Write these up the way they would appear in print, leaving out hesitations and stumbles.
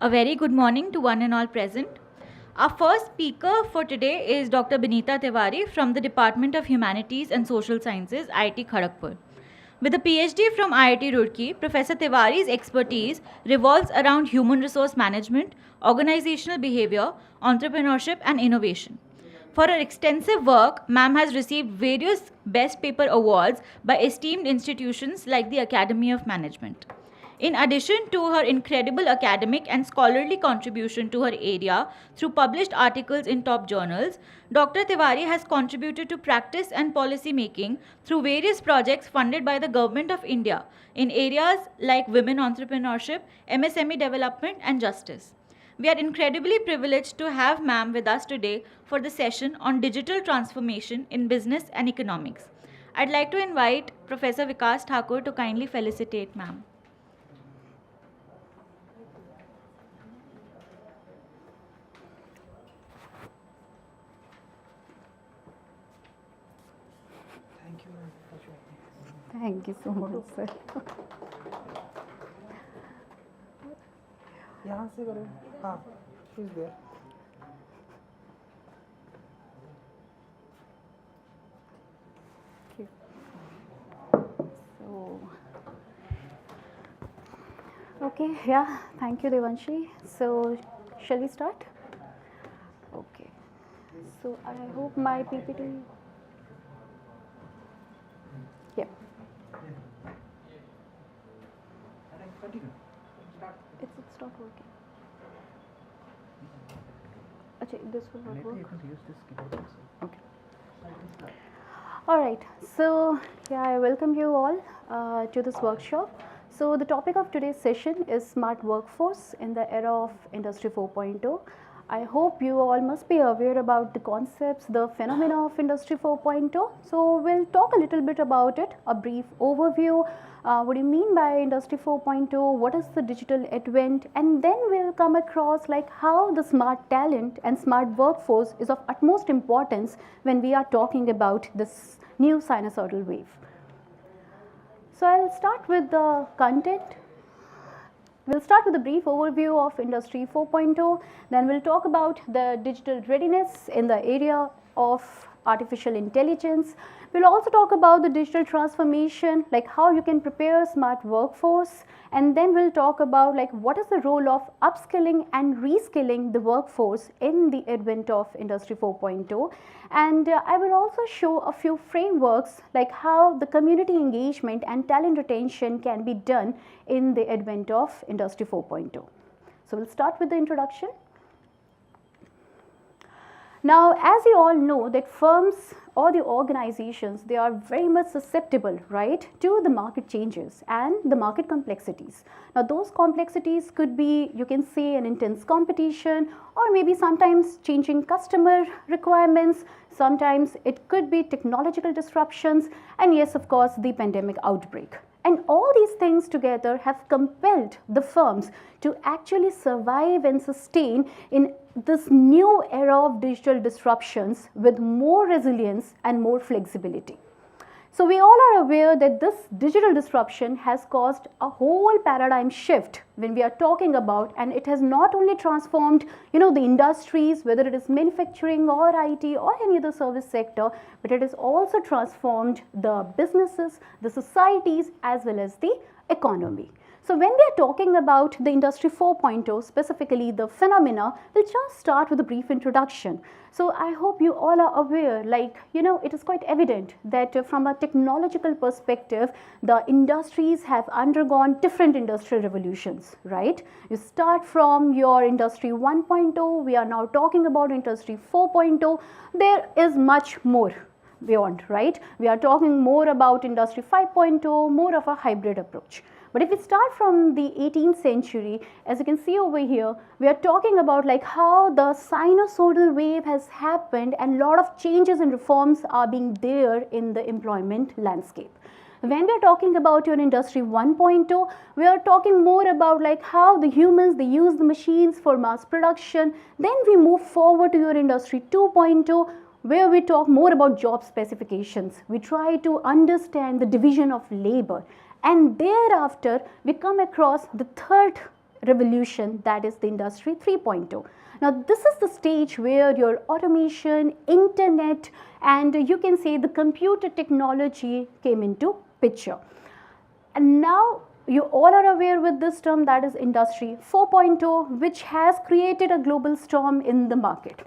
A very good morning to one and all present. Our first speaker for today is Dr. Benita Tiwari from the Department of Humanities and Social Sciences, IIT Kharagpur. With a PhD from IIT Roorkee, Professor Tiwari's expertise revolves around human resource management, organizational behavior, entrepreneurship, and innovation. For her extensive work, ma'am has received various Best Paper awards by esteemed institutions like the Academy of Management. In addition to her incredible academic and scholarly contribution to her area through published articles in top journals, Dr. Tiwari has contributed to practice and policy making through various projects funded by the Government of India in areas like women entrepreneurship, MSME development, and justice. We are incredibly privileged to have ma'am with us today for the session on digital transformation in business and economics. I'd like to invite Professor Vikas Thakur to kindly felicitate ma'am. Thank you so much, sir. यहाँ से करो हाँ she's there Okay. So, okay, yeah, thank you, Devanshi. So, shall we start? Okay. So, I hope my PPT. Yeah. It's not working. Okay, this will not work. Okay. All right. So, yeah, I welcome you all to this workshop. So, the topic of today's session is smart workforce in the era of Industry 4.0. I hope you all must be aware about the concepts, the phenomena of Industry 4.0. So, we'll talk a little bit about it, a brief overview. What do you mean by Industry 4.0? What is the digital advent? And then we'll come across like how the smart talent and smart workforce is of utmost importance when we are talking about this new sinusoidal wave. So, I'll start with the content. We'll start with a brief overview of Industry 4.0, then we'll talk about the digital readiness in the area of artificial intelligence. We'll also talk about the digital transformation, like how you can prepare a smart workforce, and then we'll talk about like what is the role of upskilling and reskilling the workforce in the advent of Industry 4.0. And I will also show a few frameworks like how the community engagement and talent retention can be done in the advent of Industry 4.0. So, we'll start with the introduction. Now, as you all know that firms or the organizations, they are very much susceptible, right, to the market changes and the market complexities. Now, those complexities could be, you can say, an intense competition, or maybe sometimes changing customer requirements, sometimes it could be technological disruptions, and yes, of course, the pandemic outbreak. And all these things together have compelled the firms to actually survive and sustain in this new era of digital disruptions with more resilience and more flexibility. So, we all are aware that this digital disruption has caused a whole paradigm shift when we are talking about, and it has not only transformed, the industries, whether it is manufacturing or IT or any other service sector, but it has also transformed the businesses, the societies, as well as the economy. So, when we are talking about the Industry 4.0, specifically the phenomena, we'll just start with a brief introduction. So, I hope you all are aware, like, it is quite evident that from a technological perspective, the industries have undergone different industrial revolutions, right? You start from your Industry 1.0, we are now talking about Industry 4.0, there is much more beyond, right? We are talking more about Industry 5.0, more of a hybrid approach. But if we start from the 18th century, as you can see over here, we are talking about like how the sinusoidal wave has happened and a lot of changes and reforms are being there in the employment landscape. When we are talking about your industry 1.0, we are talking more about like how the humans, they use the machines for mass production. Then we move forward to your industry 2.0, where we talk more about job specifications. We try to understand the division of labor, and thereafter we come across the third revolution, that is the industry 3.0. Now this is the stage where your automation, internet, and you can say the computer technology came into picture. And now you all are aware with this term, that is industry 4.0, which has created a global storm in the market.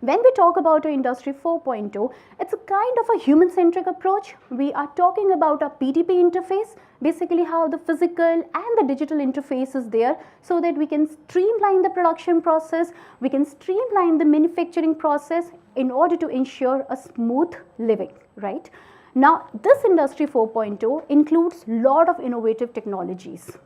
When we talk about industry 4.0, it's a kind of a human-centric approach. We are talking about a P2P interface, basically how the physical and the digital interface is there, so that we can streamline the production process, we can streamline the manufacturing process in order to ensure a smooth living, right? Now, this industry 4.0 includes a lot of innovative technologies.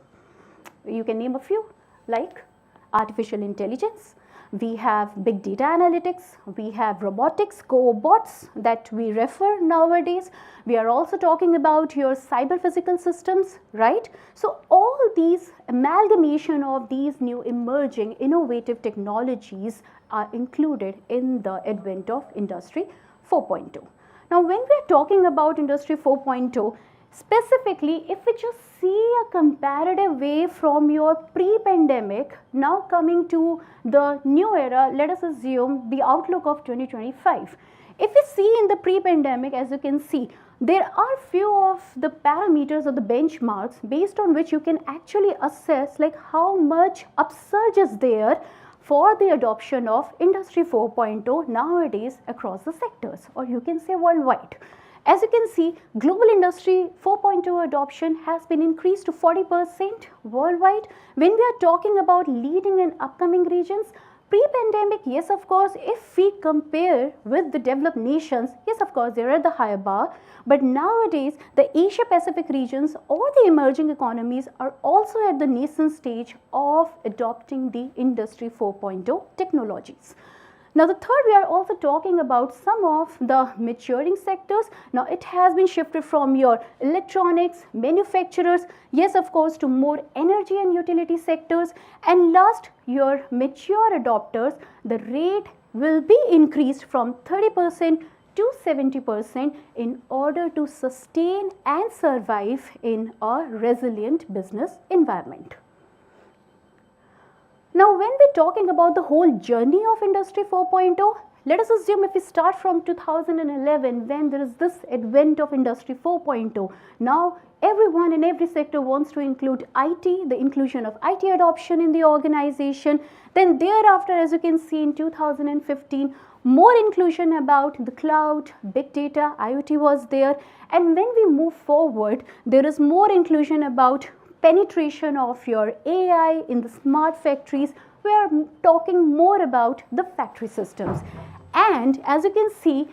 You can name a few, like artificial intelligence, we have big data analytics, we have robotics, cobots that we refer nowadays. We are also talking about your cyber physical systems, right? So all these amalgamation of these new emerging innovative technologies are included in the advent of industry 4.0. Now when we are talking about industry 4.0, specifically, if we just see a comparative way from your pre-pandemic, now coming to the new era, let us assume the outlook of 2025. If we see in the pre-pandemic, as you can see, there are few of the parameters or the benchmarks based on which you can actually assess like how much upsurge is there for the adoption of industry 4.0 nowadays across the sectors, or you can say worldwide. As you can see, global industry 4.0 adoption has been increased to 40% worldwide. When we are talking about leading and upcoming regions, pre-pandemic, yes of course, if we compare with the developed nations, yes of course, they're at the higher bar. But nowadays, the Asia Pacific regions or the emerging economies are also at the nascent stage of adopting the industry 4.0 technologies. Now the third, we are also talking about some of the maturing sectors. Now it has been shifted from your electronics, manufacturers, yes of course, to more energy and utility sectors. And last, your mature adopters, the rate will be increased from 30% to 70% in order to sustain and survive in a resilient business environment. Now when we're talking about the whole journey of industry 4.0, let us assume if we start from 2011 when there is this advent of industry 4.0. Now everyone in every sector wants to include IT, the inclusion of IT adoption in the organization. Then thereafter, as you can see in 2015, more inclusion about the cloud, big data, IoT was there. And when we move forward, there is more inclusion about penetration of your AI in the smart factories. We are talking more about the factory systems. And as you can see,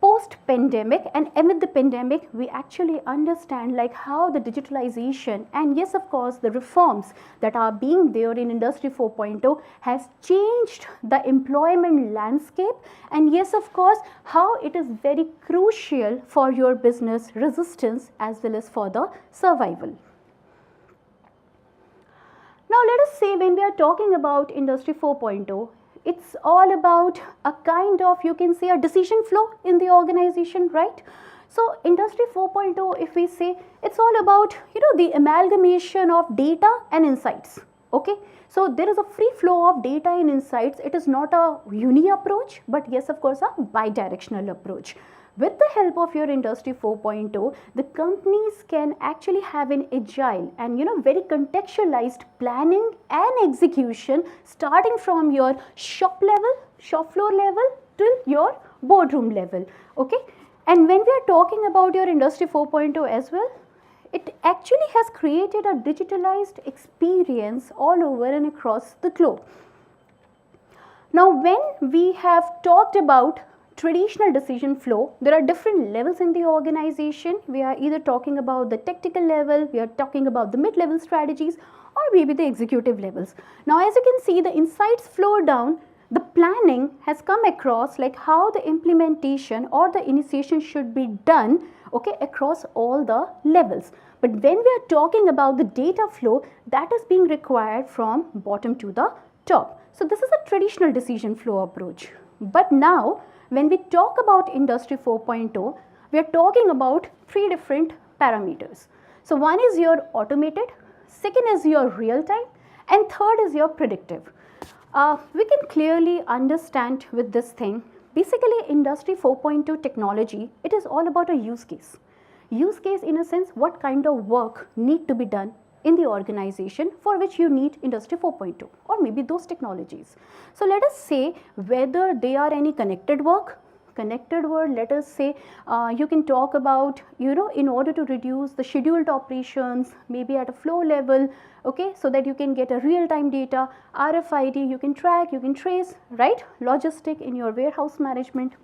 post-pandemic and amid the pandemic, we actually understand like how the digitalization and yes of course the reforms that are being there in industry 4.0 has changed the employment landscape, and yes of course how it is very crucial for your business resistance as well as for the survival. Now let us say when we are talking about industry 4.0, it's all about a kind of, you can say, a decision flow in the organization, right? So industry 4.0, if we say, it's all about, the amalgamation of data and insights, okay? So there is a free flow of data and insights. It is not a uni approach, but yes, of course, a bi-directional approach. With the help of your industry 4.0, the companies can actually have an agile and very contextualized planning and execution starting from your shop floor level till your boardroom level, okay? And when we are talking about your industry 4.0 as well, it actually has created a digitalized experience all over and across the globe. Now when we have talked about traditional decision flow, there are different levels in the organization. We are either talking about the tactical level, we are talking about the mid-level strategies, or maybe the executive levels. Now as you can see, the insights flow down, the planning has come across like how the implementation or the initiation should be done, okay, across all the levels. But when we are talking about the data flow, that is being required from bottom to the top. So this is a traditional decision flow approach. But now when we talk about Industry 4.0, we are talking about three different parameters. So one is your automated, second is your real time, and third is your predictive. We can clearly understand with this thing, basically Industry 4.2 technology, it is all about a use case. Use case in a sense, what kind of work need to be done in the organization for which you need Industry 4.2 or maybe those technologies. So let us say whether they are any connected work, let us say you can talk about, in order to reduce the scheduled operations, maybe at a flow level, okay, so that you can get a real time data, RFID, you can track, you can trace, right, logistic in your warehouse management.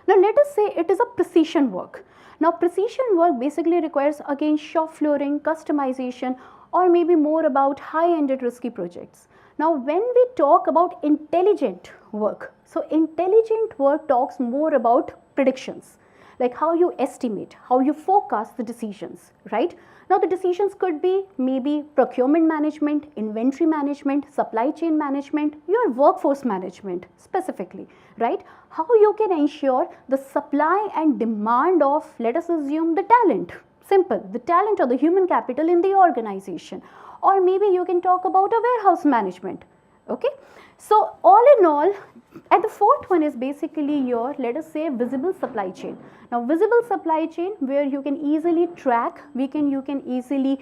Now let us say it is a precision work. Now precision work basically requires again shop flooring, customization, or maybe more about high-ended risky projects. Now when we talk about intelligent work, so intelligent work talks more about predictions, like how you estimate, how you forecast the decisions, right? Now the decisions could be maybe procurement management, inventory management, supply chain management, your workforce management specifically, right? How you can ensure the supply and demand of, let us assume, the talent, simple, the talent or the human capital in the organization. Or maybe you can talk about a warehouse management, okay. So all in all, and the fourth one is basically your, let us say, visible supply chain. Now visible supply chain where you can easily track, you can easily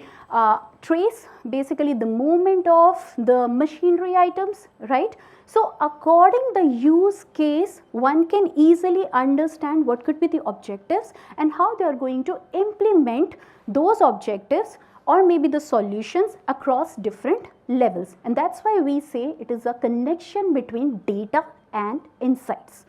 trace basically the movement of the machinery items, right. So according the use case, one can easily understand what could be the objectives and how they are going to implement those objectives or maybe the solutions across different levels. And that's why we say it is a connection between data and insights.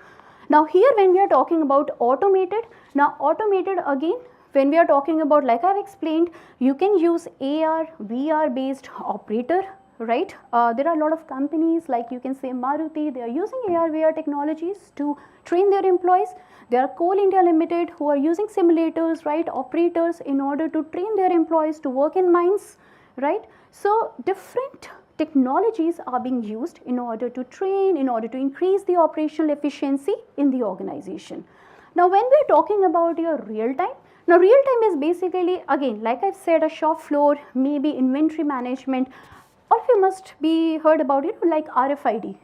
Now here when we are talking about automated, now automated again, when we are talking about, like I've explained, you can use AR, VR based operator, right. There are a lot of companies like you can say Maruti, they are using AR, VR technologies to train their employees. There are Coal India Limited who are using simulators, right, operators in order to train their employees to work in mines, right. So different technologies are being used in order to train, in order to increase the operational efficiency in the organization. Now when we are talking about your real time, now real time is basically again, like I've said, a shop floor, maybe inventory management. All of you must be heard about it, like RFID.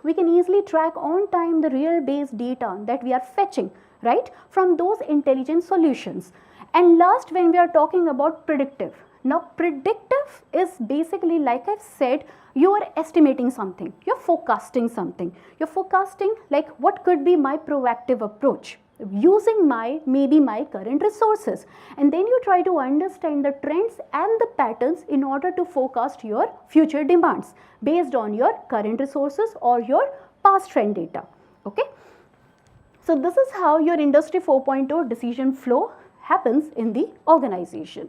We can easily track on time the real based data that we are fetching, right, from those intelligent solutions. And last, when we are talking about predictive. Now predictive is basically, like I've said, you are estimating something, you're forecasting something. You're forecasting like what could be my proactive approach using maybe my current resources, and then you try to understand the trends and the patterns in order to forecast your future demands based on your current resources or your past trend data, okay. So this is how your Industry 4.0 decision flow happens in the organization.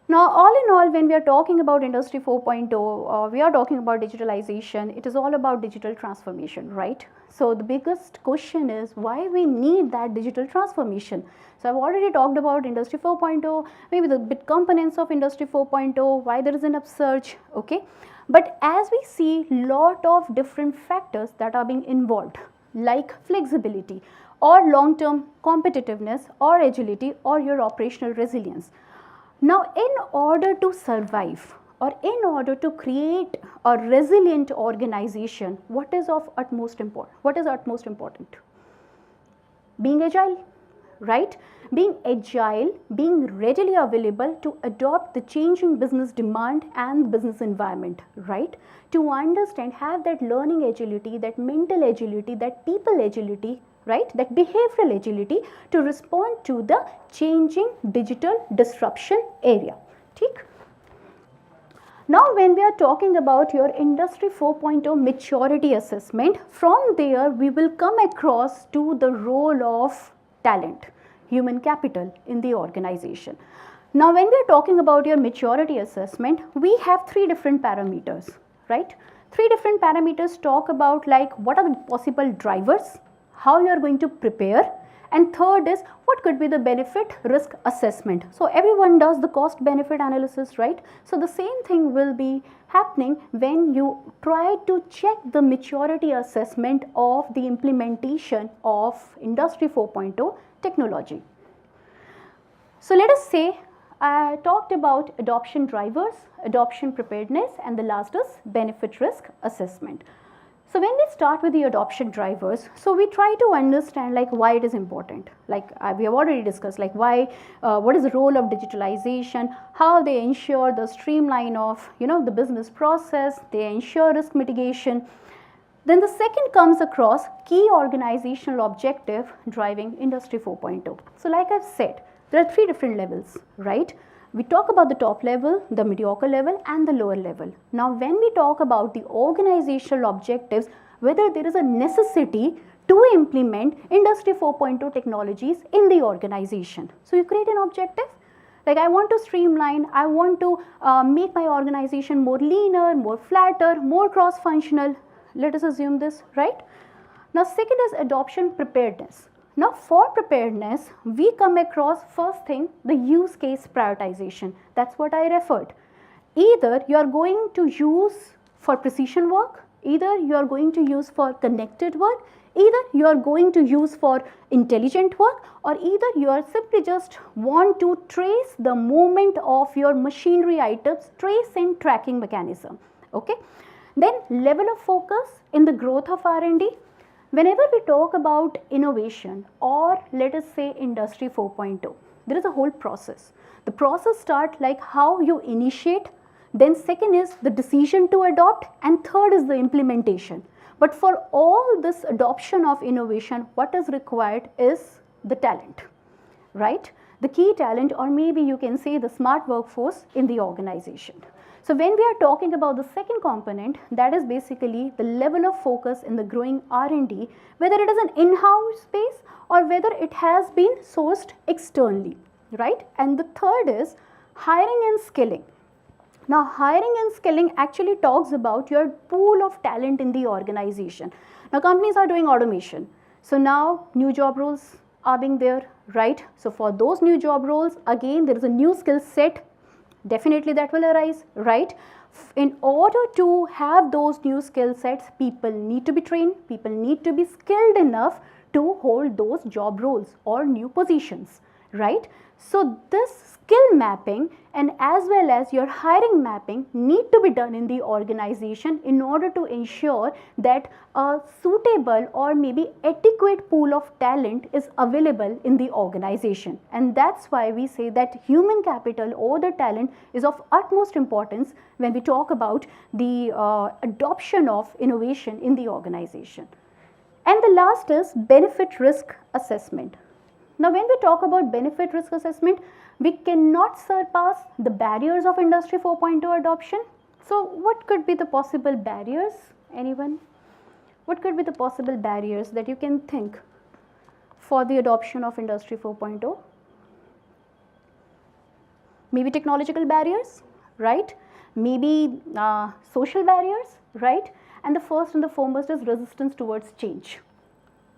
Now all in all, when we are talking about Industry 4.0, we are talking about digitalization. It is all about digital transformation, right? So the biggest question is why we need that digital transformation. So I've already talked about Industry 4.0, maybe the bit components of Industry 4.0, why there is an upsurge, okay. But as we see lot of different factors that are being involved, like flexibility or long-term competitiveness or agility or your operational resilience. Now in order to survive or in order to create a resilient organization, what is of utmost important? What is utmost important? Being agile, right? Being agile, being readily available to adopt the changing business demand and business environment, right? To understand, have that learning agility, that mental agility, that people agility, right, that behavioral agility to respond to the changing digital disruption area. Theek? Now when we are talking about your Industry 4.0 maturity assessment, from there we will come across to the role of talent, human capital in the organization. Now when we are talking about your maturity assessment, we have three different parameters, right? Three different parameters talk about like what are the possible drivers, how you are going to prepare, and third is what could be the benefit risk assessment. So everyone does the cost benefit analysis, right? So the same thing will be happening when you try to check the maturity assessment of the implementation of Industry 4.0 technology. So let us say I talked about adoption drivers, adoption preparedness, and the last is benefit risk assessment. So when we start with the adoption drivers, so we try to understand like why it is important. Like we have already discussed, like why, what is the role of digitalization, how they ensure the streamline of the business process, they ensure risk mitigation. Then the second comes across key organizational objective driving Industry 4.0. So like I've said, there are 3 different levels, right? We talk about the top level, the mediocre level, and the lower level. Now, when we talk about the organizational objectives, whether there is a necessity to implement Industry 4.0 technologies in the organization. So, you create an objective, like I want to streamline, I want to make my organization more leaner, more flatter, more cross-functional. Let us assume this, right? Now, second is adoption preparedness. Now, for preparedness, we come across first thing, the use case prioritization. That's what I referred. Either you are going to use for precision work, either you are going to use for connected work, either you are going to use for intelligent work, or either you are simply just want to trace the movement of your machinery items, trace and tracking mechanism. Okay. Then level of focus in the growth of R&D. Whenever we talk about innovation or let us say Industry 4.0, there is a whole process. The process starts like how you initiate, then second is the decision to adopt, and third is the implementation. But for all this adoption of innovation, what is required is the talent, right? The key talent, or maybe you can say the smart workforce in the organization. So when we are talking about the second component, that is basically the level of focus in the growing R&D, whether it is an in-house space or whether it has been sourced externally, right? And the third is hiring and skilling. Now, hiring and skilling actually talks about your pool of talent in the organization. Now, companies are doing automation. So now new job roles are being there, right? So for those new job roles, again, there is a new skill set definitely that will arise, right? In order to have those new skill sets, people need to be trained, people need to be skilled enough to hold those job roles or new positions, right? So this skill mapping and as well as your hiring mapping need to be done in the organization in order to ensure that a suitable or maybe adequate pool of talent is available in the organization. And that's why we say that human capital or the talent is of utmost importance when we talk about the adoption of innovation in the organization. And the last is benefit risk assessment. Now, when we talk about benefit risk assessment, we cannot surpass the barriers of Industry 4.0 adoption. So, what could be the possible barriers? Anyone? What could be the possible barriers that you can think for the adoption of Industry 4.0? Maybe technological barriers, right? Maybe social barriers, right? And the first and the foremost is resistance towards change,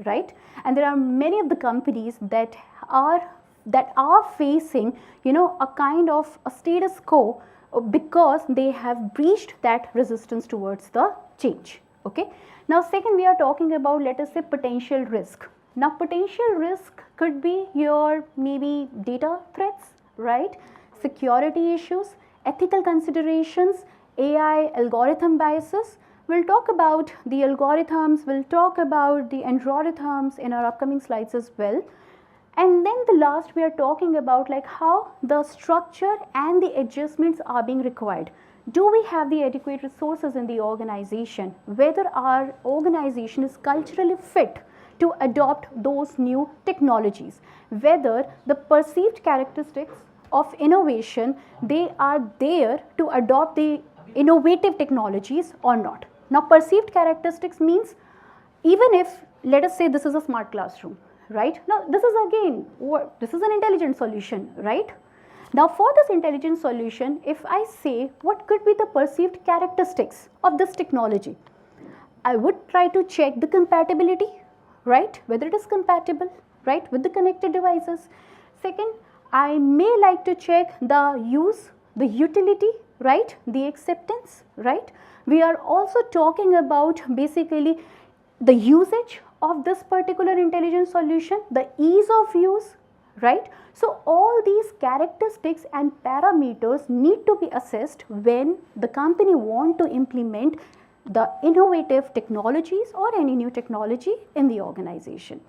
right? And there are many of the companies that are facing, a kind of a status quo because they have breached that resistance towards the change. Okay. Now, second, we are talking about, let us say, potential risk. Now, potential risk could be your maybe data threats, right? Security issues, ethical considerations, AI algorithm biases. We'll talk about the algorithms, we'll talk about the algorithms in our upcoming slides as well. And then the last, we are talking about like how the structure and the adjustments are being required. Do we have the adequate resources in the organization? Whether our organization is culturally fit to adopt those new technologies? Whether the perceived characteristics of innovation, they are there to adopt the innovative technologies or not? Now, perceived characteristics means even if, let us say, this is a smart classroom, right? Now, this is again, this is an intelligent solution, right? Now, for this intelligent solution, if I say what could be the perceived characteristics of this technology, I would try to check the compatibility, right? Whether it is compatible, right, with the connected devices. Second, I may like to check the use, the utility, right, the acceptance, right. We are also talking about basically the usage of this particular intelligent solution, the ease of use, right. So, all these characteristics and parameters need to be assessed when the company want to implement the innovative technologies or any new technology in the organization.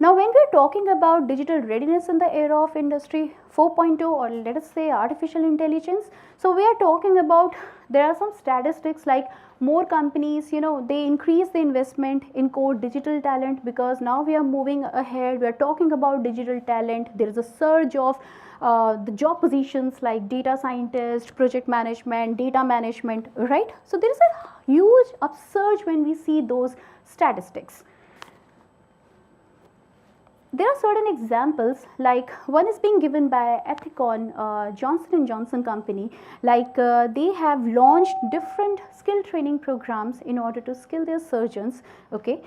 Now, when we are talking about digital readiness in the era of industry 4.0 or let us say artificial intelligence, so we are talking about, there are some statistics like more companies, they increase the investment in core digital talent because now we are moving ahead, we are talking about digital talent, there is a surge of the job positions like data scientist, project management, data management, right. So, there is a huge upsurge when we see those statistics. There are certain examples, like one is being given by Ethicon, Johnson & Johnson company, like they have launched different skill training programs in order to skill their surgeons, okay,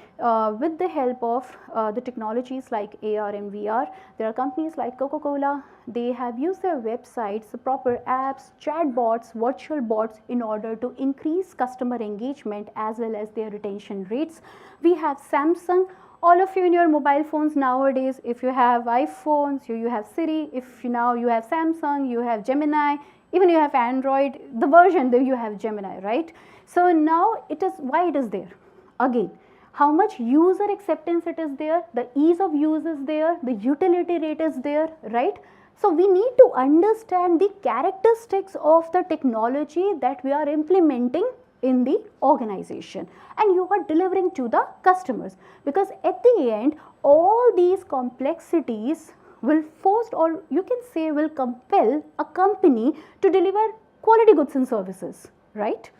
with the help of the technologies like AR and VR. There are companies like Coca-Cola, they have used their websites, the proper apps, chatbots, virtual bots in order to increase customer engagement as well as their retention rates. We have Samsung. All of you in your mobile phones nowadays, if you have iPhones, you have Siri, if now you have Samsung, you have Gemini, even you have Android, the version that you have Gemini, right. So, now it is, why it is there? Again, how much user acceptance it is there, the ease of use is there, the utility rate is there, right. So, we need to understand the characteristics of the technology that we are implementing in the organization and you are delivering to the customers, because at the end all these complexities will force, or you can say will compel a company to deliver quality goods and services, right.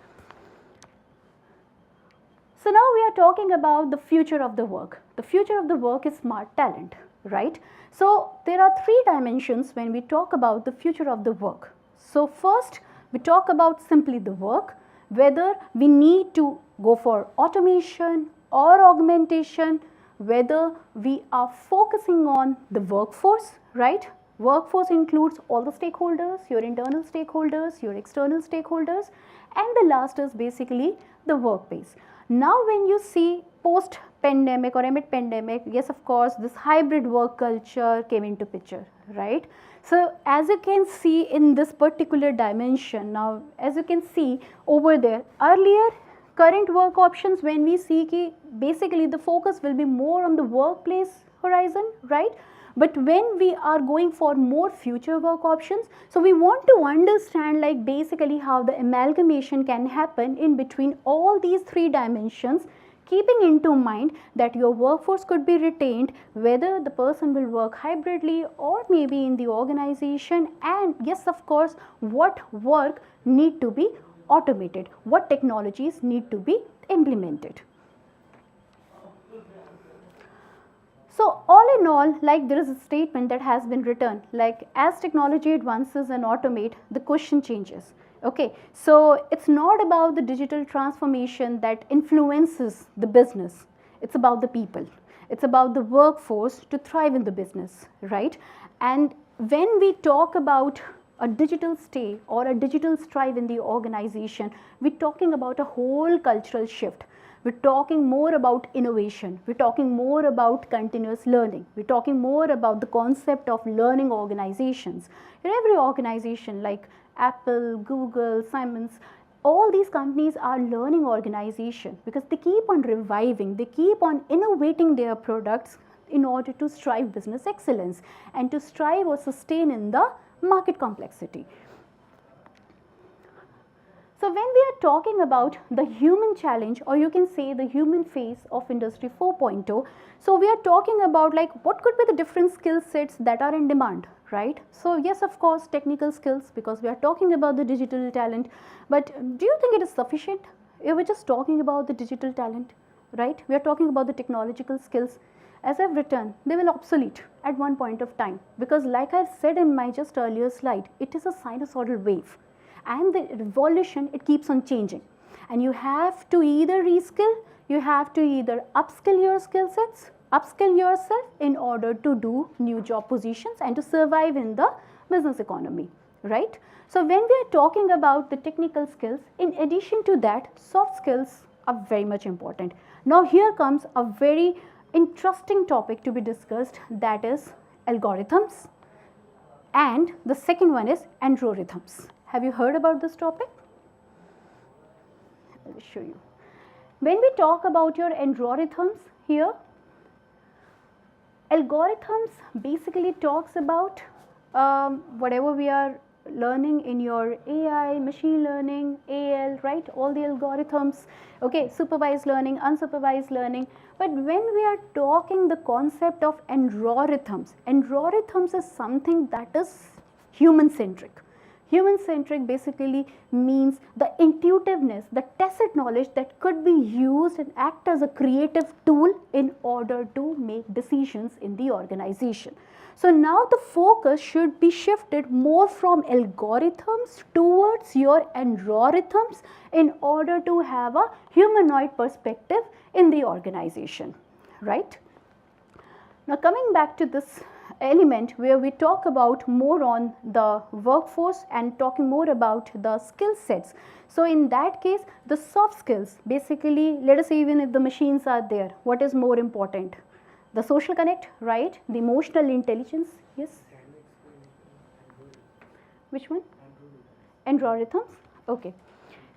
So, now we are talking about the future of the work. The future of the work is smart talent, right. So, there are three dimensions when we talk about the future of the work. So, first we talk about simply the work, whether we need to go for automation or augmentation, whether we are focusing on the workforce, right. Workforce includes all the stakeholders, your internal stakeholders, your external stakeholders, and the last is basically the workplace. Now, when you see post pandemic or amid pandemic, yes, of course, this hybrid work culture came into picture, right. So, as you can see in this particular dimension, now as you can see over there, earlier current work options, when we see ki basically the focus will be more on the workplace horizon, right. But when we are going for more future work options, so we want to understand like basically how the amalgamation can happen in between all these three dimensions, keeping into mind that your workforce could be retained, whether the person will work hybridly or maybe in the organization, and yes, of course, what work need to be automated, what technologies need to be implemented. So, all in all, like there is a statement that has been written, like as technology advances and automate, the question changes. Okay, so it's not about the digital transformation that influences the business, it's about the people, it's about the workforce to thrive in the business, right. And when we talk about a digital stay or a digital strive in the organization, we're talking about a whole cultural shift. We're talking more about innovation, we're talking more about continuous learning, we're talking more about the concept of learning organizations. In every organization like Apple, Google, Siemens, all these companies are learning organizations because they keep on reviving, they keep on innovating their products in order to strive business excellence and to strive or sustain in the market complexity. So, when we are talking about the human challenge, or you can say the human phase of industry 4.0, so we are talking about like what could be the different skill sets that are in demand, right. So, yes, of course, technical skills, because we are talking about the digital talent, but do you think it is sufficient if we're just talking about the digital talent, right. We are talking about the technological skills. As I've written, they will obsolete at one point of time, because like I've said in my just earlier slide, it is a sinusoidal wave and the evolution, it keeps on changing. And you have to either reskill, you have to either upskill your skill sets, upskill yourself in order to do new job positions and to survive in the business economy, right? So when we are talking about the technical skills, in addition to that, soft skills are very much important. Now here comes a very interesting topic to be discussed, that is algorithms, and the second one is androrhythms. Have you heard about this topic? I will show you. When we talk about your androrhythms here, algorithms basically talks about whatever we are learning in your AI, machine learning, AL, right, all the algorithms, okay, supervised learning, unsupervised learning. But when we are talking the concept of androrhythms, androrhythms is something that is human centric. Human centric basically means the intuitiveness, the tacit knowledge that could be used and act as a creative tool in order to make decisions in the organization. So now the focus should be shifted more from algorithms towards your androrhythms in order to have a humanoid perspective in the organization, right? Now coming back to this element where we talk about more on the workforce and talking more about the skill sets. So in that case, the soft skills, basically, let us say even if the machines are there, what is more important? The social connect, right? The emotional intelligence, yes? Which one? Androrhythms, okay.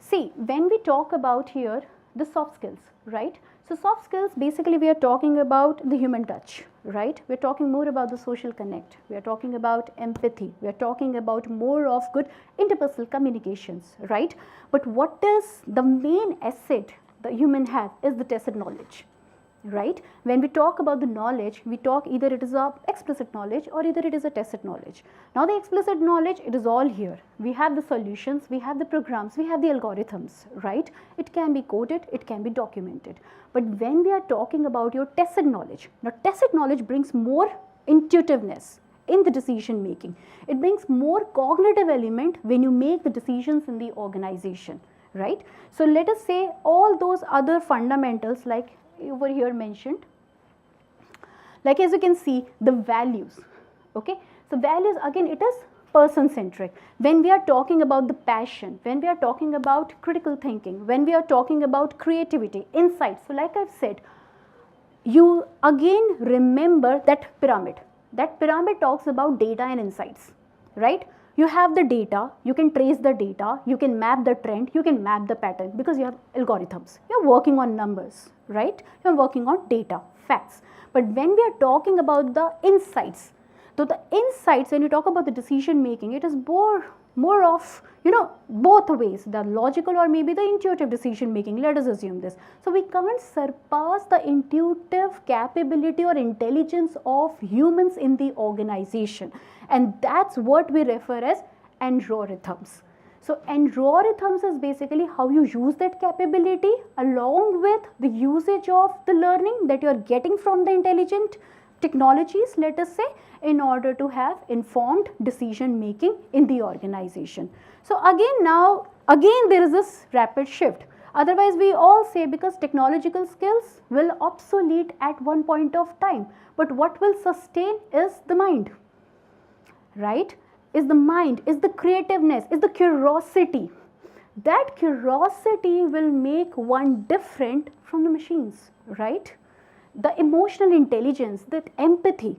See, when we talk about here the soft skills, right? So soft skills, basically we are talking about the human touch, right? We are talking more about the social connect. We are talking about empathy. We are talking about more of good interpersonal communications, right? But what is the main asset the human have is the tacit knowledge, right? When we talk about the knowledge, we talk either it is a explicit knowledge or either it is a tacit knowledge. Now the explicit knowledge, it is all here. We have the solutions, we have the programs, we have the algorithms, right? It can be coded, it can be documented. But when we are talking about your tacit knowledge, now tacit knowledge brings more intuitiveness in the decision making. It brings more cognitive element when you make the decisions in the organization, right? So let us say all those other fundamentals like over here mentioned, like as you can see the values, okay. So values, again, it is person centric. When we are talking about the passion, when we are talking about critical thinking, when we are talking about creativity, insights, so like I've said, you again remember that pyramid. That pyramid talks about data and insights, right? You have the data, you can trace the data, you can map the trend, you can map the pattern because you have algorithms. You're working on numbers, right? You're working on data, facts. But when we are talking about the insights, so the insights, when you talk about the decision making, it is more of, both ways, the logical or maybe the intuitive decision making, let us assume this. So we can't surpass the intuitive capability or intelligence of humans in the organization, and that's what we refer as androrhythms. So androrhythms is basically how you use that capability along with the usage of the learning that you are getting from the intelligent technologies, let us say, in order to have informed decision making in the organization. So again there is this rapid shift. Otherwise we all say because technological skills will obsolete at one point of time, but what will sustain is the mind, right? Is the mind, is the creativeness, is the curiosity. That curiosity will make one different from the machines, right? The emotional intelligence, that empathy,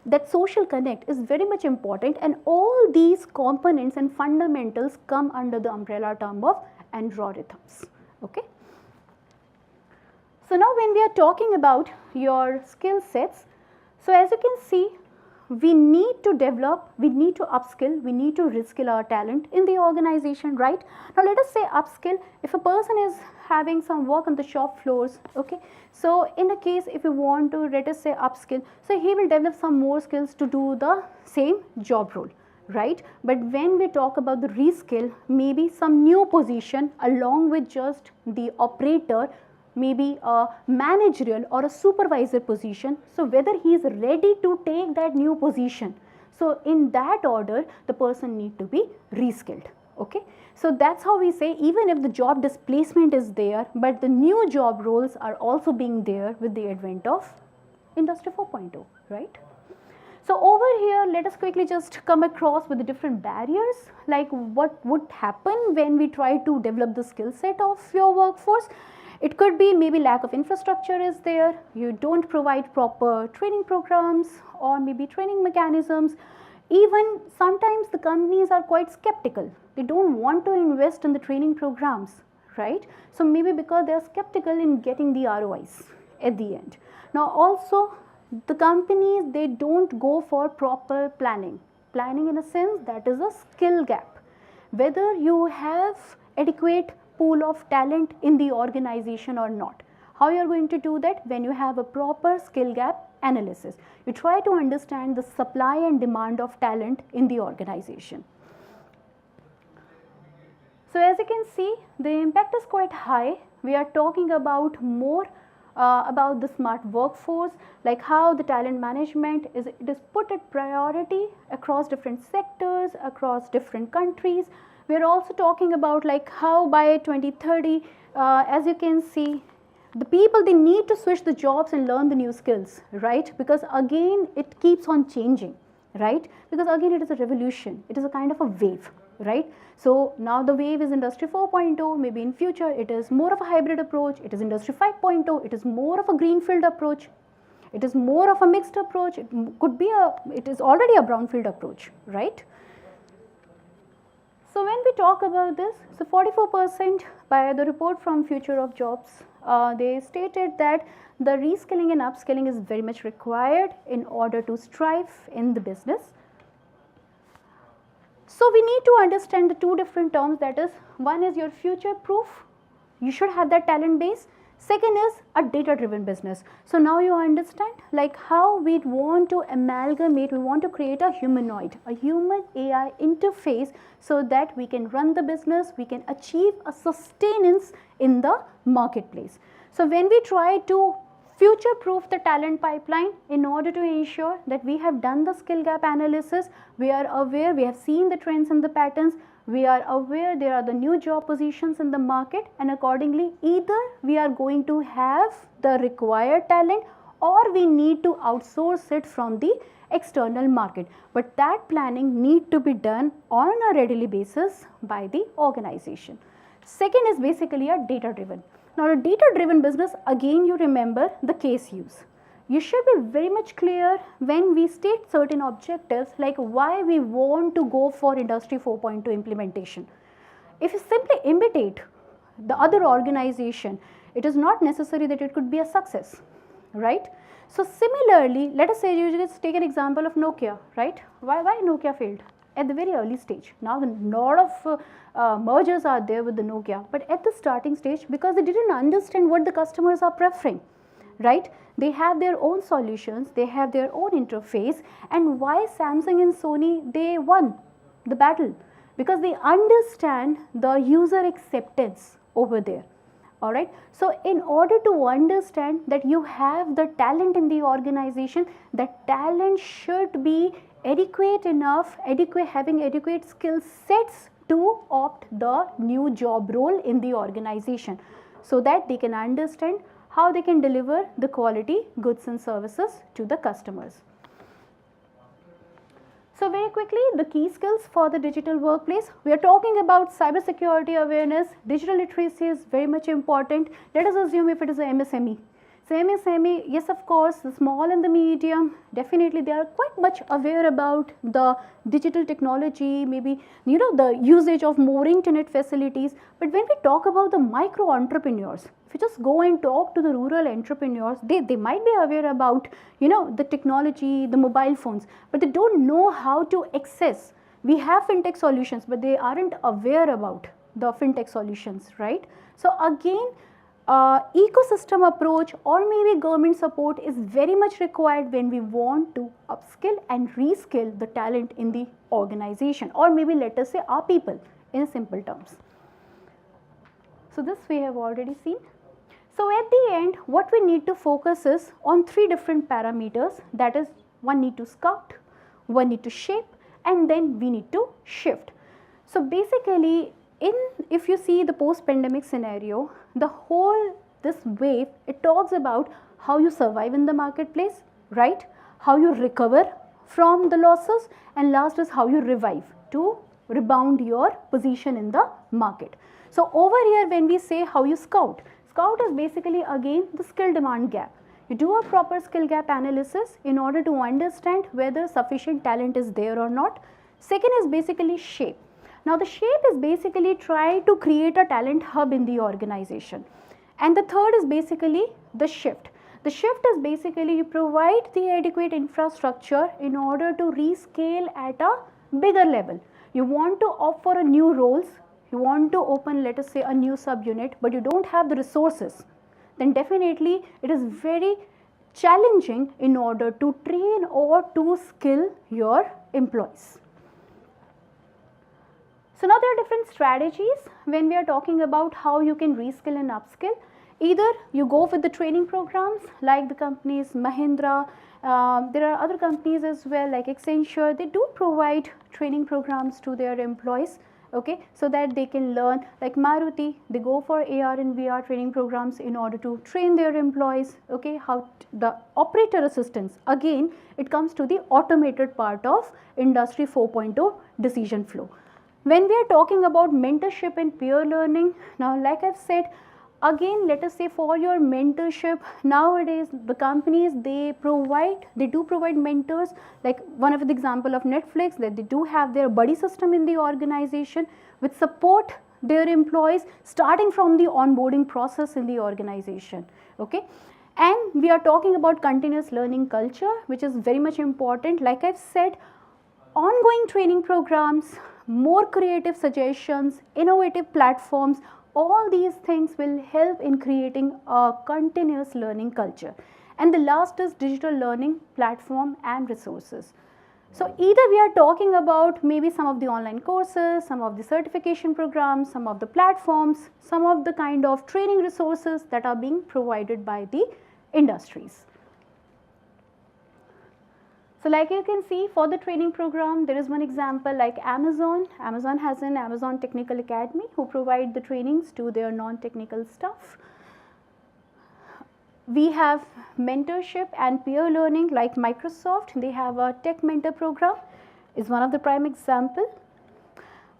that social connect is very much important, and all these components and fundamentals come under the umbrella term of androrhythms, okay? So now when we are talking about your skill sets, so as you can see, we need to develop, we need to upskill, we need to reskill our talent in the organization, right? Now let us say upskill, if a person is having some work on the shop floors, okay, so in a case if you want to, let us say, upskill, so he will develop some more skills to do the same job role, right? But when we talk about the reskill, maybe some new position along with just the operator, maybe a managerial or a supervisor position, so whether he is ready to take that new position, so in that order the person need to be reskilled, Okay, so that's how we say even if the job displacement is there, but the new job roles are also being there with the advent of Industry 4.0, right? So over here, let us quickly just come across with the different barriers, like what would happen when we try to develop the skill set of your workforce. It could be maybe lack of infrastructure is there, you don't provide proper training programs or maybe training mechanisms. Even sometimes the companies are quite skeptical. They don't want to invest in the training programs, right? So maybe because they are skeptical in getting the ROIs at the end. Now also the companies, they don't go for proper planning. Planning in a sense, that is a skill gap. Whether you have adequate pool of talent in the organization or not. How you are going to do that? When you have a proper skill gap analysis. You try to understand the supply and demand of talent in the organization. So as you can see, the impact is quite high. We are talking about more about the smart workforce, like how the talent management is put at priority across different sectors, across different countries. We are also talking about like how by 2030, as you can see, the people, they need to switch the jobs and learn the new skills, right? Because again, it keeps on changing, right? Because again, it is a revolution. It is a kind of a wave, right? So now the wave is Industry 4.0, maybe in future it is more of a hybrid approach, it is Industry 5.0, it is more of a greenfield approach, it is more of a mixed approach, it could be it is already a brownfield approach, right? So when we talk about this, so 44% by the report from Future of Jobs, they stated that the reskilling and upskilling is very much required in order to strive in the business. So we need to understand the two different terms, that is, one is your future proof, you should have that talent base. Second is a data driven business. So now you understand like how we want to amalgamate, we want to create a humanoid, a human AI interface so that we can run the business, we can achieve a sustenance in the marketplace. So when we try to future proof the talent pipeline in order to ensure that we have done the skill gap analysis, we are aware, we have seen the trends and the patterns, we are aware there are the new job positions in the market, and accordingly either we are going to have the required talent or we need to outsource it from the external market. But that planning need to be done on a readily basis by the organization. Second is basically a data driven. Now a data driven business, again you remember the case use. You should be very much clear when we state certain objectives, like why we want to go for Industry 4.2 implementation. If you simply imitate the other organization, it is not necessary that it could be a success, right? So similarly, let us say you just take an example of Nokia, right? Why Nokia failed? At the very early stage. Now, a lot of mergers are there with the Nokia, but at the starting stage, because they didn't understand what the customers are preferring, right? They have their own solutions, they have their own interface, and why Samsung and Sony, they won the battle? Because they understand the user acceptance over there. Alright, so in order to understand that you have the talent in the organization, that talent should be adequate enough, having adequate skill sets to opt the new job role in the organization, so that they can understand how they can deliver the quality goods and services to the customers. So very quickly, the key skills for the digital workplace. We are talking about cybersecurity awareness. Digital literacy is very much important. Let us assume if it is a MSME. So MSME, yes, of course, the small and the medium, definitely they are quite much aware about the digital technology, maybe, you know, the usage of more internet facilities. But when we talk about the micro entrepreneurs, if you just go and talk to the rural entrepreneurs, they might be aware about, you know, the technology, the mobile phones, but they don't know how to access. We have fintech solutions, but they aren't aware about the fintech solutions, right? So again, ecosystem approach or maybe government support is very much required when we want to upskill and reskill the talent in the organization, or maybe let us say our people in simple terms. So this we have already seen. So at the end, what we need to focus is on three different parameters, that is, one need to scout, one need to shape, and then we need to shift. So basically, if you see the post-pandemic scenario, the whole this wave, it talks about how you survive in the marketplace, right? How you recover from the losses, and last is how you revive to rebound your position in the market. So over here, when we say how you scout, scout is basically again the skill demand gap. You do a proper skill gap analysis in order to understand whether sufficient talent is there or not. Second is basically shape. Now the shape is basically try to create a talent hub in the organization. And the third is basically the shift. The shift is basically you provide the adequate infrastructure in order to rescale at a bigger level. You want to opt for a new roles, you want to open, let us say, a new subunit, but you don't have the resources, then definitely it is very challenging in order to train or to skill your employees. So now there are different strategies when we are talking about how you can reskill and upskill. Either you go with the training programs like the companies Mahindra, there are other companies as well like Accenture, they do provide training programs to their employees, okay, so that they can learn. Like Maruti, they go for AR and VR training programs in order to train their employees, okay, how the operator assistance, again it comes to the automated part of Industry 4.0 decision flow. When we are talking about mentorship and peer learning, now like I've said, again let us say for your mentorship, nowadays the companies they do provide mentors, like one of the example of Netflix, that they do have their buddy system in the organization which support their employees starting from the onboarding process in the organization, okay. And we are talking about continuous learning culture, which is very much important. Like I've said, ongoing training programs, more creative suggestions, innovative platforms, all these things will help in creating a continuous learning culture. And the last is digital learning platform and resources. So either we are talking about maybe some of the online courses, some of the certification programs, some of the platforms, some of the kind of training resources that are being provided by the industries. So like you can see for the training program, there is one example like Amazon. Amazon has an Amazon Technical Academy who provide the trainings to their non-technical staff. We have mentorship and peer learning like Microsoft. They have a Tech Mentor program, is one of the prime example.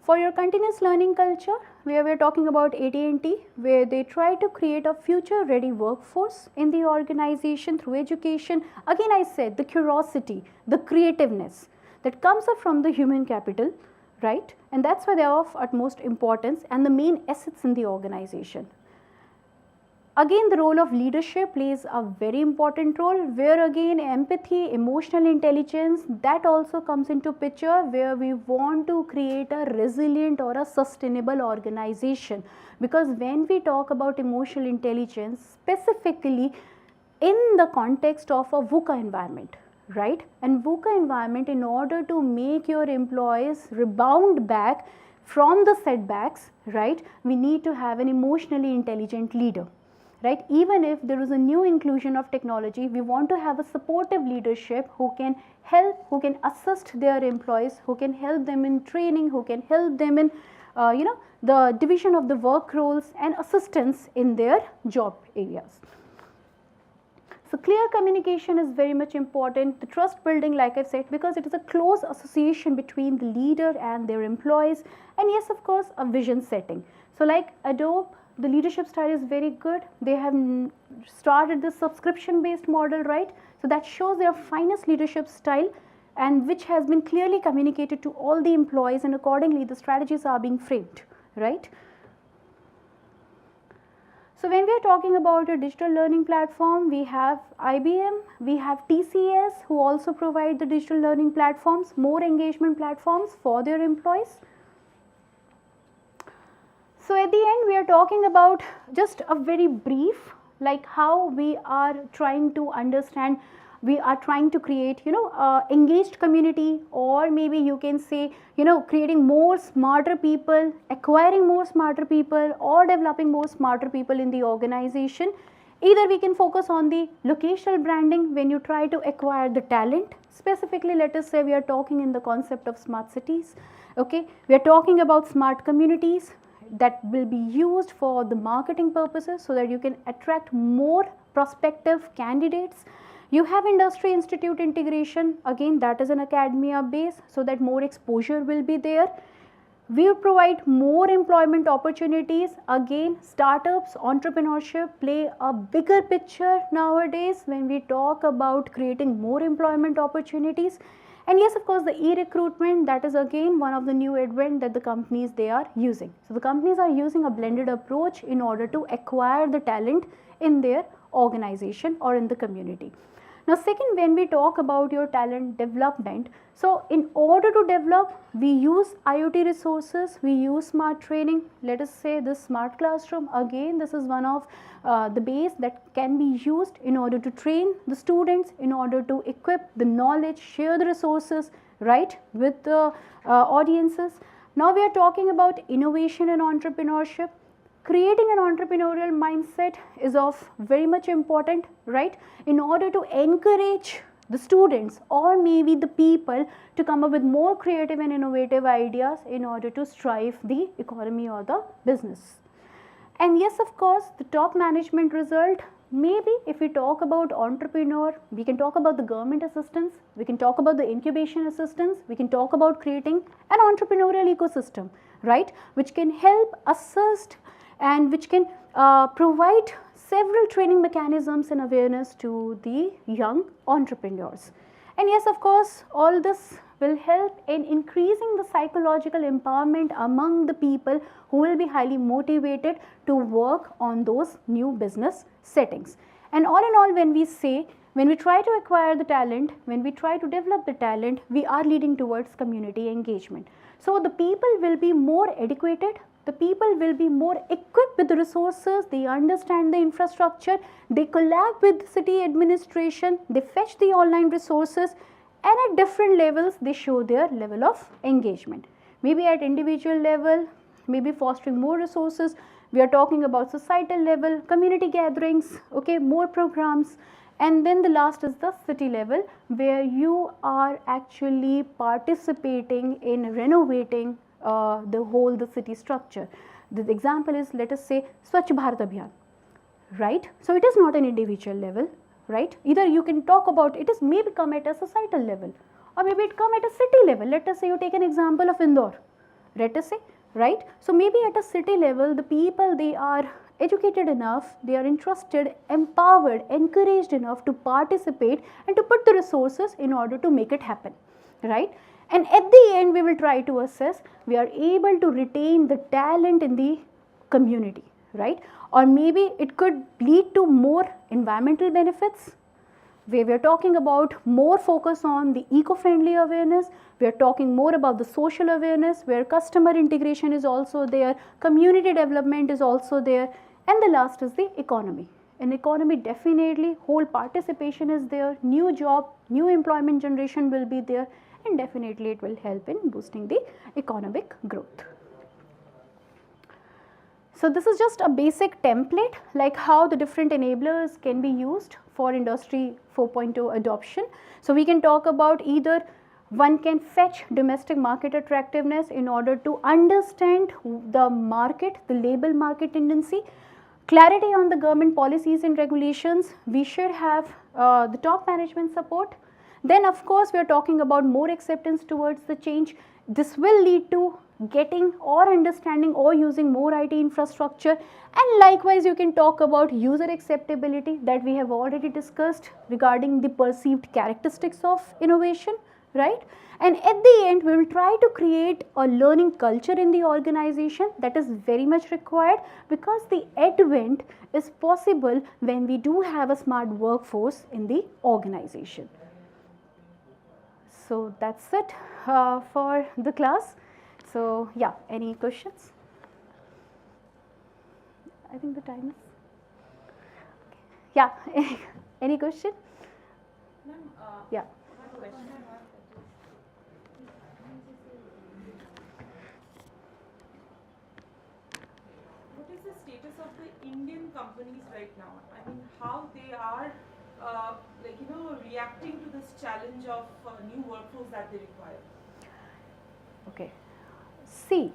For your continuous learning culture, where we are talking about AT&T, where they try to create a future ready workforce in the organization through education. Again I said the curiosity, the creativeness that comes up from the human capital, right, and that's why they are of utmost importance and the main assets in the organization. Again the role of leadership plays a very important role, where again empathy, emotional intelligence, that also comes into picture, where we want to create a resilient or a sustainable organization. Because when we talk about emotional intelligence, specifically in the context of a VUCA environment, right, and VUCA environment, in order to make your employees rebound back from the setbacks, right, we need to have an emotionally intelligent leader. Right, even if there is a new inclusion of technology, we want to have a supportive leadership who can help, who can assist their employees, who can help them in training, who can help them in the division of the work roles and assistance in their job areas. So clear communication is very much important. The trust building, like I said, because it is a close association between the leader and their employees, and yes, of course, a vision setting. So like Adobe, the leadership style is very good. They have started this subscription based model, right? So that shows their finest leadership style, and which has been clearly communicated to all the employees, and accordingly the strategies are being framed, right? So when we are talking about a digital learning platform, we have IBM, we have TCS who also provide the digital learning platforms, more engagement platforms for their employees. So at the end, we are talking about just a very brief, like how we are trying to understand, we are trying to create, engaged community, or maybe you can say, creating more smarter people, acquiring more smarter people, or developing more smarter people in the organization. Either we can focus on the locational branding when you try to acquire the talent. Specifically, let us say we are talking in the concept of smart cities. Okay, we are talking about smart communities that will be used for the marketing purposes so that you can attract more prospective candidates. You have industry institute integration, again that is an academia base, so that more exposure will be there. We provide more employment opportunities. Again, startups, entrepreneurship play a bigger picture nowadays when we talk about creating more employment opportunities. And yes, of course, the e-recruitment, that is again one of the new advent that the companies they are using. So the companies are using a blended approach in order to acquire the talent in their organization or in the community. Now second, when we talk about your talent development, so in order to develop, we use IoT resources, we use smart training. Let us say this smart classroom, again this is one of the base that can be used in order to train the students, in order to equip the knowledge, share the resources, right, with the audiences. Now we are talking about innovation and entrepreneurship. Creating an entrepreneurial mindset is of very much important, right, in order to encourage the students or maybe the people to come up with more creative and innovative ideas in order to strive the economy or the business. And yes, of course, the top management result, maybe if we talk about entrepreneur, we can talk about the government assistance, we can talk about the incubation assistance, we can talk about creating an entrepreneurial ecosystem, right, which can help assist and which can provide several training mechanisms and awareness to the young entrepreneurs. And yes, of course, all this will help in increasing the psychological empowerment among the people who will be highly motivated to work on those new business settings. And all in all, when we say, when we try to acquire the talent, when we try to develop the talent, we are leading towards community engagement. So the people will be more educated, the people will be more equipped with the resources, they understand the infrastructure, they collab with city administration, they fetch the online resources, and at different levels they show their level of engagement. Maybe at individual level, maybe fostering more resources, we are talking about societal level, community gatherings, okay, more programs. And then the last is the city level, where you are actually participating in renovating the city structure. The example is, let us say, Swachh Bharat Abhiyan, right? So it is not an individual level, right? Either you can talk about it is maybe come at a societal level, or maybe it come at a city level. Let us say you take an example of Indore, let us say, right? So maybe at a city level, the people, they are educated enough, they are interested, empowered, encouraged enough to participate and to put the resources in order to make it happen, right? And at the end, we will try to assess, we are able to retain the talent in the community, right? Or maybe it could lead to more environmental benefits, where we are talking about more focus on the eco-friendly awareness, we are talking more about the social awareness, where customer integration is also there, community development is also there, and the last is the economy. In economy, definitely whole participation is there, new job, new employment generation will be there, and definitely it will help in boosting the economic growth. So this is just a basic template, like how the different enablers can be used for Industry 4.0 adoption. So we can talk about either one can fetch domestic market attractiveness in order to understand the market, the labor market tendency, clarity on the government policies and regulations. We should have the top management support. Then of course we are talking about more acceptance towards the change. This will lead to getting or understanding or using more IT infrastructure, and likewise you can talk about user acceptability that we have already discussed regarding the perceived characteristics of innovation, right? And at the end, we will try to create a learning culture in the organization that is very much required, because the advent is possible when we do have a smart workforce in the organization. So that's it for the class. So yeah, any questions? I think the time is. Yeah, any question? Yeah. What is the status of the Indian companies right now? I mean, how they are reacting to this challenge of new workforce that they require? Okay. See,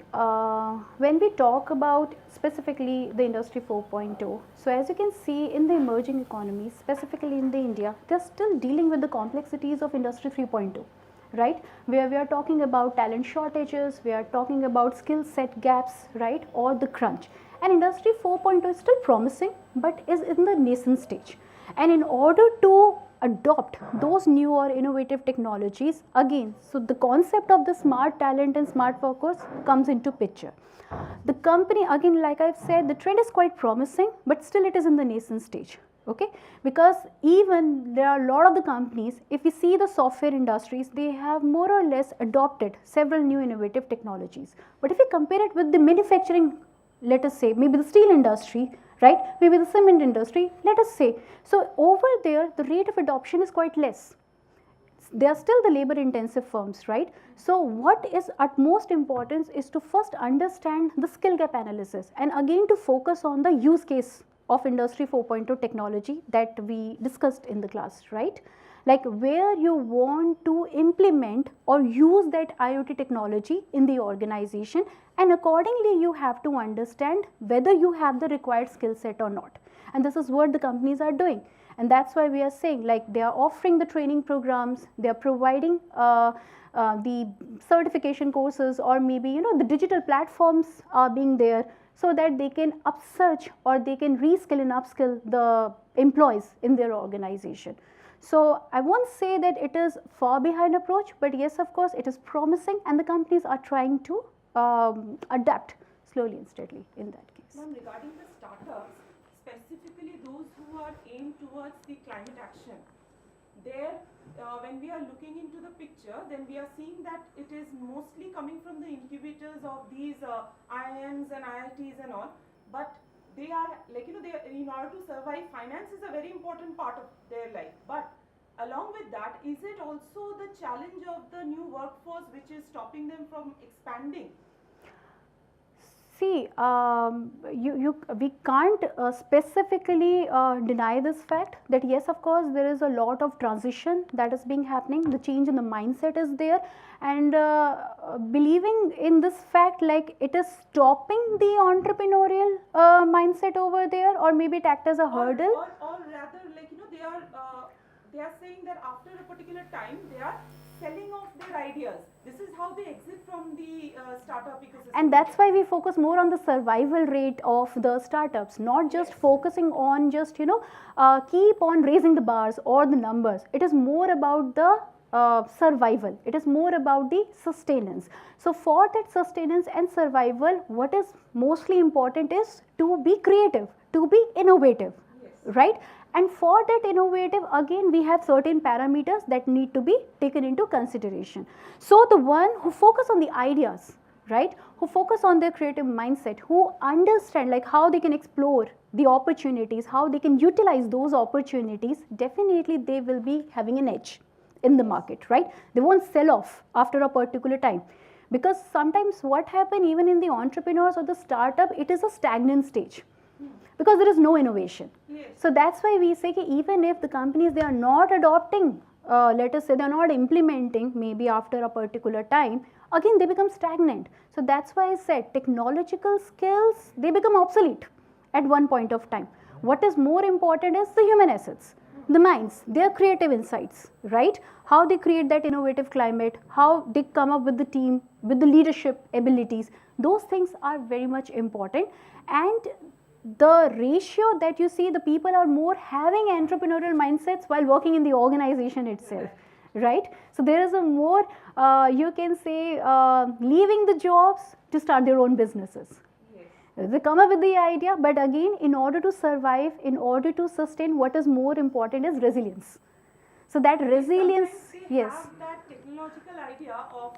when we talk about specifically the industry 4.0, so as you can see in the emerging economies, specifically in the India, they're still dealing with the complexities of industry 3.0, right? Where we are talking about talent shortages, we are talking about skill set gaps, right? Or the crunch. And industry 4.0 is still promising, but is in the nascent stage. And in order to adopt those new or innovative technologies, again, so the concept of the smart talent and smart workers comes into picture. The company, again, like I've said, the trend is quite promising, but still it is in the nascent stage, okay? Because even there are a lot of the companies, if we see the software industries, they have more or less adopted several new innovative technologies. But if we compare it with the manufacturing, let us say maybe the steel industry, right, maybe the cement industry, let us say, so over there the rate of adoption is quite less. They are still the labor intensive firms, right? So what is at most importance is to first understand the skill gap analysis, and again to focus on the use case of industry 4.0 technology that we discussed in the class, right? Like where you want to implement or use that IoT technology in the organization, and accordingly you have to understand whether you have the required skill set or not. And this is what the companies are doing, and that's why we are saying like they are offering the training programs, they are providing the certification courses, or maybe the digital platforms are being there so that they can upsurge or they can reskill and upskill the employees in their organization. So I won't say that it is far behind approach, but yes, of course, it is promising, and the companies are trying to adapt slowly and steadily in that case. Ma'am, regarding the startups, specifically those who are aimed towards the climate action, there, when we are looking into the picture, then we are seeing that it is mostly coming from the incubators of these IIMs and IITs and all, but they are like, they, in order to survive, finance is a very important part of their life. But along with that, is it also the challenge of the new workforce which is stopping them from expanding? See, we can't specifically deny this fact that yes, of course, there is a lot of transition that is being happening. The change in the mindset is there, and believing in this fact, like it is stopping the entrepreneurial mindset over there, or maybe it acts as a hurdle. Or rather, like they are saying that after a particular time, they are selling off their ideas. This is how they exit from the startup ecosystem. And that's why we focus more on the survival rate of the startups, not just focusing on just keep on raising the bars or the numbers. It is more about the survival. It is more about the sustenance. So for that sustenance and survival, what is mostly important is to be creative, to be innovative, right? And for that innovative, again, we have certain parameters that need to be taken into consideration. So the one who focus on the ideas, right, who focus on their creative mindset, who understand like how they can explore the opportunities, how they can utilize those opportunities, definitely they will be having an edge in the market, right? They won't sell off after a particular time. Because sometimes what happens even in the entrepreneurs or the startup, it is a stagnant stage. Because there is no innovation. Yes. So that's why we say even if the companies, they are not adopting, let us say they are not implementing maybe after a particular time, again they become stagnant. So that's why I said technological skills, they become obsolete at one point of time. What is more important is the human assets, the minds, their creative insights, right? How they create that innovative climate, how they come up with the team, with the leadership abilities, those things are very much important. And the ratio that you see, the people are more having entrepreneurial mindsets while working in the organization itself, right? So there is a more, you can say, leaving the jobs to start their own businesses. Yes. They come up with the idea, but again, in order to survive, in order to sustain, what is more important is resilience. So that resilience, they have that technological idea of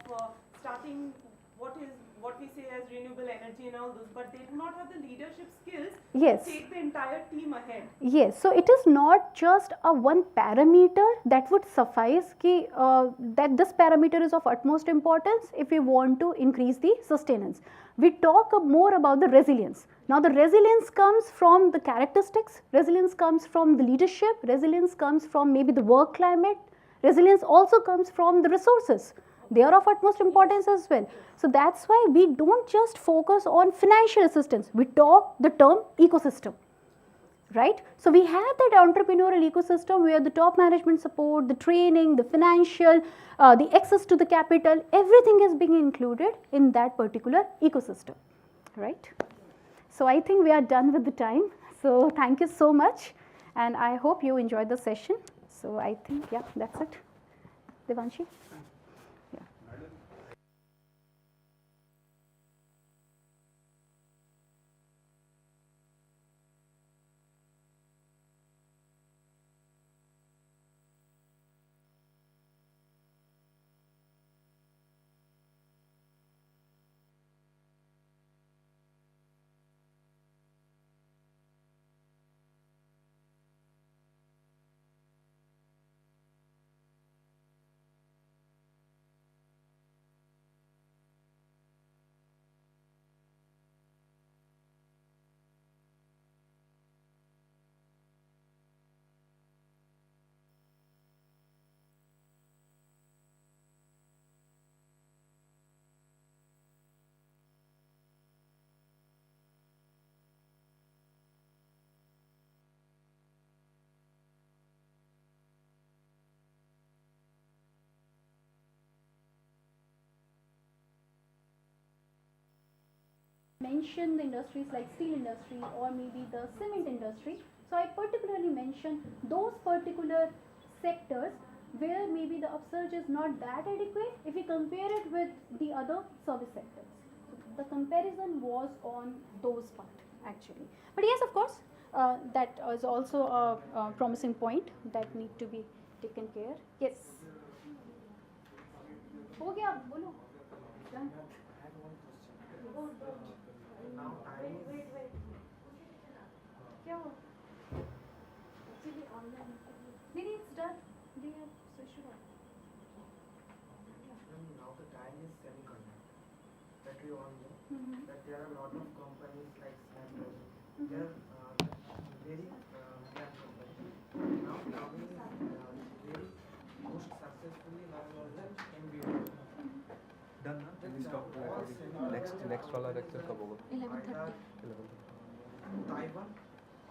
starting what we say as renewable energy and all those, but they do not have the leadership skills to take the entire team ahead. Yes, so it is not just a one parameter that would suffice that this parameter is of utmost importance if we want to increase the sustenance. We talk more about the resilience. Now the resilience comes from the characteristics, resilience comes from the leadership, resilience comes from maybe the work climate, resilience also comes from the resources. They are of utmost importance as well. So that's why we don't just focus on financial assistance. We talk the term ecosystem, right? So we have that entrepreneurial ecosystem where the top management support, the training, the financial, the access to the capital, everything is being included in that particular ecosystem, right? So I think we are done with the time. So thank you so much, and I hope you enjoyed the session. So I think, yeah, that's it. Devanshi? Yeah. Mention the industries like steel industry or maybe the cement industry. So I particularly mention those particular sectors where maybe the upsurge is not that adequate if we compare it with the other service sectors. So the comparison was on those part actually. But yes, of course, that is also a promising point that need to be taken care. Yes. हो गया बोलो. Done. क्या हुआ? Actually online. नहीं, it's done. They have switched it off. Now the time is semiconductor. That we all know that there are a lot of companies like Snapdragon. They are very bad companies. Now coming very most successfully now was the NVIDIA. Done ना? We stop recording. Next वाला lecture कब होगा? 11:30. Taiwan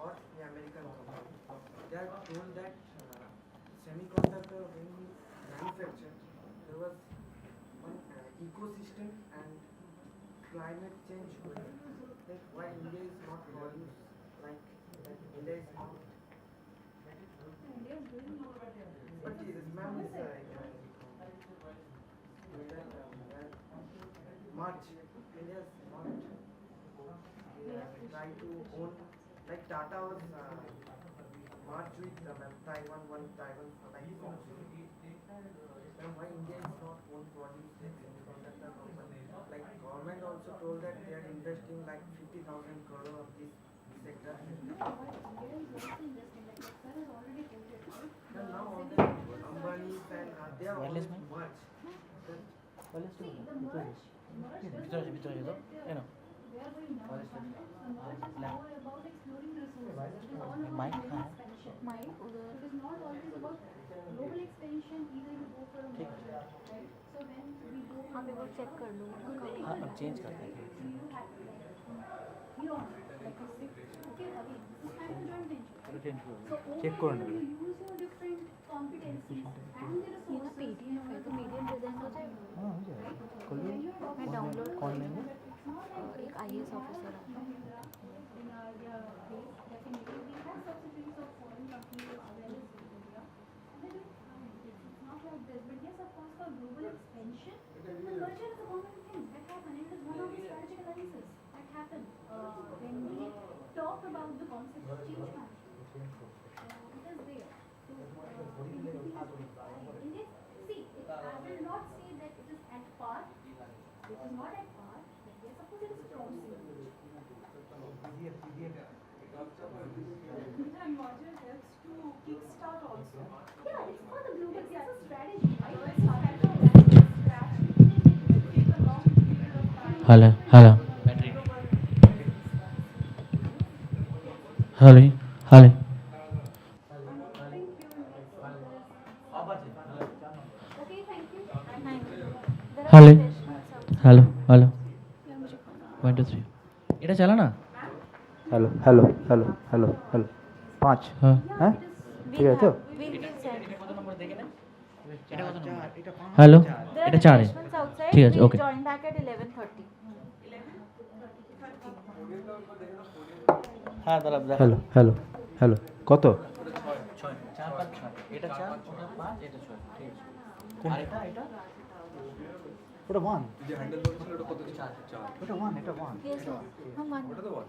or the American company. They are told that semiconductor when we manufacture, there was one ecosystem and climate change. Like why India is not produced like India is not. But this ma'am is March. India is not. Try to own like Tata was merged with Taiwan, one Taiwan like then why India is not own produce semiconductor company? Like government also told that they are investing like 50,000 crore of this sector. And now all the Ambani's and they are always merged. Check कर लो. हाँ अब change करते हैं. Check करो ना. ये ना PDF है तो PDF प्रेजेंट हो जाएगा. हाँ हो जाएगा. खोलिए. मैं डाउनलोड कौन लेंगे? एक IAS ऑफिसर है. About the concept of change management. It is there. See, I will not say that it is at par. It is not at par. But yes, of course, it is promising. And merger helps to kickstart also. Yeah, it's for the global. It's a strategy, right? Take a long period of time. Hello hello. Hello hello. Okay, thank you. Thank you. Hello 1 2 3 এটা চালা না hello hello hello hello hello 5 হ্যাঁ हैं ठीक है तो কত নম্বর দেখে না এটা কত নম্বর হ্যালো এটা 4 এ ঠিক আছে ওকে Join back at 11:30. হ্যাঁ দাঁড়া हेलो हेलो हेलो কত 6 4 5 6 এটা 4 ওটা 5 এটা 6 ঠিক আছে আর এটা ওটা 1 যে হ্যান্ডেল ধরেছিল ওটা কত 4 ওটা 1 এটা 1 Yes, sir. हम मान ওটা তো 1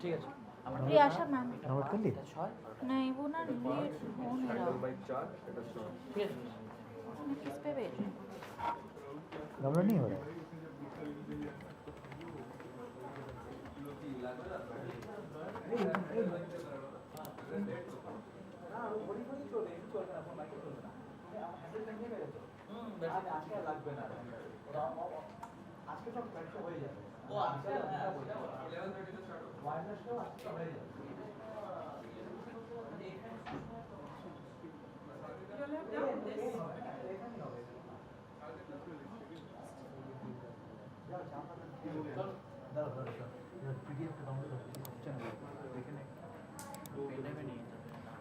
ঠিক আছে আমার प्रियाशा मैम नोट कर ली 6 नहीं वो ना लेट हो नहीं रहा बाई 4 এটা 6 ঠিক আছে मैं किस पे भेजूं डाउनलोड नहीं हो रहा है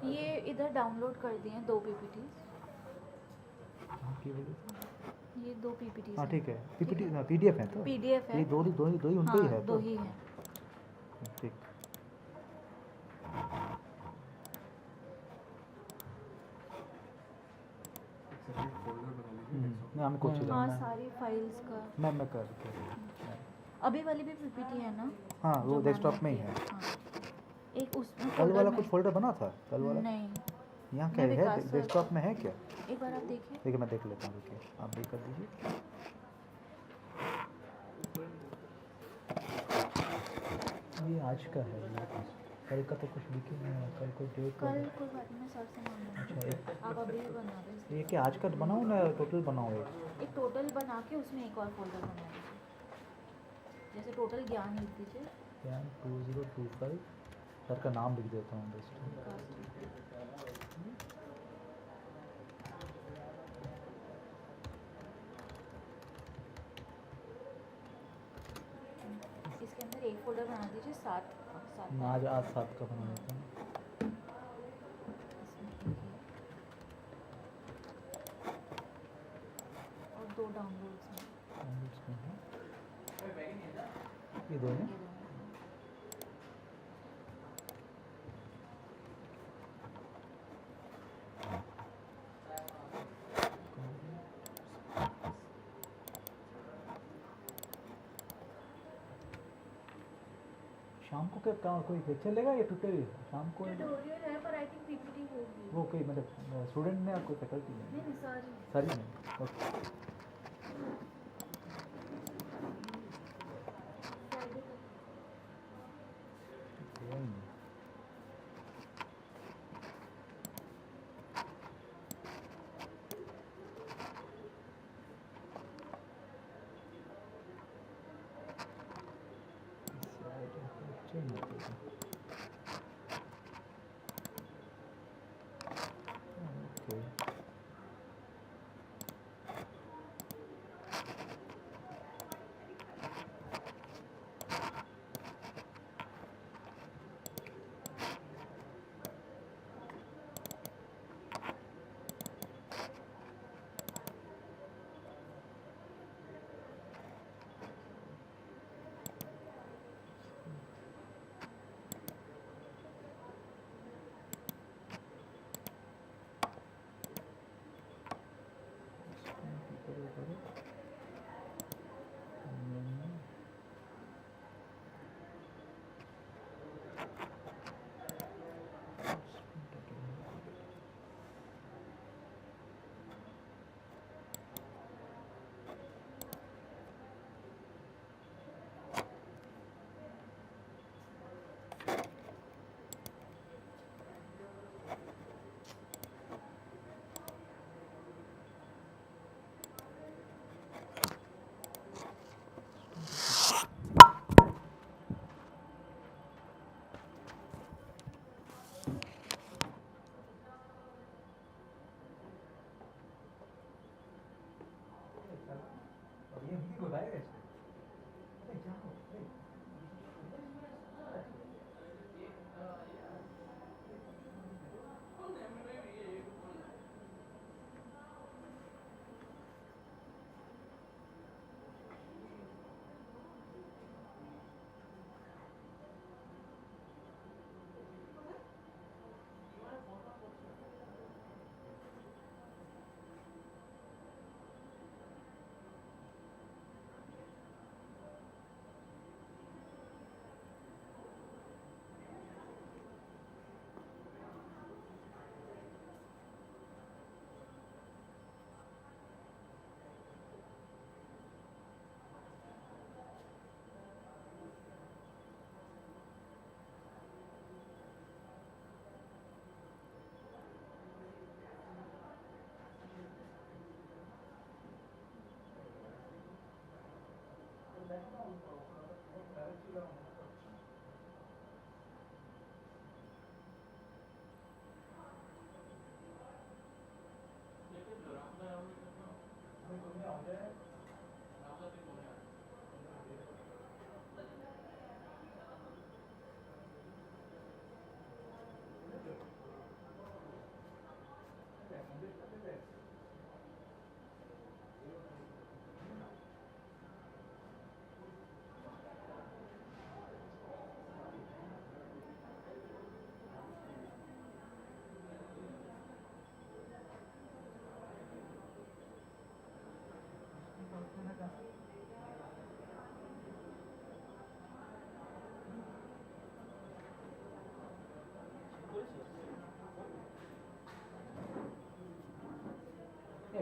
ये इधर डाउनलोड कर दिए हैं 2 PPTs ये 2 PPTs हाँ ठीक है पीपीटी पीडीएफ है तो PDF है ये दो ही उनका ही है दो तो ही है ठीक नहीं हमें कुछ ही हाँ करना है। सारी फाइल्स का मैं कर अभी वाली भी PPT है ना हाँ वो जो डेस्कटॉप में ही मैंने- है हाँ। एक उसमें कल folder वाला में- कुछ फोल्डर बना था कल वाला नहीं यहाँ क्या मैं है विकास सर- डेस्कटॉप में है क्या एक बार आप देखिए देखिए मैं देख लेता हूँ रुकिए आप भी कर दीजिए ये आज का है मेरे पास कल का तो कुछ लिखे नहीं है कल को डेट कल कोई बात नहीं सर से मांगना अच्छा एक आप अभी बना दें ये क्या आज का बनाऊँ ना टोटल बनाऊँ एक एक टोटल बना के उसमें एक और फोल्डर बना दीजिए जैसे टोटल ज्ञान लिख दीजिए ज्ञान 2025 सर का नाम लिख देता हूँ बेस्ट इसके अंदर एक फोल्डर बना दीजिए सात सात आज आज 7 का बना देता हूँ और 2 डाउनलोड्स में इसमें है ये दो है शाम को क्या काम कोई चलेगा या ट्यूटोरियल शाम को ट्यूटोरियल है पर आई थिंक पीपीटी होगी वो कोई मतलब स्टूडेंट में आपको फैकल्टी में नहीं सारी सारी में okay Okay. Hey,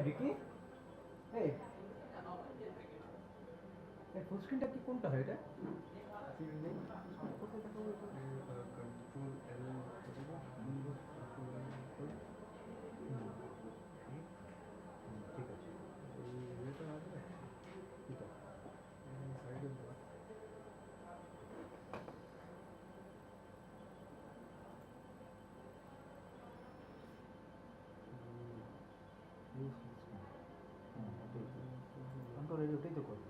Vicky? Hey. এই ফুল স্ক্রিনটা কি কোনটা হয় এটা? কন্ট্রোল এল ঠিক আছে এই এটা আসবে ঠিক আছে সাইডে আমি তো রেডি ওটাই তো করবো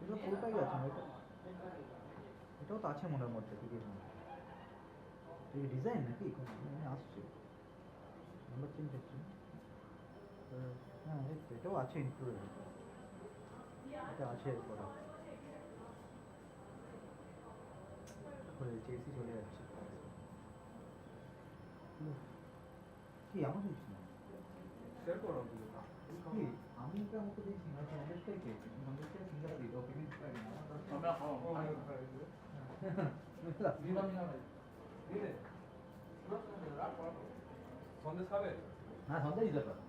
এটা পুরোটাই আছে না এটা এটাও তো আছে মনের মধ্যে টিকির মধ্যে এই ডিজাইন নাকি আসছে নাম্বার চেঞ্জ হচ্ছে হ্যাঁ এই তো এটাও আছে ইনক্লুডেড এটা আছে করা করে দিচ্ছি এসি চলে যাচ্ছে কি আমার দিচ্ছি না শেয়ার করো কি আমি এটা আমাকে দিচ্ছি না কংগ্রেসটাই পেয়েছি কংগ্রেসটাই সিঙ্গেল দিই ওকে দিচ্ছি আমরা সন্দেশ খাবে হ্যাঁ সন্দেশ দিতে পারো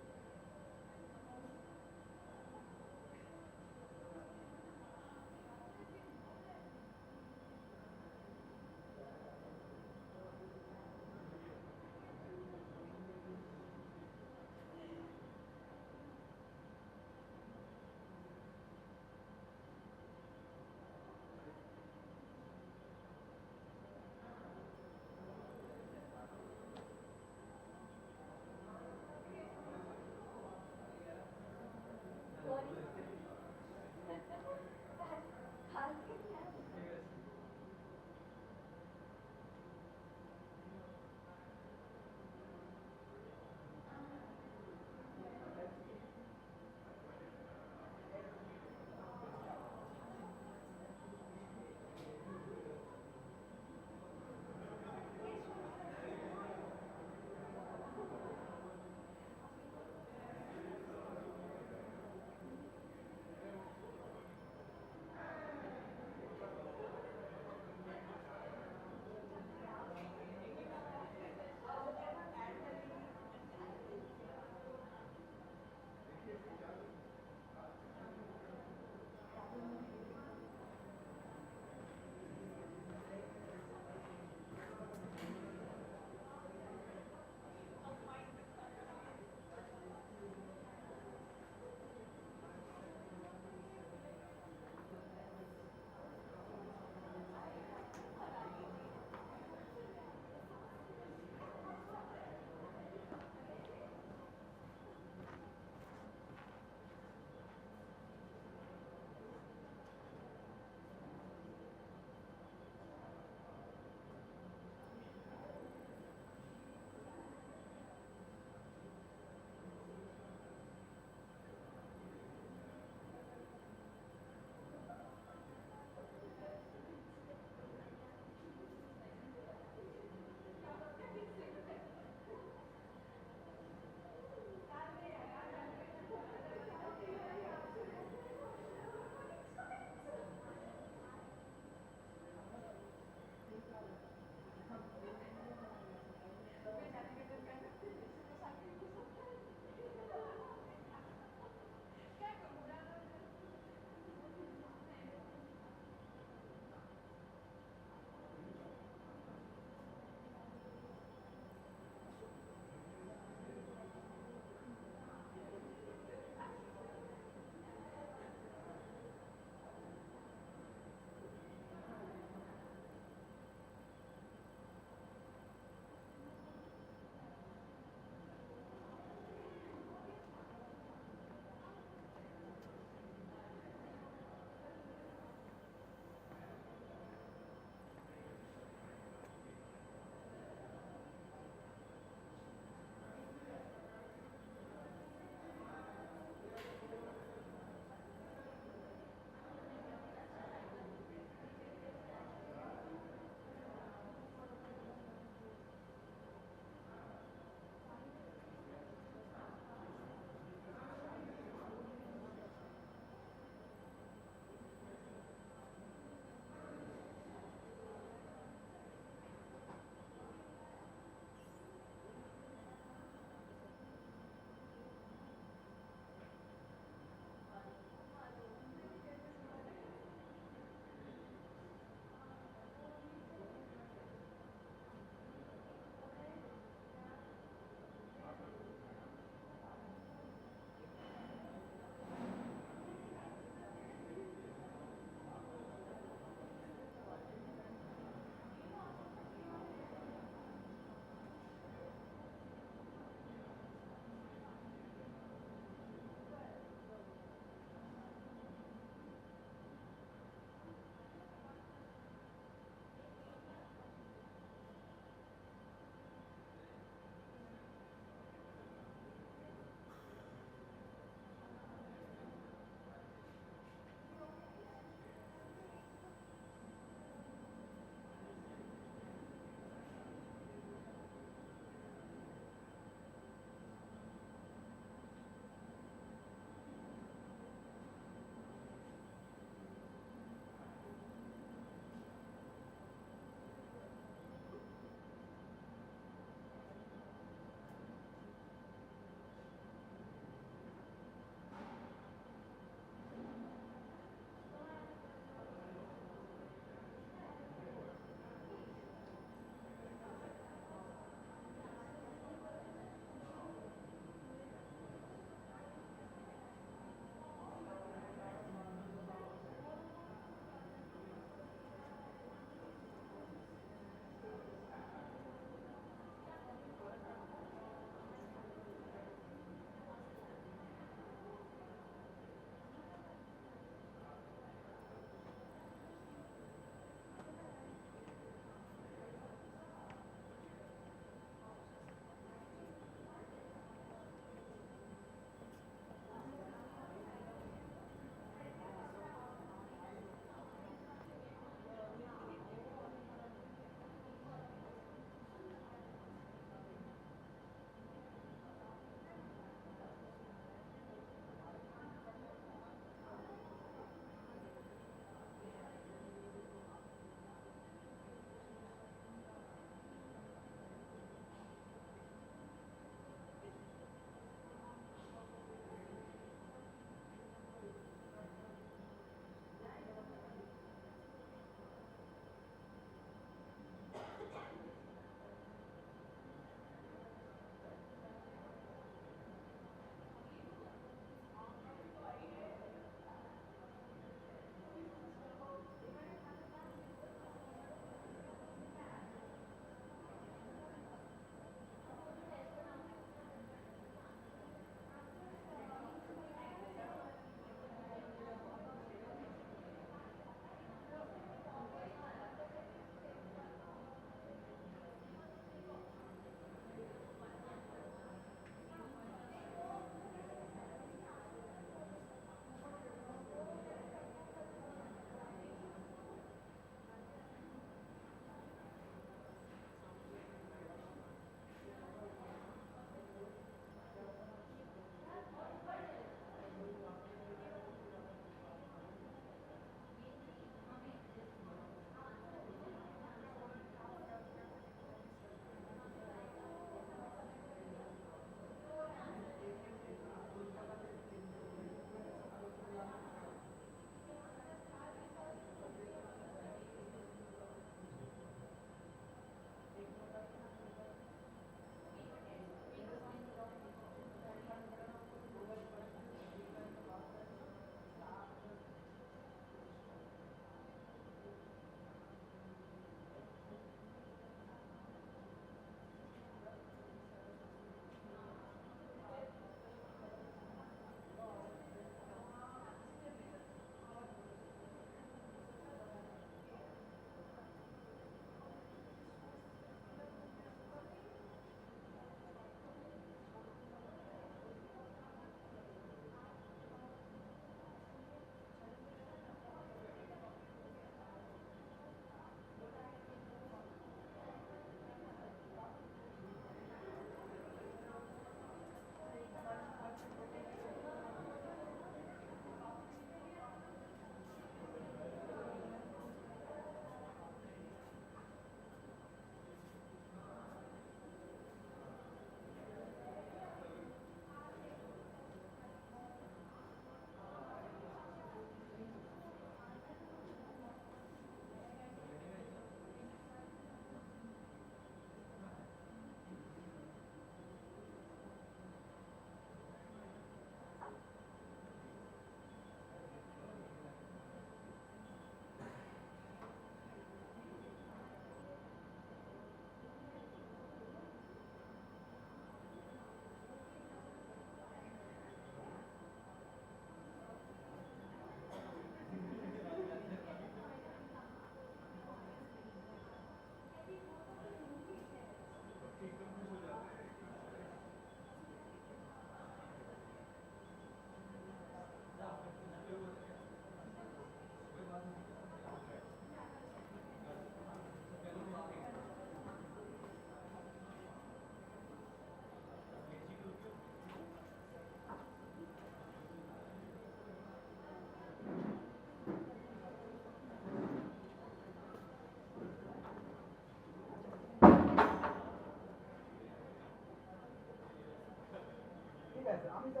ঠিক আছে আমি তো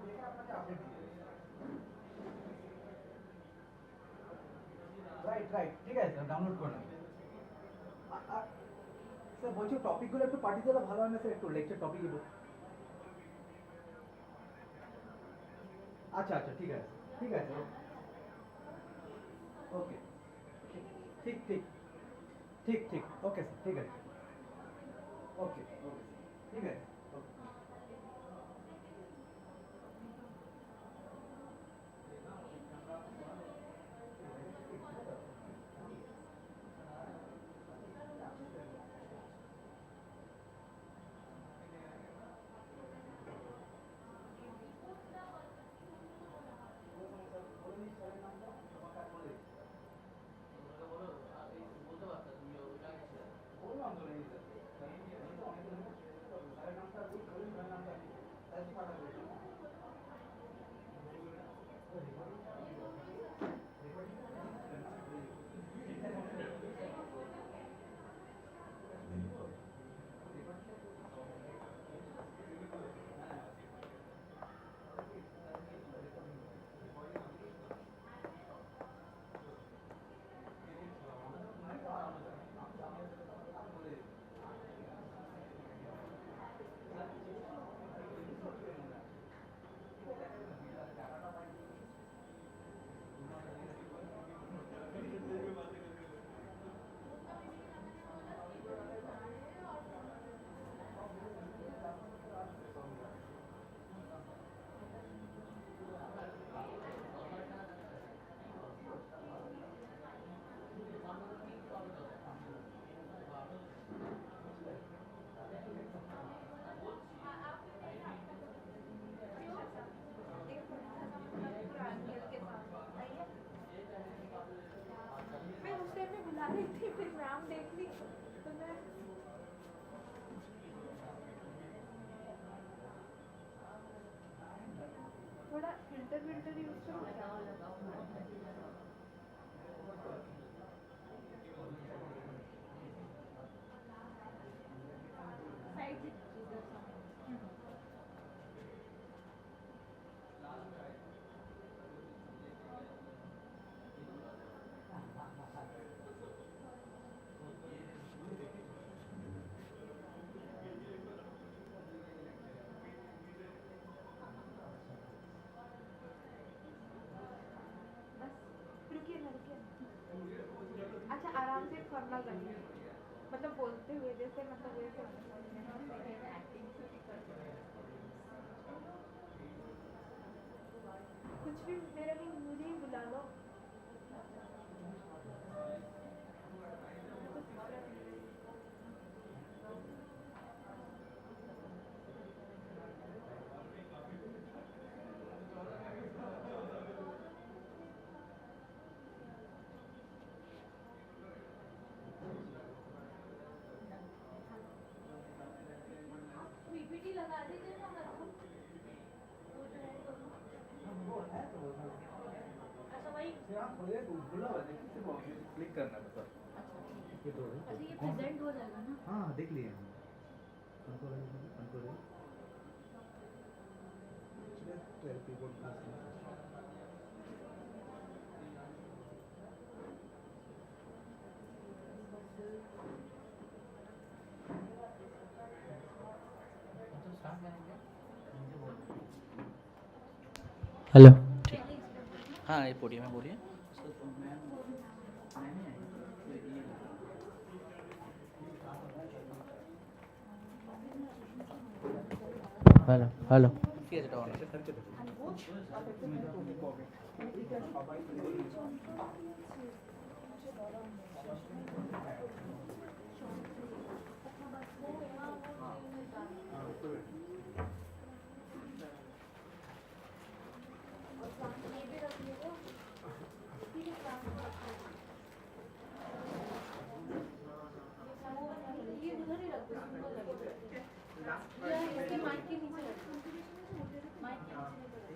দেখে আপনাকে আপডেট দিই রাইট ঠিক আছে ডাউনলোড করে নেব স্যার বলছি টপিকগুলো একটু পাঠিয়ে দিলে ভালো হয় না স্যার একটু লেকচার টপিক আচ্ছা ঠিক আছে ওকে ঠিক ওকে স্যার ঠিক আছে ওকে ঠিক আছে मैं उस टाइम में बुला रही थी फिर मैम देख ली तो मैं थोड़ा फिल्टर यूज करो रुकिए ना अच्छा आराम से फॉर्मूला करिए मतलब बोलते हुए जैसे मतलब वैसे कुछ भी मेरे को मुझे ही बुला लो पीपीटी लगा दीजिए ना अच्छा वही क्लिक करना है बस ये तो अच्छा ये प्रेजेंट हो जाएगा ना हाँ देख लिए हम कंट्रोल 12 कीबोर्ड प्लस हेलो हाँ ये पोडियम में बोलिए हेलो ঠিক আছে এটা অন আছে ये उधर ही रख दो इसके माइक के नीचे रख दो माइक के नीचे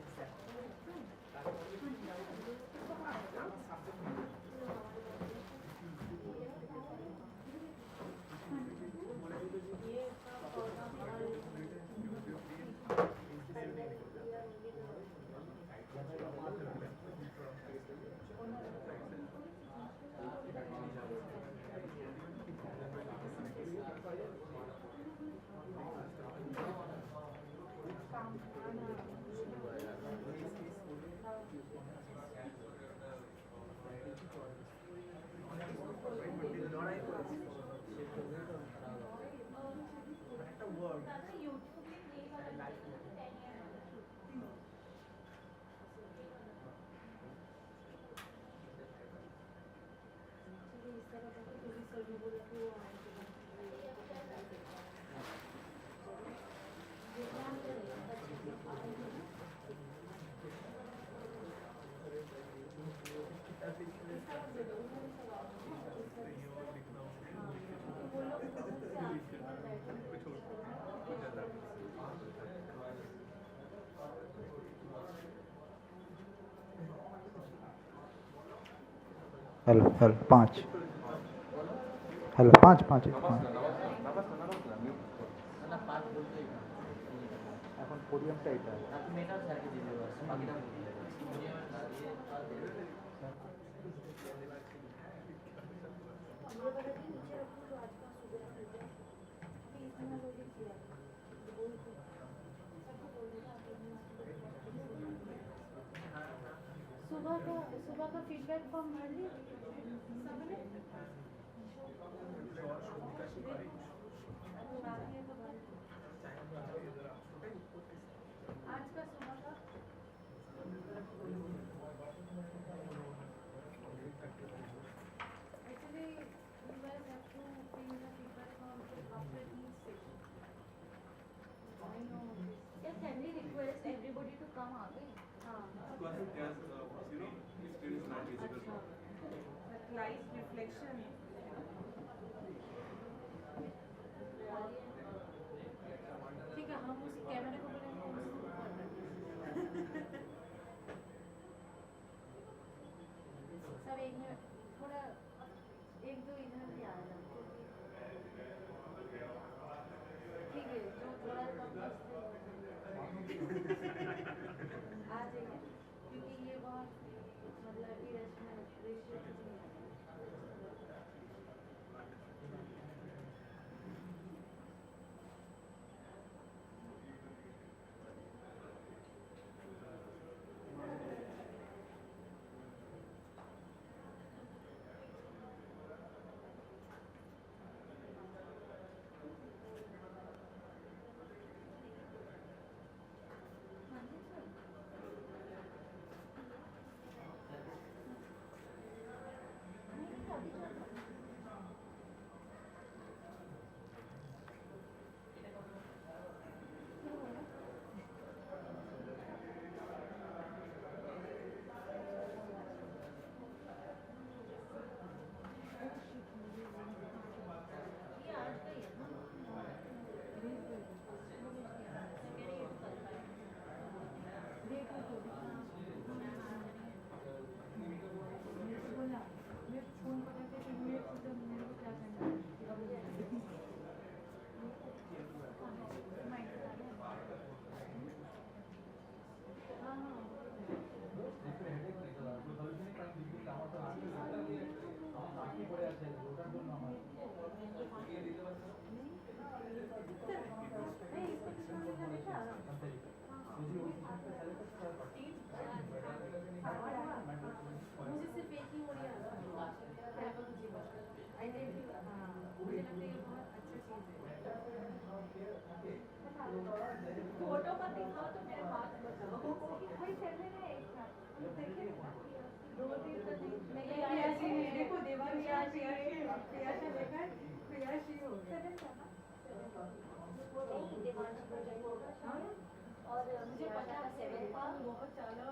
हेलो हेलो 5 हेलो 5 5 5 এখন পোডিয়ামটা এটা মেয়েটা স্যারকে দিয়ে দেবো বাকিটা सुबह का फीडबैक फॉर्म भर ली सबने आज का सुबह का actually you guys have to fill the feedback form after each session. I know this. Yeah, can we request everybody to come again? Light reflection. ठीक है हम उस कैमरे को बोलेंगे सर एक मिनट थोड़ा एक दो इधर भी आ जाओ ठीक है जो थोड़ा कम आ जाइए क्योंकि ये बहुत मतलब इरेशनल रेशियो मुझे सिर्फ एक ही और याद है आई थिंक मुझे लगता है ये बहुत अच्छा चीज़ है फोटो पर दिखाओ तो मेरे हाथ बताओ भाई चलने में एक साथ देखिए दो तीन तो नहीं देखो देवांश प्रियाशी देखा प्रियाशी हो गया और मुझे पता है 7 का बहुत ज़्यादा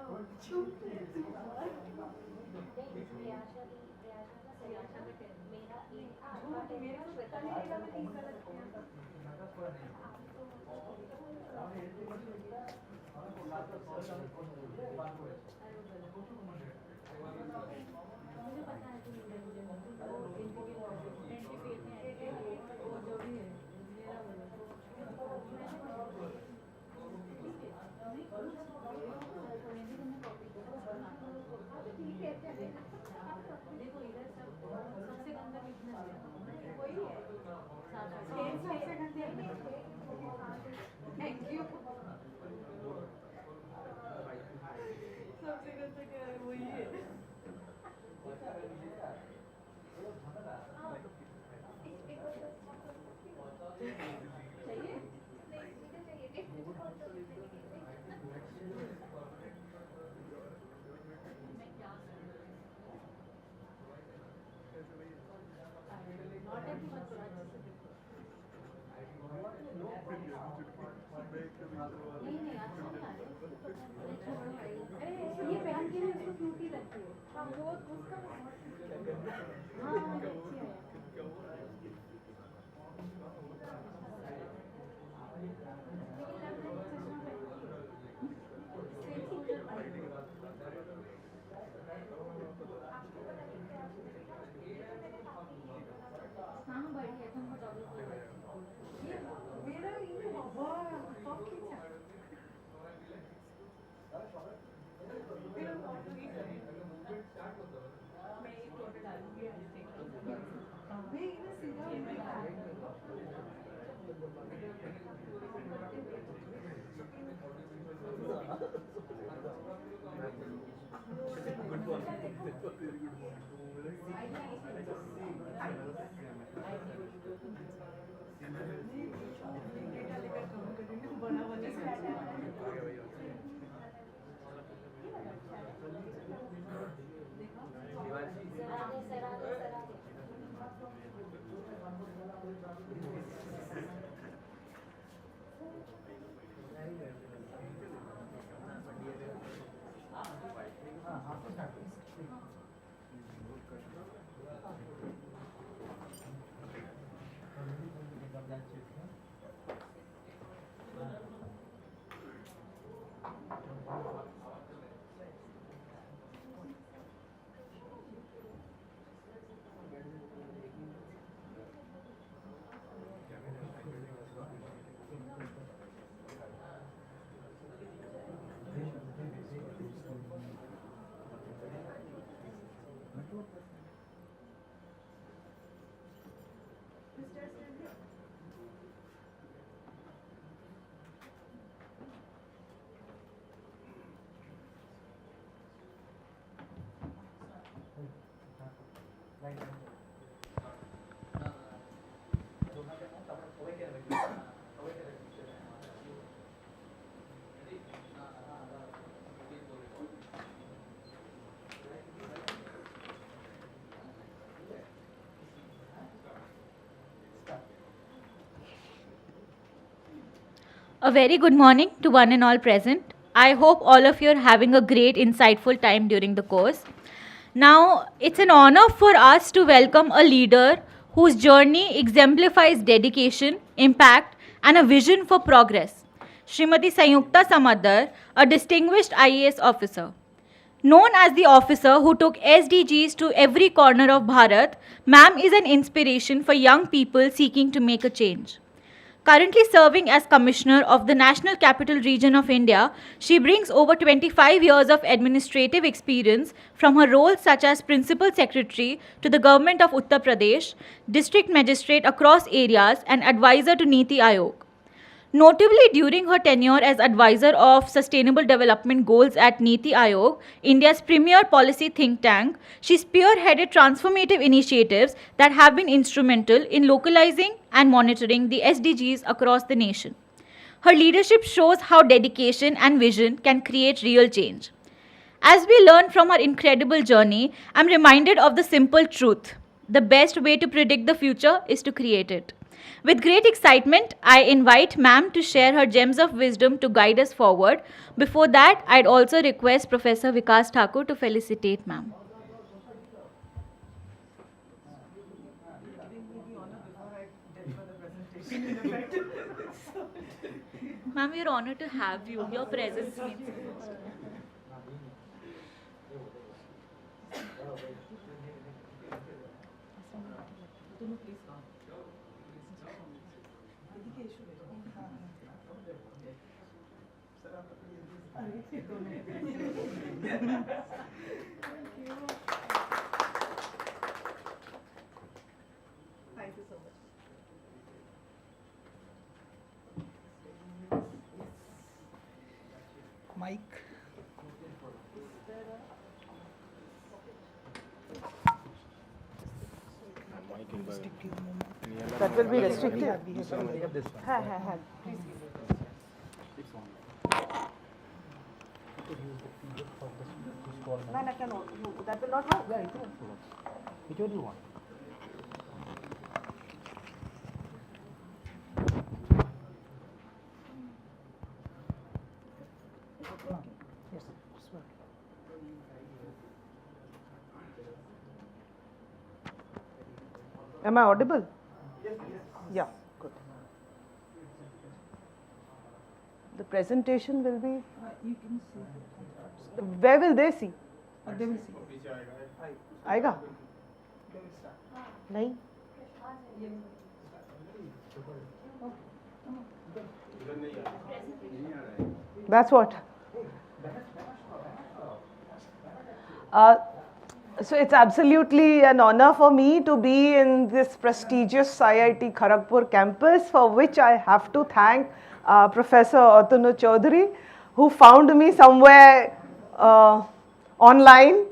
देखो इधर सबसे गंदा कितना वही है सबसे गंदे थैंक यू ये पहन के उसको क्यूटी लगती है। हाँ वो उसका हाँ ये अच्छी है। A very good morning to one and all present. I hope all of you are having a great, insightful time during the course. Now, it's an honor for us to welcome a leader whose journey exemplifies dedication, impact, and a vision for progress. Srimati Sayukta Samadar, a distinguished IAS officer. Known as the officer who took SDGs to every corner of Bharat, ma'am is an inspiration for young people seeking to make a change. Currently serving as Commissioner of the National Capital Region of India, she brings over 25 years of administrative experience from her roles such as Principal Secretary to the Government of Uttar Pradesh, District Magistrate across areas, and Advisor to Niti Aayog. Notably, during her tenure as Advisor of Sustainable Development Goals at Niti Aayog, India's premier policy think tank, she spearheaded transformative initiatives that have been instrumental in localizing and monitoring the SDGs across the nation. Her leadership shows how dedication and vision can create real change. As we learn from her incredible journey, I'm reminded of the simple truth: the best way to predict the future is to create it. With great excitement, I invite ma'am to share her gems of wisdom to guide us forward. Before that, I'd also request Professor Vikas Thakur to felicitate ma'am. Ma'am, we're honored to have you. Your presence means so much. Thank you so much. Mike. That will be restricted. Ha, Please. No. That will not work. Which one do you want? Yes. Sure. Am I audible? Yeah, good. The presentation will be. You can see. Where will they see? They will see. आएगा? They will start. नहीं. That's what. So it's absolutely an honor for me to be in this prestigious IIT Kharagpur campus, for which I have to thank Professor Atanu Chaudhary, who found me somewhere online,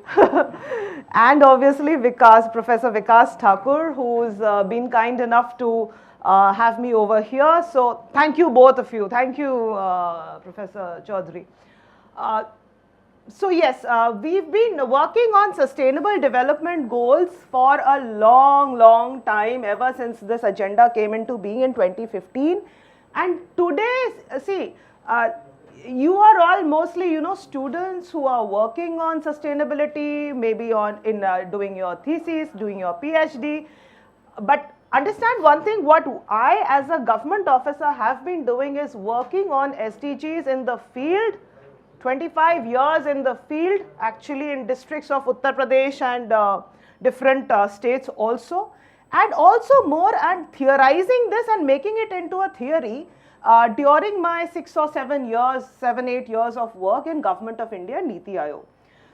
and obviously Professor Vikas Thakur, who's been kind enough to have me over here. So thank you, both of you. Thank you, Professor Chaudhary. So yes, we've been working on sustainable development goals for a long time, ever since this agenda came into being in 2015. And today, see, you are all mostly, students who are working on sustainability, maybe doing your thesis, doing your PhD. But understand one thing, what I as a government officer have been doing is working on SDGs in the field, 25 years in the field, actually in districts of Uttar Pradesh and different states also, and also more and theorizing this and making it into a theory during my 7-8 years of work in Government of India, Niti Aayog.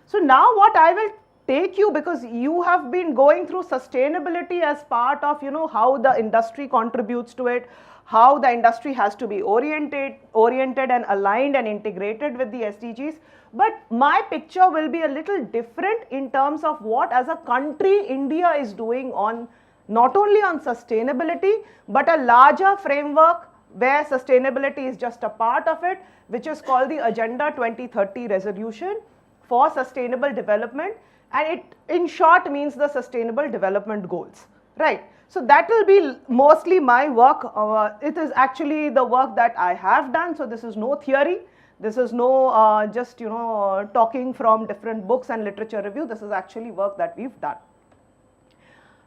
So now what I will take you, because you have been going through sustainability as part of, how the industry contributes to it, how the industry has to be oriented and aligned and integrated with the SDGs. But my picture will be a little different in terms of what as a country India is doing on not only on sustainability, but a larger framework where sustainability is just a part of it, which is called the Agenda 2030 resolution for sustainable development, and it in short means the sustainable development goals, right? So that will be mostly my work. It is actually the work that I have done. So this is no theory. This is no just talking from different books and literature review. This is actually work that we've done.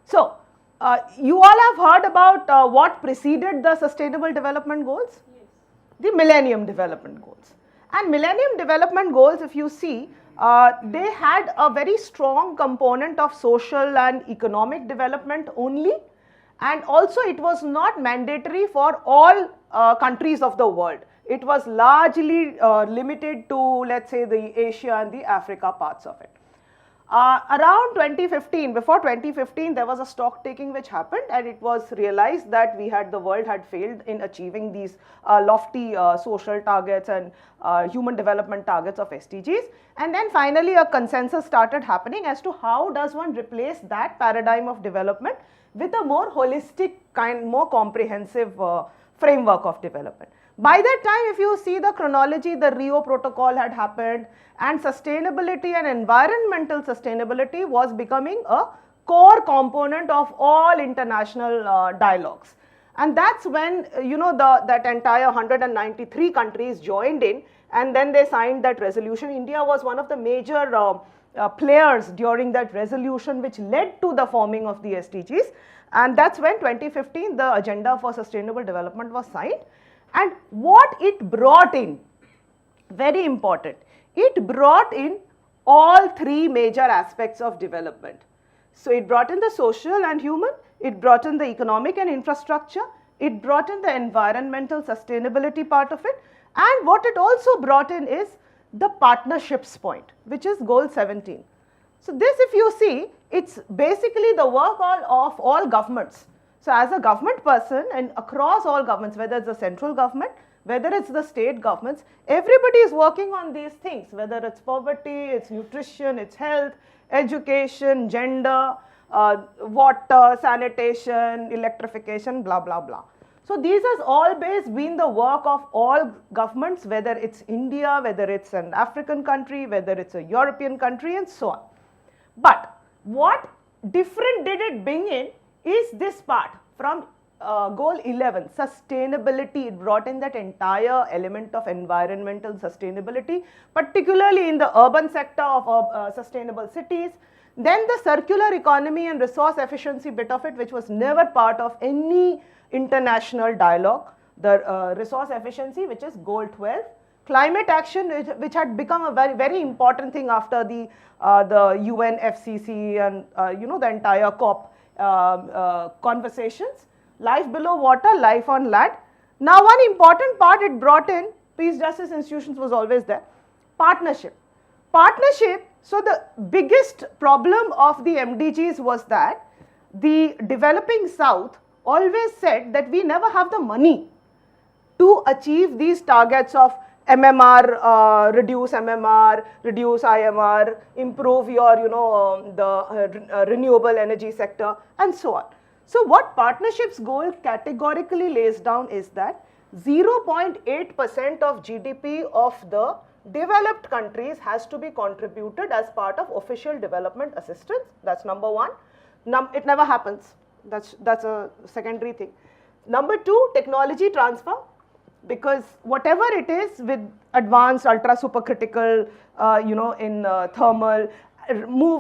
So you all have heard about what preceded the Sustainable Development Goals? Yes. The Millennium Development Goals. And Millennium Development Goals, if you see, they had a very strong component of social and economic development only, and also it was not mandatory for all countries of the world. It was largely limited to, let's say, the Asia and the Africa parts of it. Around 2015, before 2015, there was a stock taking which happened, and it was realized that the world had failed in achieving these lofty social targets and human development targets of SDGs. And then finally a consensus started happening as to how does one replace that paradigm of development with a more holistic more comprehensive framework of development. By that time, if you see the chronology, the Rio Protocol had happened, and sustainability and environmental sustainability was becoming a core component of all international dialogues. And that's when, that entire 193 countries joined in, and then they signed that resolution. India was one of the major players during that resolution, which led to the forming of the SDGs. And that's when 2015, the Agenda for Sustainable Development was signed. And what it brought in, very important, it brought in all three major aspects of development. So it brought in the social and human, it brought in the economic and infrastructure, it brought in the environmental sustainability part of it, and what it also brought in is the partnerships point, which is goal 17. So this, if you see, it's basically the work of all governments. So as a government person, and across all governments, whether it's the central government, whether it's the state governments, everybody is working on these things, whether it's poverty, it's nutrition, it's health, education, gender, water, sanitation, electrification, blah, blah, blah. So these has always been the work of all governments, whether it's India, whether it's an African country, whether it's a European country, and so on. But what different did it bring in is this part from goal 11, sustainability. It brought in that entire element of environmental sustainability, particularly in the urban sector of sustainable cities. Then the circular economy and resource efficiency bit of it, which was never part of any international dialogue. The resource efficiency, which is goal 12. Climate action, which had become a very, very important thing after the UNFCCC and the entire COP conversations. Life below water, life on land. Now one important part it brought in, peace, justice institutions was always there, partnership. Partnership, so the biggest problem of the MDGs was that the developing South always said that we never have the money to achieve these targets of MMR, reduce IMR, improve your, the renewable energy sector and so on. So what partnerships goal categorically lays down is that 0.8% of GDP of the developed countries has to be contributed as part of official development assistance. That's number one. It never happens. That's a secondary thing. Number two, technology transfer. Because whatever it is with advanced ultra supercritical, in thermal,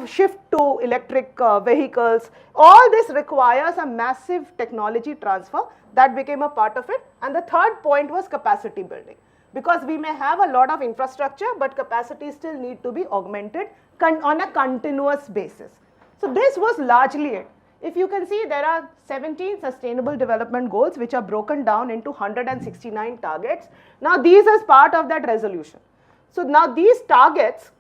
shift to electric vehicles, all this requires a massive technology transfer. That became a part of it. And the third point was capacity building. Because we may have a lot of infrastructure, but capacity still need to be augmented on a continuous basis. So this was largely it. If you can see, there are 17 sustainable development goals which are broken down into 169 targets. Now these as part of that resolution. So now these targets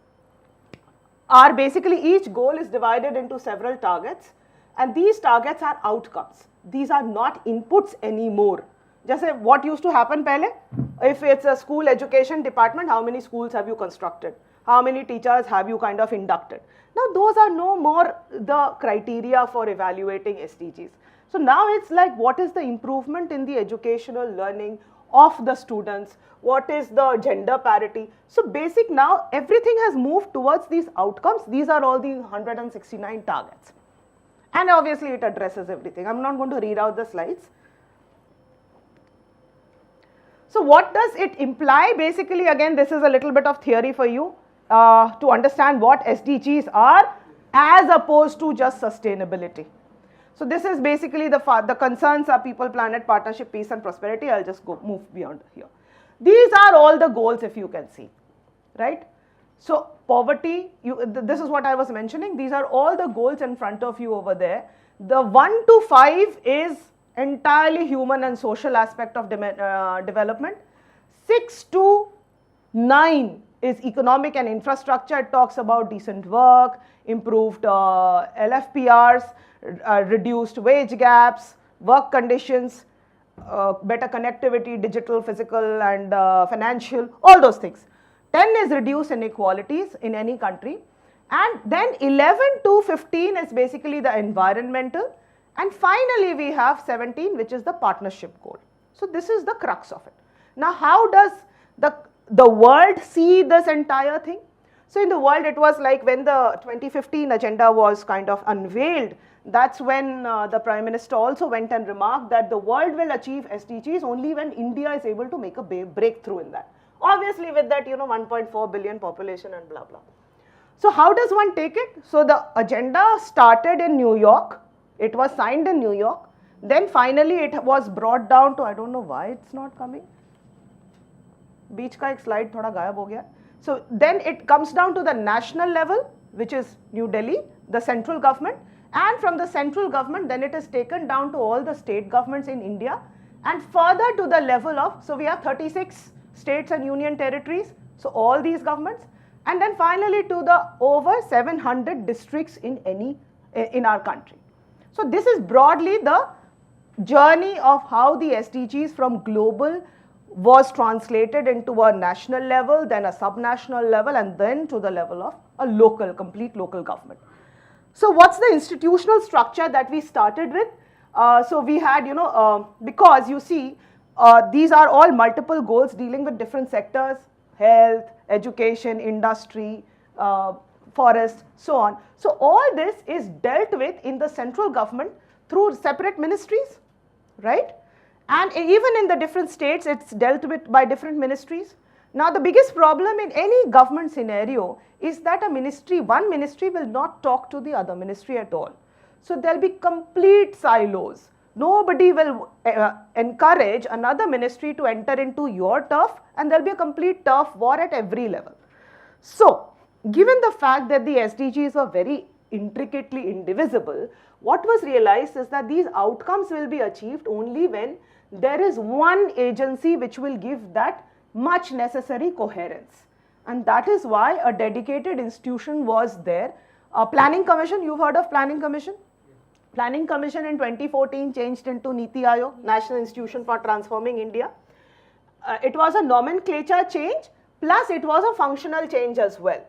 are basically, each goal is divided into several targets, and these targets are outcomes. These are not inputs anymore. Just say what used to happen pehle? If it's a school education department, how many schools have you constructed? How many teachers have you kind of inducted? Now those are no more the criteria for evaluating SDGs. So now it's like, what is the improvement in the educational learning of the students? What is the gender parity? So basic, now everything has moved towards these outcomes. These are all the 169 targets. And obviously it addresses everything. I'm not going to read out the slides. So what does it imply? Basically, again, this is a little bit of theory for you to understand what SDGs are as opposed to just sustainability. So this is basically the concerns are people, planet, partnership, peace and prosperity. I'll just move beyond here. These are all the goals, if you can see, right? So poverty, this is what I was mentioning. These are all the goals in front of you over there. The 1 to 5 is entirely human and social aspect of development. 6 to 9 is economic and infrastructure. It talks about decent work, improved LFPRs, reduced wage gaps, work conditions, better connectivity, digital, physical and financial, all those things. 10 is reduce inequalities in any country. And then 11 to 15 is basically the environmental. And finally, we have 17, which is the partnership goal. So this is the crux of it. Now, how does the world see this entire thing? So in the world, it was like when the 2015 agenda was kind of unveiled, that's when the Prime Minister also went and remarked that the world will achieve SDGs only when India is able to make a breakthrough in that. Obviously with that, 1.4 billion population and blah, blah. So how does one take it? So the agenda started in New York. It was signed in New York. Then finally it was brought down to, I don't know why it's not coming. Beach ka ek slide thoda gayab ho gaya. So then it comes down to the national level, which is New Delhi, the central government. And from the central government, then it is taken down to all the state governments in India. And further to the level of, so we have 36 states and union territories. So all these governments. And then finally to the over 700 districts in our country. So this is broadly the journey of how the SDGs from global was translated into a national level, then a subnational level, and then to the level of a local, complete local government. So what's the institutional structure that we started with? So we had, because you see, these are all multiple goals dealing with different sectors, health, education, industry, forest, so on. So all this is dealt with in the central government through separate ministries, right? And even in the different states, it's dealt with by different ministries. Now, the biggest problem in any government scenario is that one ministry will not talk to the other ministry at all. So, there will be complete silos. Nobody will encourage another ministry to enter into your turf, and there will be a complete turf war at every level. So, given the fact that the SDGs are very intricately indivisible, what was realized is that these outcomes will be achieved only when there is one agency which will give that much necessary coherence. And that is why a dedicated institution was there. Planning Commission, you've heard of Planning Commission? Planning Commission in 2014 changed into Niti Aayog, National Institution for Transforming India. It was a nomenclature change, plus it was a functional change as well.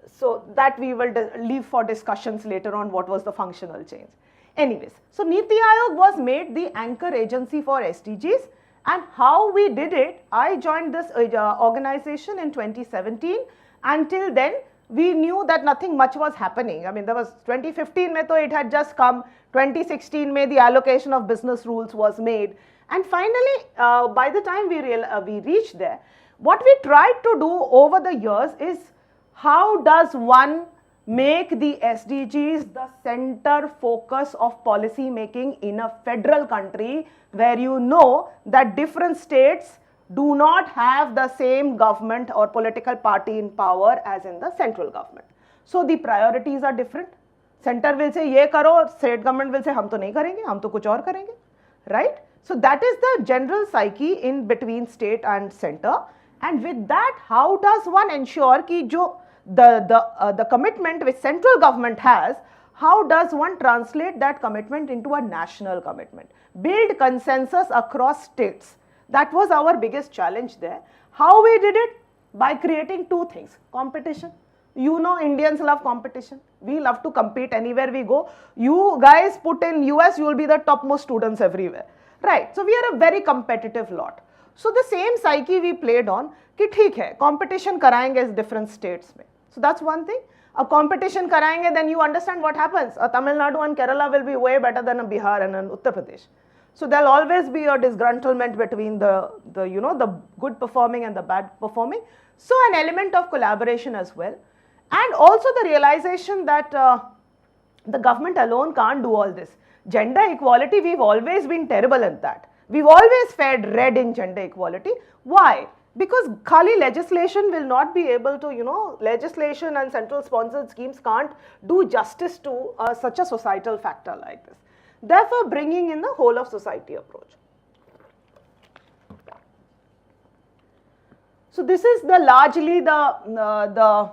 So that we will leave for discussions later on what was the functional change. Anyways, so Niti Aayog was made the anchor agency for SDGs, and how we did it, I joined this organization in 2017. Until then, we knew that nothing much was happening. I mean, there was 2015 mein it had just come, 2016 mein the allocation of business rules was made, and finally by the time we reached there, what we tried to do over the years is how does one make the SDGs the center focus of policy making in a federal country where you know that different states do not have the same government or political party in power as in the central government. So the priorities are different. Center will say ye karo, state government will say hum to nahi karenge, hum to kuch aur karenge, right? So that is the general psyche in between state and center, and with that how does one ensure ki jo the commitment which central government has, how does one translate that commitment into a national commitment? Build consensus across states. That was our biggest challenge there. How we did it? By creating two things. Competition. You know, Indians love competition. We love to compete anywhere we go. You guys put in US, you will be the topmost students everywhere. Right. So we are a very competitive lot. So the same psyche we played on, कि ठीक है, competition कराएंगे is different states में. So that's one thing. A competition कराएंगे, then you understand what happens. A Tamil Nadu and Kerala will be way better than a Bihar and an Uttar Pradesh. So there will always be a disgruntlement between the good performing and the bad performing. So an element of collaboration as well. And also the realization that the government alone can't do all this. Gender equality, we've always been terrible at that. We've always fared red in gender equality. Why? Because Khali legislation will not be able to, legislation and central sponsored schemes can't do justice to such a societal factor like this. Therefore, bringing in the whole of society approach. So this is largely the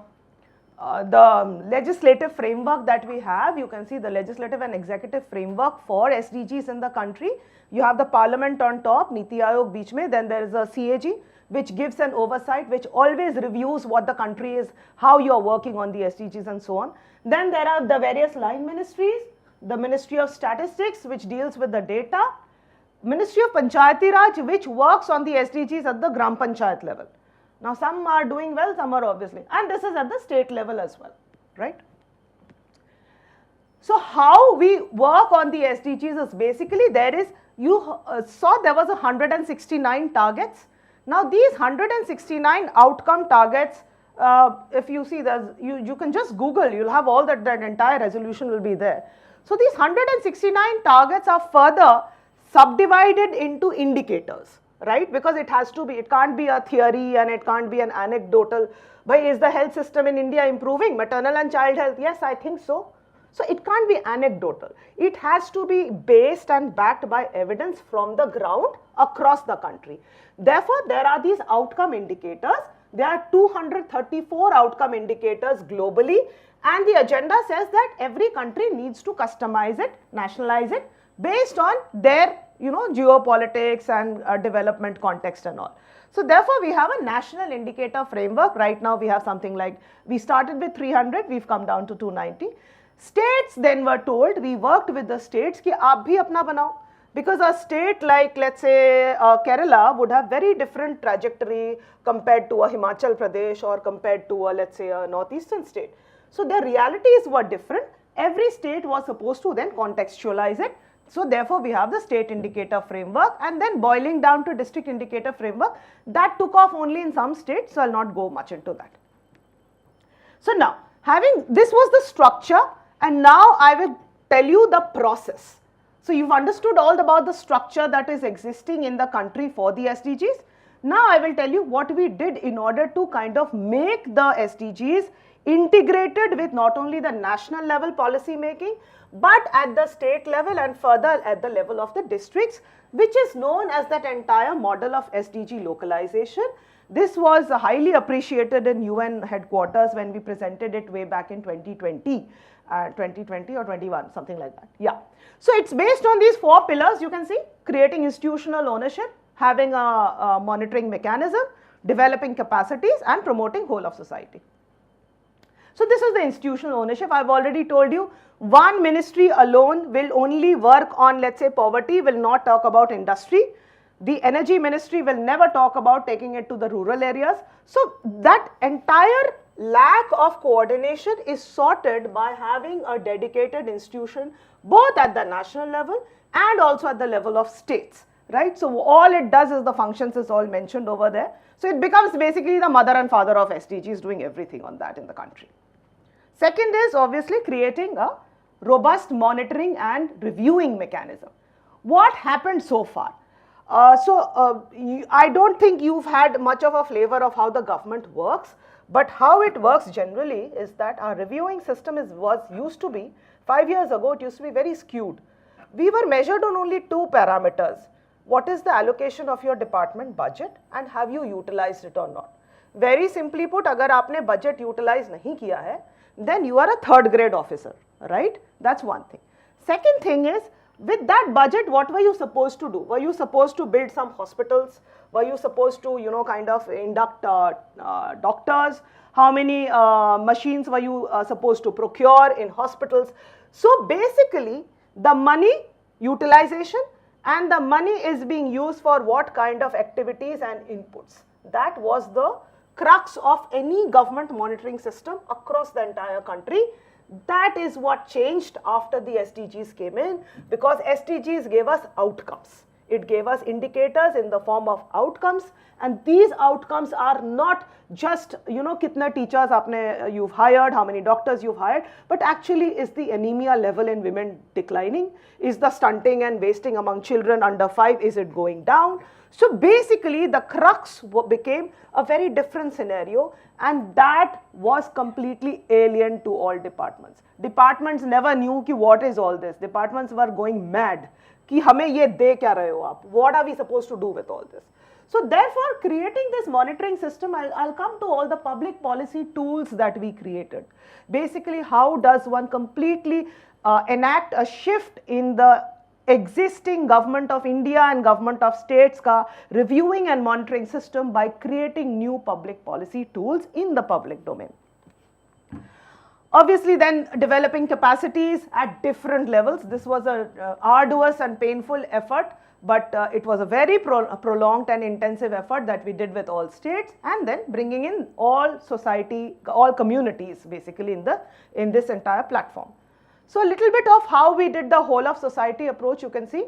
legislative framework that we have. You can see the legislative and executive framework for SDGs in the country. You have the parliament on top, Niti Aayog beech mein, then there is a CAG which gives an oversight, which always reviews what the country is, how you are working on the SDGs and so on. Then there are the various line ministries, the Ministry of Statistics which deals with the data, Ministry of Panchayati Raj which works on the SDGs at the Gram Panchayat level. Now some are doing well, some are obviously, and this is at the state level as well, right? So how we work on the SDGs is basically you saw there was 169 targets. Now these 169 outcome targets, if you see you can just Google, you'll have all that entire resolution will be there. So these 169 targets are further subdivided into indicators, right? Because it has to be, it can't be a theory and it can't be an anecdotal. But is the health system in India improving? Maternal and child health? Yes, I think so. So it can't be anecdotal. It has to be based and backed by evidence from the ground across the country. Therefore, there are these outcome indicators. There are 234 outcome indicators globally, and the agenda says that every country needs to customize it, nationalize it based on their geopolitics and development context and all. So therefore, we have a national indicator framework. Right now we have something like, we started with 300, we've come down to 290. States then were told, we worked with the states ki aap bhi apna banao, because a state like, let's say Kerala would have very different trajectory compared to a Himachal Pradesh or compared to a, let's say, a northeastern state. So their realities were different. Every state was supposed to then contextualize it So therefore, we have the state indicator framework, and then boiling down to district indicator framework, that took off only in some states, so I will not go much into that. So now, this was the structure, and now I will tell you the process. So you've understood all about the structure that is existing in the country for the SDGs. Now I will tell you what we did in order to kind of make the SDGs integrated with not only the national level policy making, but at the state level and further at the level of the districts, which is known as that entire model of SDG localization. This was highly appreciated in UN headquarters when we presented it way back in 2020 or 21, something like that. Yeah. So it's based on these 4 pillars, you can see: creating institutional ownership, having a monitoring mechanism, developing capacities, and promoting whole of society. So this is the institutional ownership. I've already told you, one ministry alone will only work on, let's say, poverty, will not talk about industry. The energy ministry will never talk about taking it to the rural areas. So that entire lack of coordination is sorted by having a dedicated institution both at the national level and also at the level of states, right? So all it does is the functions is all mentioned over there. So it becomes basically the mother and father of SDGs, doing everything on that in the country. Second is obviously creating a robust monitoring and reviewing mechanism. What happened so far? I don't think you've had much of a flavor of how the government works, but how it works generally is that our reviewing system used to be, 5 years ago, it used to be very skewed. We were measured on only 2 parameters. What is the allocation of your department budget and have you utilized it or not? Very simply put, agar aapne budget utilize nahi kiya hai, then you are a 3rd grade officer, right? That's one thing. Second thing is, with that budget, what were you supposed to do? Were you supposed to build some hospitals? Were you supposed to, kind of induct doctors? How many machines were you supposed to procure in hospitals? So basically, the money utilization and the money is being used for what kind of activities and inputs. That was the crux of any government monitoring system across the entire country. That is what changed after the SDGs came in, because SDGs gave us outcomes. It gave us indicators in the form of outcomes, and these outcomes are not just, kitne teachers you've hired, how many doctors you've hired, but actually is the anemia level in women declining? Is the stunting and wasting among children under 5, is it going down? So basically the crux became a very different scenario, and that was completely alien to all departments. Departments never knew ki what is all this. Departments were going mad ki hame ye de kya rahe ho aap? What are we supposed to do with all this? So therefore, creating this monitoring system, I'll come to all the public policy tools that we created. Basically, how does one completely enact a shift in the existing government of India and government of states ka reviewing and monitoring system by creating new public policy tools in the public domain. Obviously then developing capacities at different levels. This was a arduous and painful effort, but it was a very prolonged and intensive effort that we did with all states, and then bringing in all society, all communities basically in this entire platform. So a little bit of how we did the whole of society approach, you can see.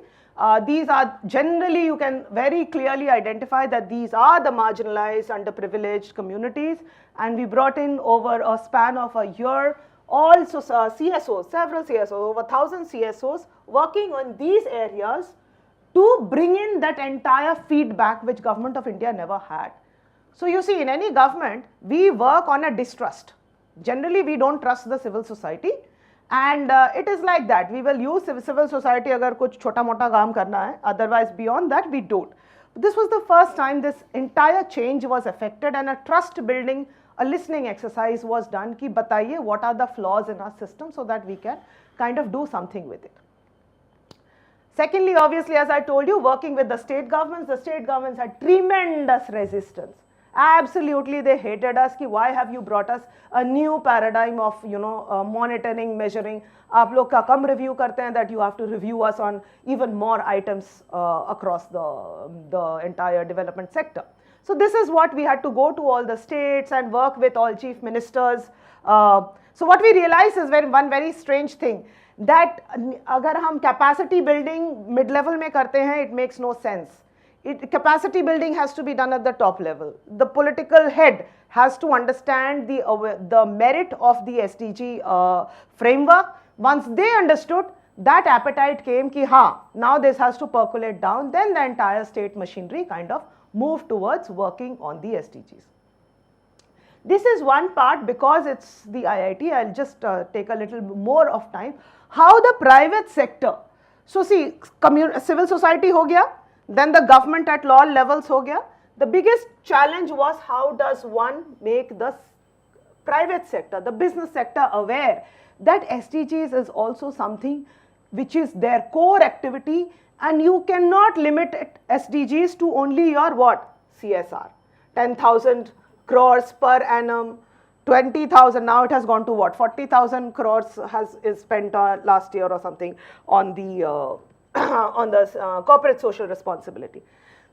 These are generally, you can very clearly identify that these are the marginalized, underprivileged communities, and we brought in over a span of a year all CSOs, several CSOs, over 1,000 CSOs working on these areas to bring in that entire feedback which Government of India never had. So you see, in any government, we work on a distrust. Generally, we don't trust the civil society. And it is like that. We will use civil society agar kuch chota mota kaam karna hai. Otherwise, beyond that, we don't. This was the first time this entire change was affected, and a trust building, a listening exercise was done ki bataiye what are the flaws in our system so that we can kind of do something with it. Secondly, obviously, as I told you, working with the state governments had tremendous resistance. Absolutely, they hated us ki why have you brought us a new paradigm of monitoring, measuring. Aap log ka kam review karte hain that you have to review us on even more items across the entire development sector. So this is what we had to go to all the states and work with all chief ministers. So what we realized is one very strange thing. that अगर हम capacity building mid level में करते हैं, it makes no sense. Capacity building has to be done at the top level. The political head has to understand the merit of the SDG framework. Once they understood, that appetite came ki now this has to percolate down, then the entire state machinery kind of moved towards working on the SDGs. This is one part because it's the IIT, I'll just take a little more of time. How the private sector, so see, civil society ho gaya, then the government at law levels ho gaya. The biggest challenge was how does one make the private sector, the business sector aware that SDGs is also something which is their core activity, and you cannot limit SDGs to only your what? CSR. 10,000 crores per annum, 20,000, now it has gone to what? 40,000 crores is spent last year or something on the corporate social responsibility.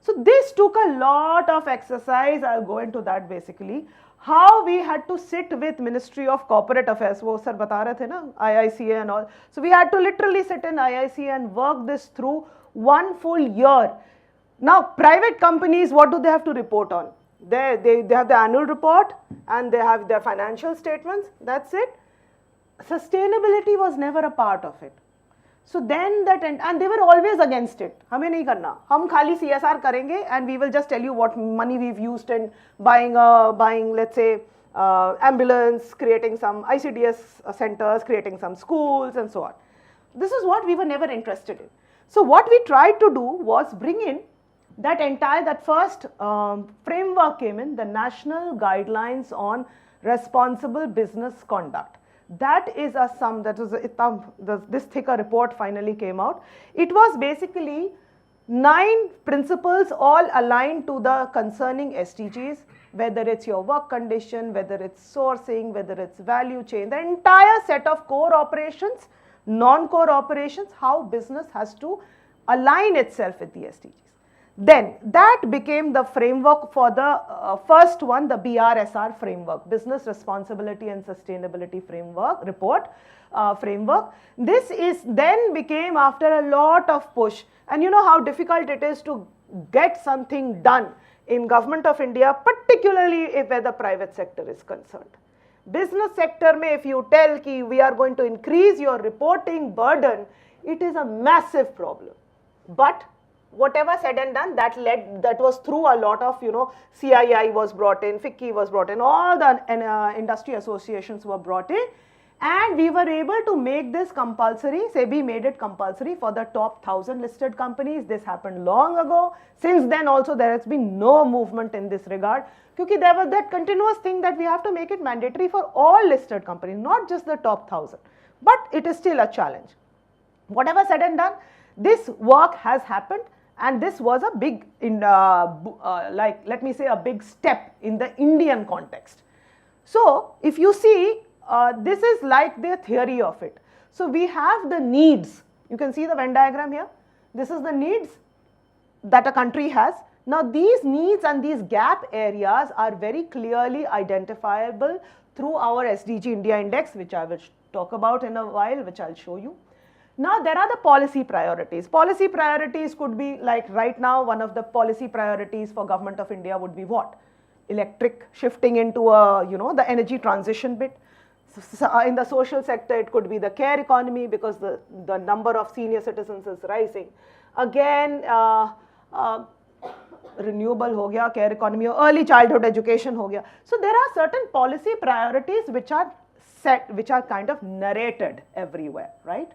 So this took a lot of exercise. I'll go into that basically. How we had to sit with Ministry of Corporate Affairs, wo sir bata rahe the na, IICA and all. So we had to literally sit in IICA and work this through one full year. Now private companies, what do they have to report on? They have the annual report and they have their financial statements, that's it. Sustainability was never a part of it. So then and they were always against it. हमें नहीं करना, हम खाली CSR करेंगे and we will just tell you what money we've used in buying let's say ambulance, creating some ICDS centers, creating some schools and so on. This is what we were never interested in. So what we tried to do was bring in that first framework came in, the National Guidelines on Responsible Business Conduct. That is this thicker report finally came out. It was basically 9 principles all aligned to the concerning SDGs, whether it's your work condition, whether it's sourcing, whether it's value chain, the entire set of core operations, non-core operations, how business has to align itself with the SDGs. Then that became the framework for the first one, the BRSR framework, Business Responsibility and Sustainability Framework report framework. This is then became after a lot of push, and you know how difficult it is to get something done in Government of India, particularly where the private sector is concerned. Business sector mein if you tell ki we are going to increase your reporting burden, it is a massive problem. But whatever said and done, that was through a lot of, CII was brought in, FICCI was brought in, all the industry associations were brought in, and we were able to make this compulsory. SEBI made it compulsory for the top 1,000 listed companies. This happened long ago. Since then also there has been no movement in this regard, because there was that continuous thing that we have to make it mandatory for all listed companies, not just the top 1,000, but it is still a challenge. Whatever said and done, this work has happened. And this was a big, let me say, a big step in the Indian context. So if you see, this is like the theory of it. So we have the needs. You can see the Venn diagram here. This is the needs that a country has. Now these needs and these gap areas are very clearly identifiable through our SDG India Index, which I will talk about in a while, which I'll show you. Now there are the policy priorities. Policy priorities could be like right now, one of the policy priorities for Government of India would be what? Electric, shifting into the energy transition bit. In the social sector, it could be the care economy because the number of senior citizens is rising. Again, renewable ho gaya, care economy, early childhood education ho gaya. So there are certain policy priorities which are set, which are kind of narrated everywhere, right?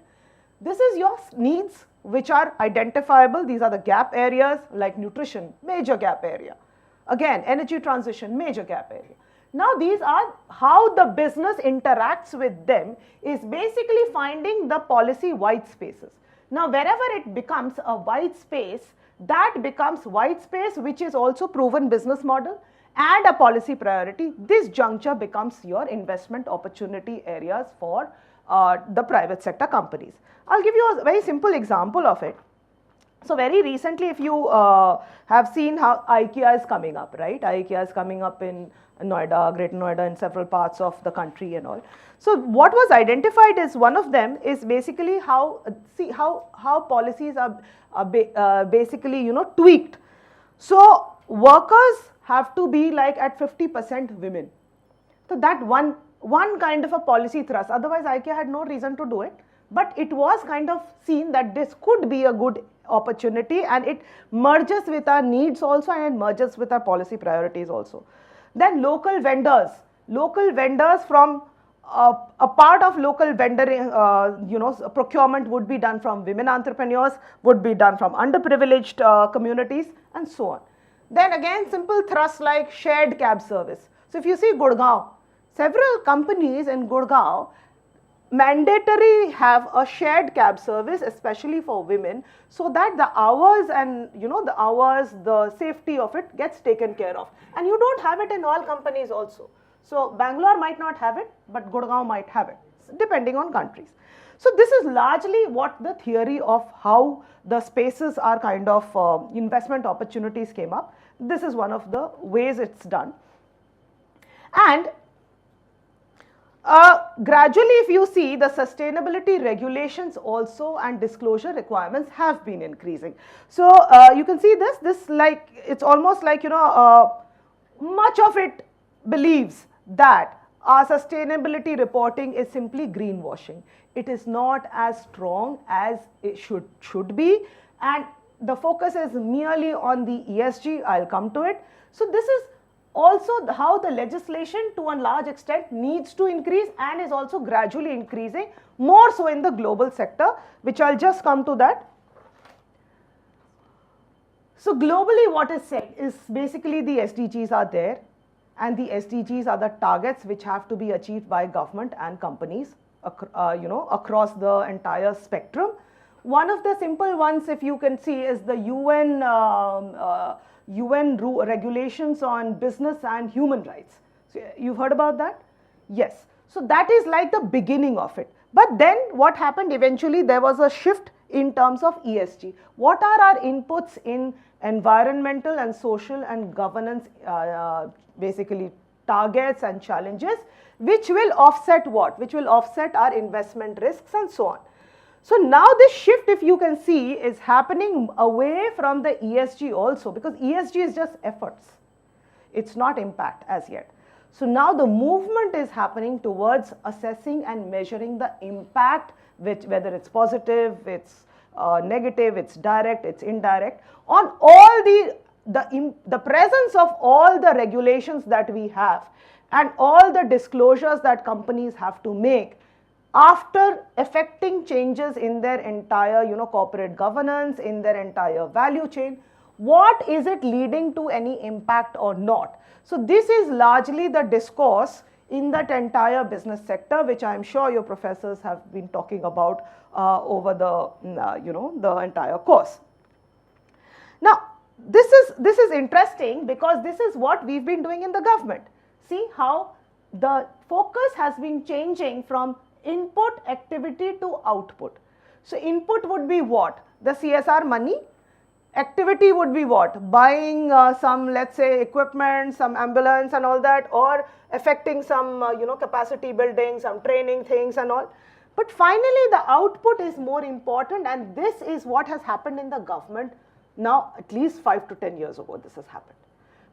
This is your needs which are identifiable. These are the gap areas like nutrition, major gap area. Again, energy transition, major gap area. Now these are how the business interacts with them is basically finding the policy white spaces. Now wherever it becomes a white space, that becomes white space which is also proven business model and a policy priority. This juncture becomes your investment opportunity areas for the private sector companies. I'll give you a very simple example of it. So very recently, if you have seen how IKEA is coming up, right? IKEA is coming up in Noida, Greater Noida, in several parts of the country and all. So what was identified is one of them is basically how policies are basically tweaked. So workers have to be like at 50% women. So that one kind of a policy thrust. Otherwise, IKEA had no reason to do it. But it was kind of seen that this could be a good opportunity, and it merges with our needs also, and it merges with our policy priorities also. Then local vendors from a part of local vendoring, procurement would be done from women entrepreneurs, would be done from underprivileged communities, and so on. Then again, simple thrusts like shared cab service. So if you see Gurgaon, several companies in Gurgaon mandatory have a shared cab service, especially for women, so that the hours and the safety of it gets taken care of. And you don't have it in all companies also. So Bangalore might not have it, but Gurgaon might have it, depending on countries. So this is largely what the theory of how the spaces are kind of investment opportunities came up. This is one of the ways it's done. And gradually, if you see, the sustainability regulations also and disclosure requirements have been increasing. So you can see this like, it's almost like, much of it believes that our sustainability reporting is simply greenwashing. It is not as strong as it should be, and the focus is merely on the ESG. I'll come to it. So this is also how the legislation to a large extent needs to increase and is also gradually increasing, more so in the global sector, which I'll just come to that. So globally what is said is basically the SDGs are there, and the SDGs are the targets which have to be achieved by government and companies across the entire spectrum. One of the simple ones, if you can see, is the UN regulations on business and human rights. So you've heard about that? Yes. So that is like the beginning of it. But then what happened eventually, there was a shift in terms of ESG. What are our inputs in environmental and social and governance basically targets and challenges, which will offset what? Which will offset our investment risks and so on. So now this shift, if you can see, is happening away from the ESG also, because ESG is just efforts. It's not impact as yet. So now the movement is happening towards assessing and measuring the impact, whether it's positive, it's negative, it's direct, it's indirect, on all the presence of all the regulations that we have and all the disclosures that companies have to make after effecting changes in their entire corporate governance, in their entire value chain. What is it leading to any impact or not? So this is largely the discourse in that entire business sector, which I am sure your professors have been talking about over the the entire course. Now this is interesting, because this is what we've been doing in the government. See how the focus has been changing from input activity to output. So input would be what? The CSR money. Activity would be what? Buying some, let's say, equipment, some ambulance and all that, or affecting some capacity building, some training things and all. But finally the output is more important, and this is what has happened in the government now. At least 5 to 10 years ago this has happened.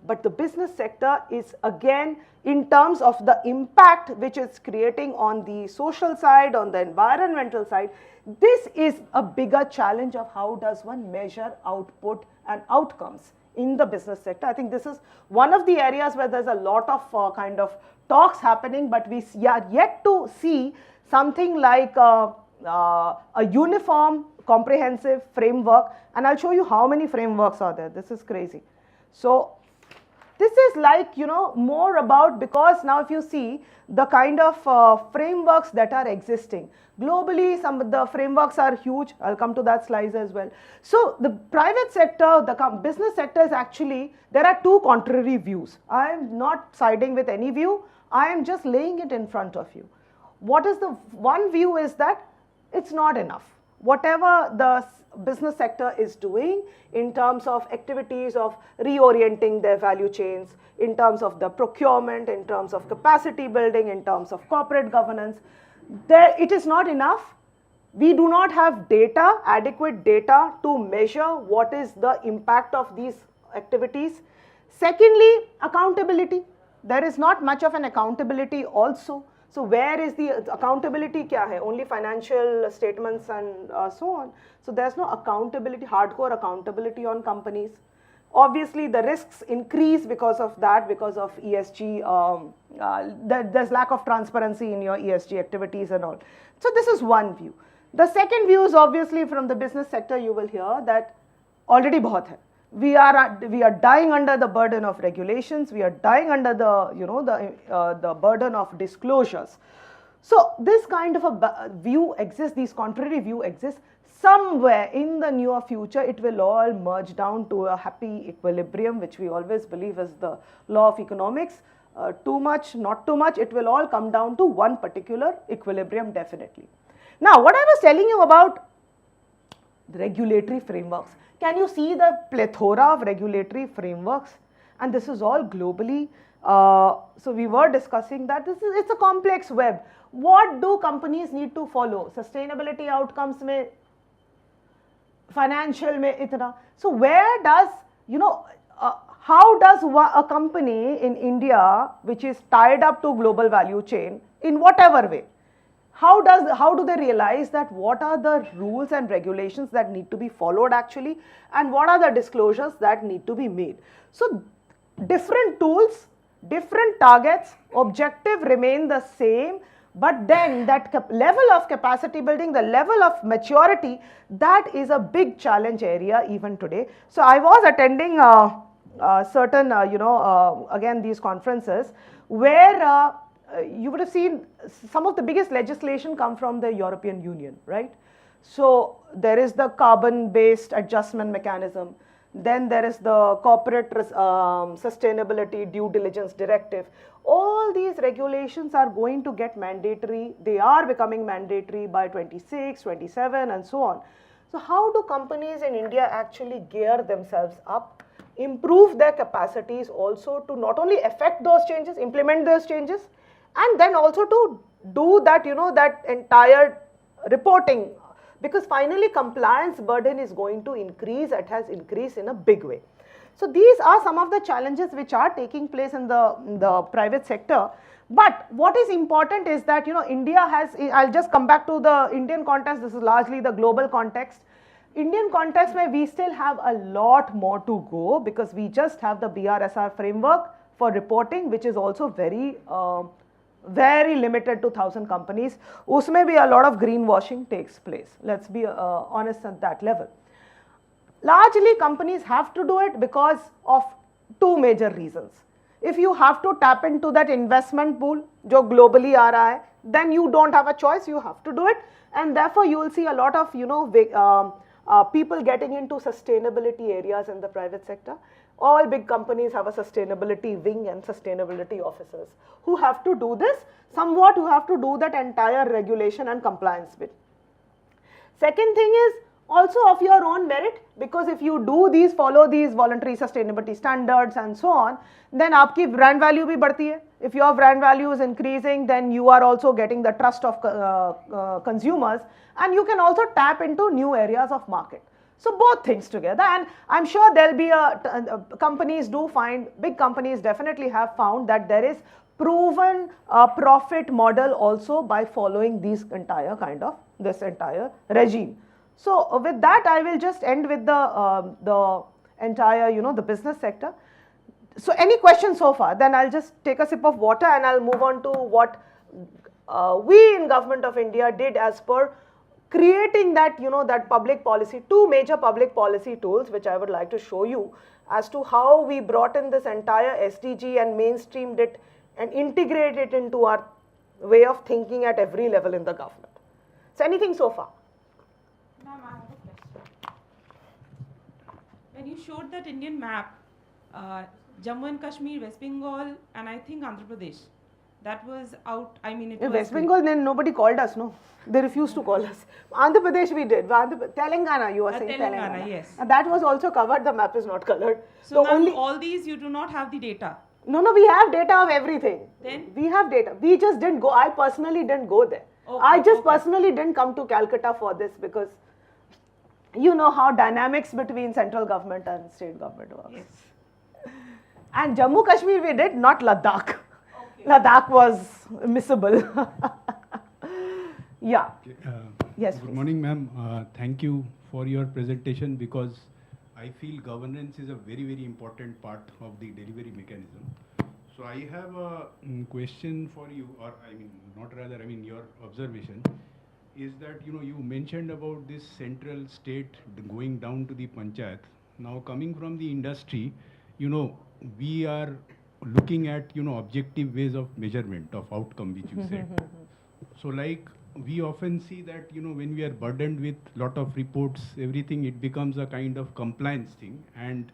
But the business sector is, again, in terms of the impact which it's creating on the social side, on the environmental side, this is a bigger challenge of how does one measure output and outcomes in the business sector. I think this is one of the areas where there's a lot of kind of talks happening, but we are yet to see something like a uniform, comprehensive framework. And I'll show you how many frameworks are there. This is crazy. So this is like, more about, because now if you see the kind of frameworks that are existing globally, some of the frameworks are huge. I'll come to that slide as well. So the private sector, the business sector is actually, there are two contrary views. I am not siding with any view. I am just laying it in front of you. What is the one view is that it's not enough. whatever the business sector is doing in terms of activities of reorienting their value chains, in terms of the procurement, in terms of capacity building, in terms of corporate governance, there it is not enough. We do not have data, adequate data to measure what is the impact of these activities. Secondly, accountability. There is not much of an accountability also. So where is the accountability? Kya hai? Only financial statements and so on. So there's no accountability, hardcore accountability on companies. Obviously, the risks increase because of that, because of ESG. There's lack of transparency in your ESG activities and all. So this is one view. The second view is obviously from the business sector. You will hear that already bahut hai. We are dying under the burden of regulations. We are dying under the burden of disclosures. So this kind of a view exists. These contrary view exists. Somewhere in the near future, it will all merge down to a happy equilibrium, which we always believe is the law of economics. Too much, not too much. It will all come down to one particular equilibrium, definitely. Now, what I was telling you about the regulatory frameworks. Can you see the plethora of regulatory frameworks? And this is all globally. So we were discussing that it's a complex web. What do companies need to follow? Sustainability outcomes mein, financial mein itna. So where does, how does a company in India which is tied up to global value chain in whatever way, how do they realize that what are the rules and regulations that need to be followed actually, and what are the disclosures that need to be made? So different tools, different targets, objective remain the same, but then that level of capacity building, the level of maturity, that is a big challenge area even today. So I was attending certain, again these conferences where you would have seen some of the biggest legislation come from the European Union, right? So there is the carbon-based adjustment mechanism. Then there is the corporate sustainability due diligence directive. All these regulations are going to get mandatory. They are becoming mandatory by 26, 27 and so on. So how do companies in India actually gear themselves up, improve their capacities also to not only affect those changes, implement those changes, and then also to do that, that entire reporting, because finally compliance burden is going to increase. It has increased in a big way. So these are some of the challenges which are taking place in the private sector. But what is important is that, India has, I'll just come back to the Indian context. This is largely the global context. Indian context where we still have a lot more to go, because we just have the BRSR framework for reporting, which is also very limited to 1,000 companies. Usme bhi a lot of greenwashing takes place. Let's be honest at that level. Largely companies have to do it because of two major reasons. If you have to tap into that investment pool, jo globally aa raha hai, then you don't have a choice, you have to do it. And therefore you will see a lot of, people getting into sustainability areas in the private sector. All big companies have a sustainability wing and sustainability officers who have to do this, somewhat who have to do that entire regulation and compliance bit. Second thing is also of your own merit, because if you do these, follow these voluntary sustainability standards and so on, then aapki brand value bhi badhti hai. If your brand value is increasing, then you are also getting the trust of consumers, and you can also tap into new areas of market. So both things together, and I'm sure there'll be companies do find, big companies definitely have found that there is proven profit model also by following these entire this entire regime. So with that, I will just end with the entire, the business sector. So any questions so far? Then I'll just take a sip of water and I'll move on to what we in Government of India did as per creating that, that public policy, two major public policy tools, which I would like to show you as to how we brought in this entire SDG and mainstreamed it and integrated it into our way of thinking at every level in the government. So anything so far? Ma'am, I have a question. When you showed that Indian map, Jammu and Kashmir, West Bengal, and I think Andhra Pradesh, That was out, I mean, it In was West Bengal, then nobody called us, no. They refused to call us. Andhra Pradesh we did. Telangana, you were saying Telangana, yes. And that was also covered, the map is not colored. So The ma'am, all these you do not have the data. No, we have data of everything. Then? We have data. We just didn't go. I personally didn't go there. Okay, I just okay. personally didn't come to Calcutta for this because you know how dynamics between central government and state government works. Yes. And Jammu Kashmir we did, not Ladakh. Ladakh was missable. Yeah. Yes, Good please. morning, ma'am. Thank you for your presentation because I feel governance is a very, very important part of the delivery mechanism. So I have a question for you, or I mean, not rather, I mean, your observation is that, you know, you mentioned about this central state going down to the panchayat. Now coming from the industry, you know, we are looking at, you know, objective ways of measurement of outcome, which you said. So like, we often see that, you know, when we are burdened with lot of reports, everything, it becomes a kind of compliance thing. And,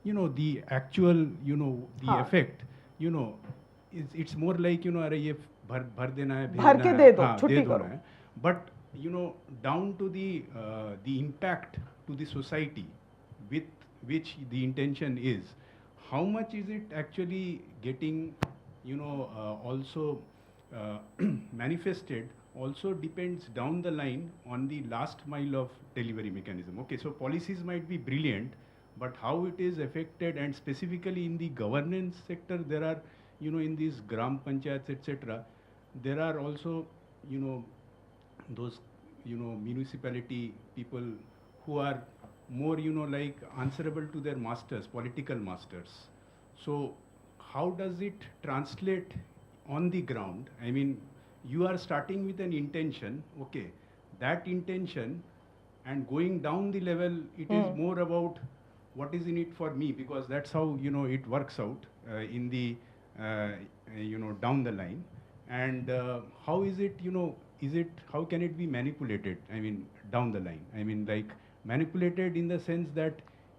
you know, the actual, you know, the effect, you know, it's more like, you know, अरे ये भर देना है, भर के भेजना दे है, दो, हाँ, छुट्टी दे देना करो. है. But, you know, down to the impact to the society with which the intention is, how much is it actually getting, you know, also manifested also depends down the line on the last mile of delivery mechanism. Okay, so policies might be brilliant, but how it is affected, and specifically in the governance sector, there are, you know, in these gram panchayats, etc., there are also, you know, those, you know, municipality people who are more, you know, like answerable to their masters, political masters. So how does it translate on the ground? I mean, you are starting with an intention, okay, that intention, and going down the level, it is more about what is in it for me, because that's how, you know, it works out in the, you know, down the line. And how is it, you know, how can it be manipulated, I mean, down the line? I mean, like, manipulated in the sense that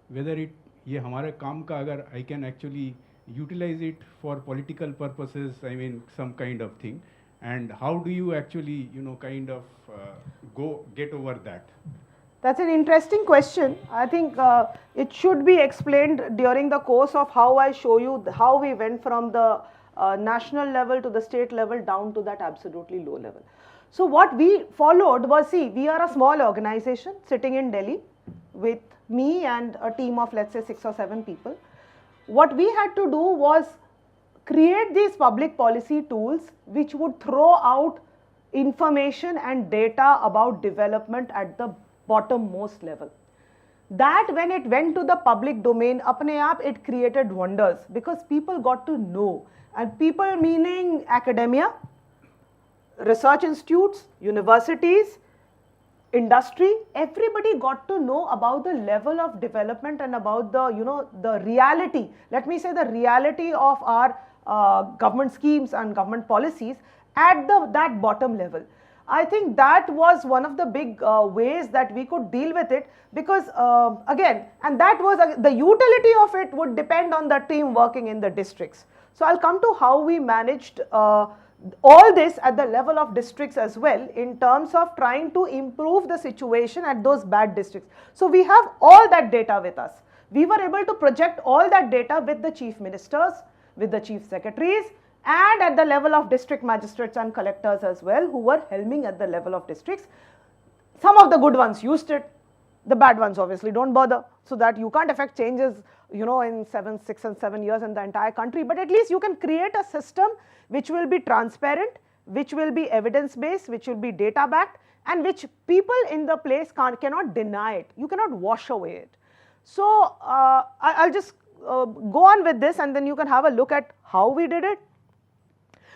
whether it, ये हमारे काम का अगर I can actually utilize it for political purposes, I mean, some kind of thing. And how do you actually, you know, kind of get over that? That's an interesting question. I think it should be explained during the course of how I show you how we went from the national level to the state level down to that absolutely low level. So what we followed was, see, we are a small organization sitting in Delhi with me and a team of, let's say, 6 or 7 people. What we had to do was create these public policy tools which would throw out information and data about development at the bottommost level. That when it went to the public domain, apne aap, it created wonders because people got to know, and people meaning academia, research institutes, universities, industry, everybody got to know about the level of development and about the, you know, the reality, let me say the reality of our government schemes and government policies at that bottom level. I think that was one of the big ways that we could deal with it, because again, and that was the utility of it would depend on the team working in the districts. So I'll come to how we managed all this at the level of districts as well, in terms of trying to improve the situation at those bad districts. So we have all that data with us. We were able to project all that data with the chief ministers, with the chief secretaries, and at the level of district magistrates and collectors as well, who were helming at the level of districts. Some of the good ones used it, the bad ones obviously don't bother, so that you can't affect changes, you know, in 6 and 7 years in the entire country, but at least you can create a system which will be transparent, which will be evidence based, which will be data backed, and which people in the place cannot deny it. You cannot wash away it. So I'll just go on with this, and then you can have a look at how we did it.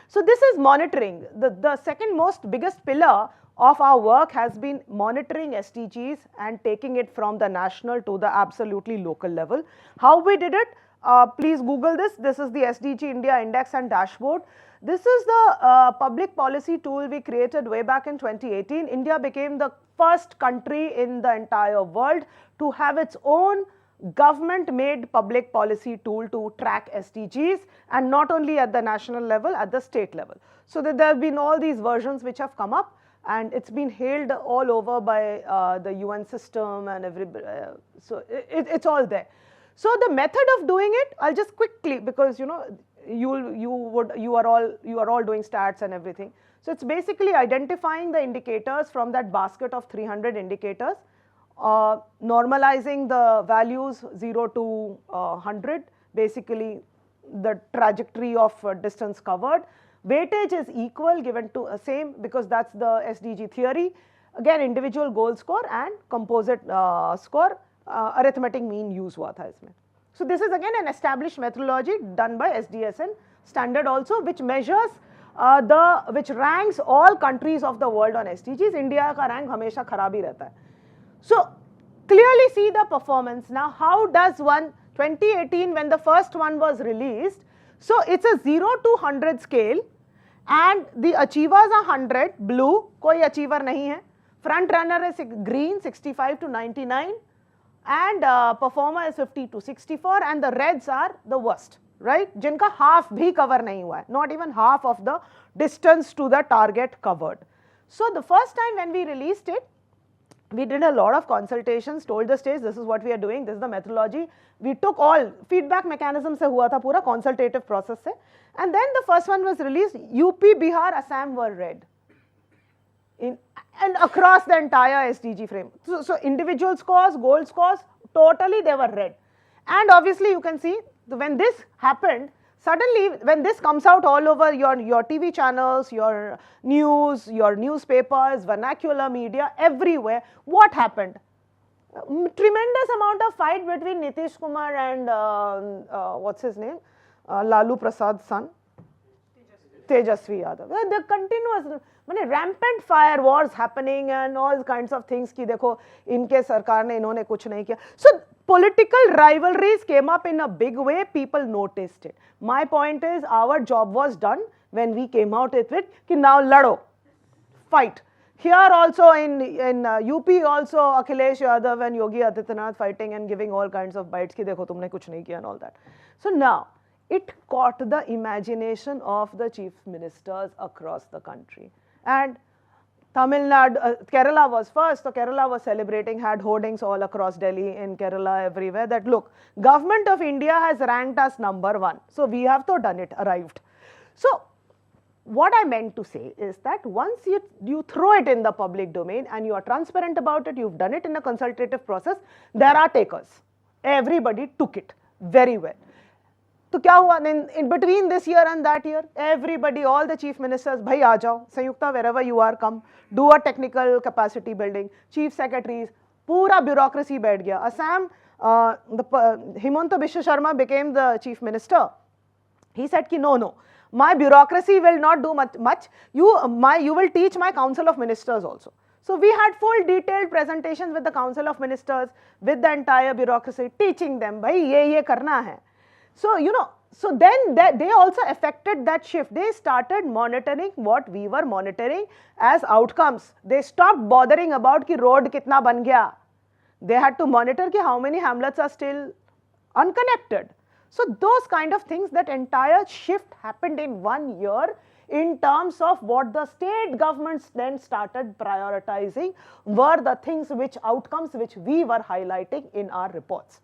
So this is monitoring. The second most biggest pillar of our work has been monitoring SDGs and taking it from the national to the absolutely local level. How we did it? Please Google this. This is the SDG India Index and Dashboard. This is the public policy tool we created way back in 2018. India became the first country in the entire world to have its own government made public policy tool to track SDGs, and not only at the national level, at the state level. So that there have been all these versions which have come up, and it's been hailed all over by the UN system and everybody, so it's all there. So the method of doing it, I'll just quickly, because you know, you are all doing stats and everything. So it's basically identifying the indicators from that basket of 300 indicators, normalizing the values 0 to 100, basically the trajectory of distance covered. Weightage is equal given to same, because that's the SDG theory. Again, individual goal score and composite score, arithmetic mean use hua tha isme. So this is again an established methodology done by SDSN standard also, which measures which ranks all countries of the world on SDGs. India ka rank hamesha kharab hi rehta hai. So clearly see the performance. Now how does one, 2018 when the first one was released, so it's a 0 to 100 scale, and the achievers are 100, blue, koi achiever nahi hai. Front runner is green, 65 to 99, and performer is 50 to 64, and the reds are the worst, right? Jinka half bhi cover nahi hua hai, not even half of the distance to the target covered. So the first time when we released it, we did a lot of consultations, told the states this is what we are doing, this is the methodology. We took all feedback mechanism se hua tha, pura consultative process se, and then the first one was released. UP, Bihar, Assam were red and across the entire SDG frame. So individual scores, goal scores, totally they were red. And obviously you can see when this happened, suddenly when this comes out all over your TV channels, your news, your newspapers, vernacular media, everywhere, what happened? Tremendous amount of fight between Nitish Kumar and what's his name? Lalu Prasad's son, Tejasvi Yadav. The continuous, rampant fire wars happening and all kinds of things ki dekho, inke sarkar ne inhone kuch nahi kiya. So political rivalries came up in a big way, people noticed it. My point is, our job was done when we came out with it, ki now lado, fight. Here also in UP also, Akhilesh Yadav and Yogi Adityanath fighting and giving all kinds of bites ki dekho tumne kuch nahi kiya and all that. So now, it caught the imagination of the chief ministers across the country. And Tamil Nadu, Kerala was first, so Kerala was celebrating, had hoardings all across Delhi, in Kerala, everywhere, that look, government of India has ranked us #1. So we have to done it, arrived. So what I meant to say is that once you throw it in the public domain and you are transparent about it, you've done it in a consultative process, there are takers. Everybody took it very well. So क्या हुआ in between this year and that year, everybody, all the chief ministers, bhai aa jao, Sanyukta, wherever you are, come, do a technical capacity building, chief secretaries, pura bureaucracy baith gaya. Assam, Himanta Biswa Sharma became the chief minister. He said ki no, my bureaucracy will not do much, you will teach my council of ministers also. So we had full detailed presentations with the council of ministers, with the entire bureaucracy, teaching them, bhai ye karna hai. So, you know, so then they also affected that shift. They started monitoring what we were monitoring as outcomes. They stopped bothering about ki road kitna ban gaya. They had to monitor ki how many hamlets are still unconnected. So those kind of things, that entire shift happened in 1 year in terms of what the state governments then started prioritizing were the things which outcomes which we were highlighting in our reports.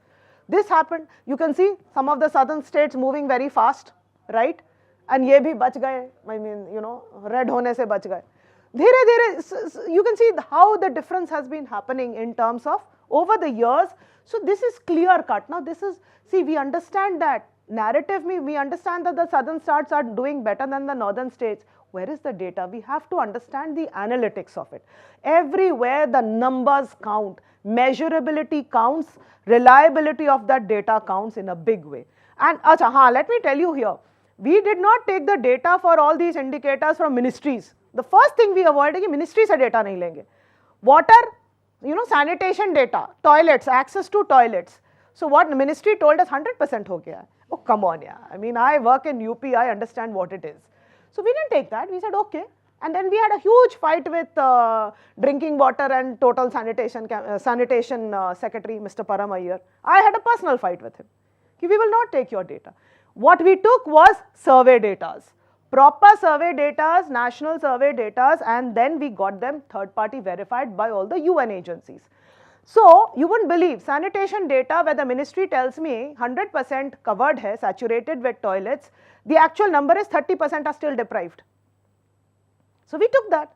This happened, you can see some of the southern states moving very fast, right? And ye bhi bach gaye, I mean, you know, red hone se bach gaye. Dheere dheere, you can see how the difference has been happening in terms of over the years. So this is clear cut. Now this is, see, we understand that narrative, we understand that the southern states are doing better than the northern states. Where is the data? We have to understand the analytics of it. Everywhere the numbers count, measurability counts, reliability of that data counts in a big way. And let me tell you here, we did not take the data for all these indicators from ministries. The first thing we avoided is ministry se data nahi lenge. Water, you know, sanitation data, toilets, access to toilets. So what the ministry told us, 100% ho gaya. Oh, come on, yeah. I mean, I work in UP, I understand what it is. So we didn't take that. We said, okay, And then we had a huge fight with drinking water and total sanitation secretary, Mr. Param Iyer. I had a personal fight with him. We will not take your data. What we took was survey data, proper survey data, national survey data, and then we got them third party verified by all the UN agencies. So, you wouldn't believe sanitation data where the ministry tells me 100% covered hai, saturated with toilets, the actual number is 30% are still deprived. So, we took that.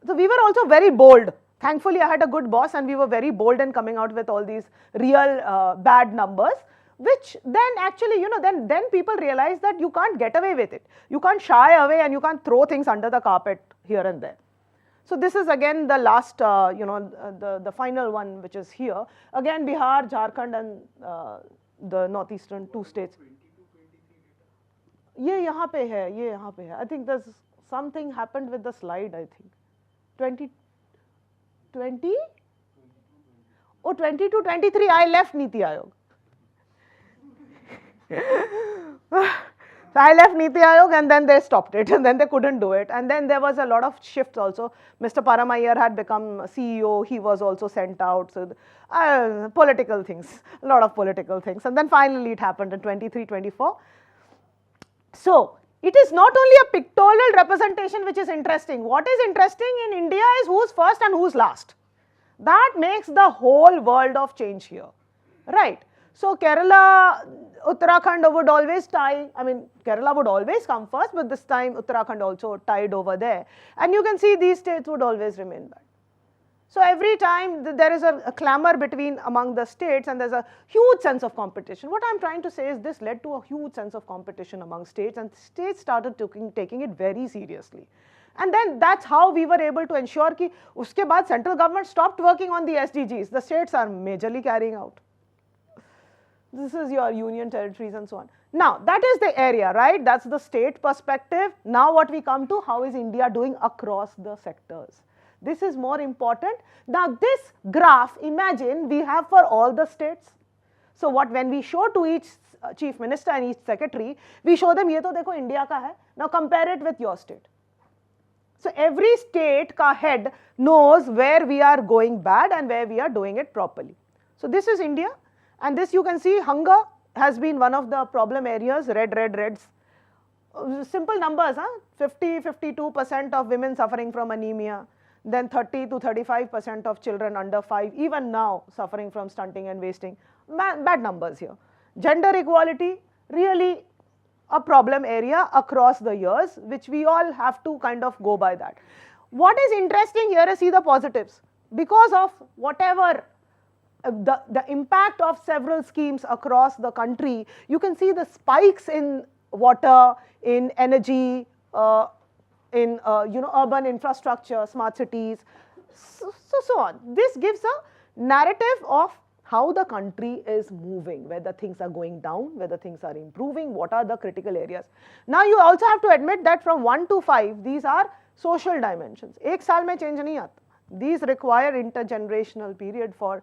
So, we were also very bold. Thankfully, I had a good boss and we were very bold in coming out with all these real bad numbers, which then actually, you know, then people realize that you can't get away with it. You can't shy away and you can't throw things under the carpet here and there. So, this is again the last, the final one which is here. Again, Bihar, Jharkhand and the northeastern 2 states. ये यहाँ पे है, I think there's something happened with the slide, I think. 2020? Oh, 22, 23, I left Niti Aayog. So I left Niti Aayog and then they stopped it and then they couldn't do it. And then there was a lot of shifts also. Mr. Param Iyer had become CEO, he was also sent out. So political things, a lot of political things. And then finally it happened in 23, 24. So it is not only a pictorial representation which is interesting. What is interesting in India is who's first and who's last. That makes the whole world of change here, right? So Kerala, Uttarakhand would always tie, I mean Kerala would always come first, but this time Uttarakhand also tied over there. And you can see these states would always remain bad. So every time there is a clamor among the states and there's a huge sense of competition. What I'm trying to say is this led to a huge sense of competition among states and states started taking it very seriously. And then that's how we were able to ensure that uske baad central government stopped working on the SDGs. The states are majorly carrying out. This is your union territories and so on. Now, that is the area, right? That's the state perspective. Now, what we come to, how is India doing across the sectors? This is more important. Now, this graph, imagine we have for all the states. So, when we show to each chief minister and each secretary, we show them, ye to dekho India ka hai. Now, compare it with your state. So, every state ka head knows where we are going bad and where we are doing it properly. So, this is India. And this you can see hunger has been one of the problem areas, reds. Simple numbers, 50-52% of women suffering from anemia, then 30 to 35% of children under 5, even now suffering from stunting and wasting. Bad numbers here. Gender equality, really a problem area across the years, which we all have to kind of go by that. What is interesting here is see the positives. Because of whatever the impact of several schemes across the country, you can see the spikes in water, in energy, in urban infrastructure, smart cities, so on. This gives a narrative of how the country is moving, whether things are going down, whether things are improving, what are the critical areas. Now you also have to admit that from 1 to 5, these are social dimensions. Ek saal mein change nahi aata. These require intergenerational period for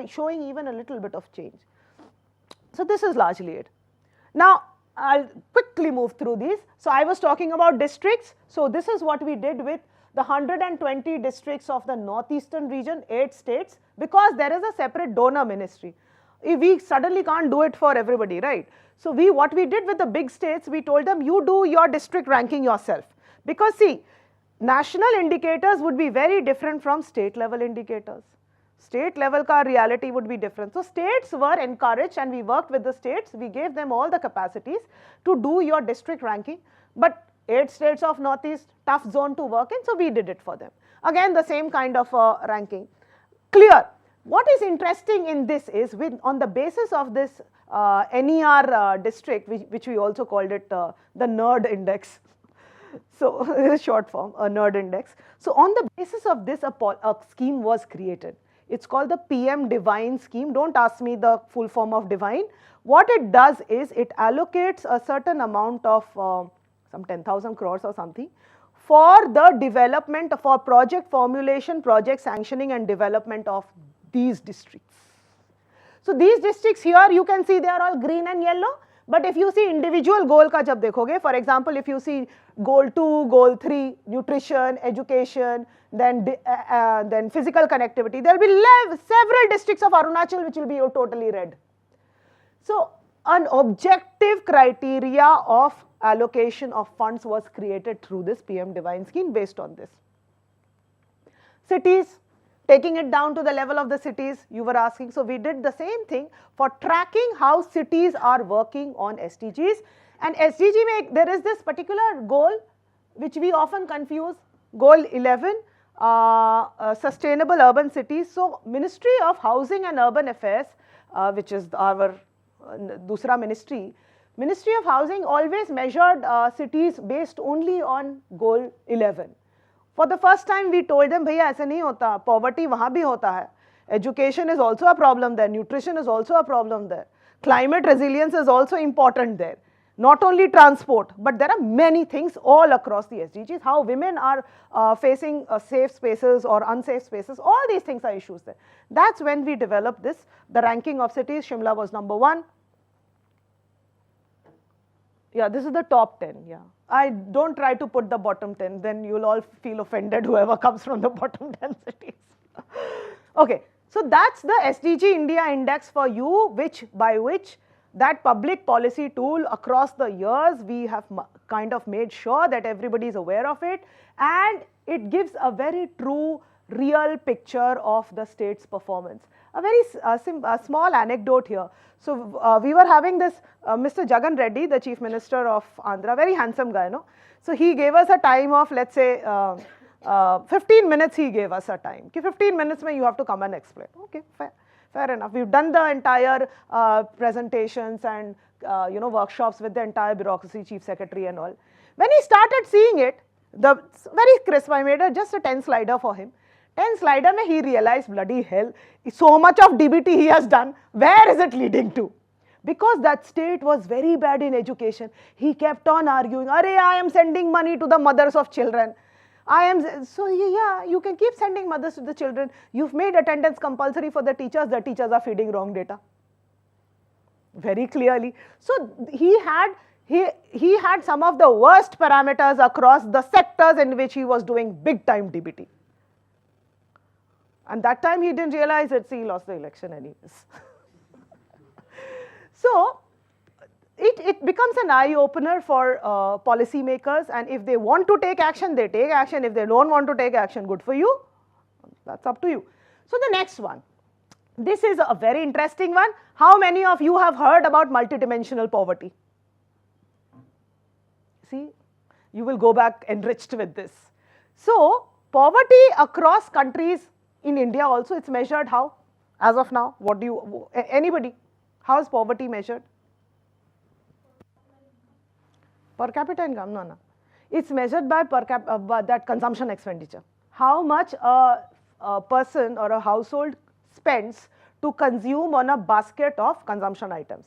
showing even a little bit of change. So this is largely it. Now I'll quickly move through these. So I was talking about districts. So this is what we did with the 120 districts of the northeastern region, 8 states, because there is a separate donor ministry. We suddenly can't do it for everybody, right? So what we did with the big states, we told them you do your district ranking yourself. Because see, national indicators would be very different from state level indicators. State level ka reality would be different. So states were encouraged and we worked with the states. We gave them all the capacities to do your district ranking. But 8 states of Northeast, tough zone to work in, so we did it for them. Again, the same kind of ranking. Clear. What is interesting in this is on the basis of this NER district, which we also called it the NERD index. So, short form, a NERD index. So, on the basis of this, a scheme was created. It's called the PM Divine scheme. Don't ask me the full form of Divine. What it does is it allocates a certain amount of some 10,000 crores or something for the development, for project formulation, project sanctioning and development of these districts. So, these districts here you can see they are all green and yellow But if you see individual goal ka jab dekhoge, for example, if you see goal 2, goal 3, nutrition, education, then physical connectivity, there will be several districts of Arunachal which will be totally red. So an objective criteria of allocation of funds was created through this PM Divine scheme based on this. Cities, taking it down to the level of the cities, you were asking. So we did the same thing for tracking how cities are working on SDGs. And SDG, there is this particular goal which we often confuse, goal 11, sustainable urban cities. So Ministry of Housing and Urban Affairs, which is our dusra ministry of Housing always measured cities based only on goal 11. For the first time we told them, bhaiya aisa nahi hota, poverty wahan bhi hota hai. Education is also a problem there, nutrition is also a problem there, climate resilience is also important there. Not only transport, but there are many things all across the SDGs, how women are facing safe spaces or unsafe spaces, all these things are issues there. That's when we developed this, the ranking of cities. Shimla was number 1. Yeah, this is the top 10, yeah. I don't try to put the bottom 10, then you'll all feel offended, whoever comes from the bottom 10 cities. Okay, so that's the SDG India Index for you, by which that public policy tool across the years, we have kind of made sure that everybody is aware of it, and it gives a very true, real picture of the state's performance. A very small anecdote here. So we were having this Mr. Jagan Reddy, the Chief Minister of Andhra, very handsome guy, no? So he gave us a time of, let's say, 15 minutes he gave us a time. 15 minutes mein you have to come and explain. Okay, fair enough. We've done the entire presentations and workshops with the entire bureaucracy, Chief Secretary and all. When he started seeing it, very crisp, I made just a 10 slider for him. 10 slider mein he realized, bloody hell, so much of DBT he has done, where is it leading to? Because that state was very bad in education, he kept on arguing, "Arey, I am sending money to the mothers of children. So yeah, you can keep sending mothers to the children. You've made attendance compulsory for the teachers are feeding wrong data." Very clearly. So he had some of the worst parameters across the sectors in which he was doing big time DBT. And that time he didn't realize it, so he lost the election anyways. So it becomes an eye-opener for policymakers, and if they want to take action, they take action. If they don't want to take action, good for you. That's up to you. So the next one. This is a very interesting one. How many of you have heard about multidimensional poverty? See, you will go back enriched with this. So poverty across countries, in India also, it's measured how? As of now, what do you, anybody, how is poverty measured? Per capita income, no. It's measured by that consumption expenditure. How much a person or a household spends to consume on a basket of consumption items,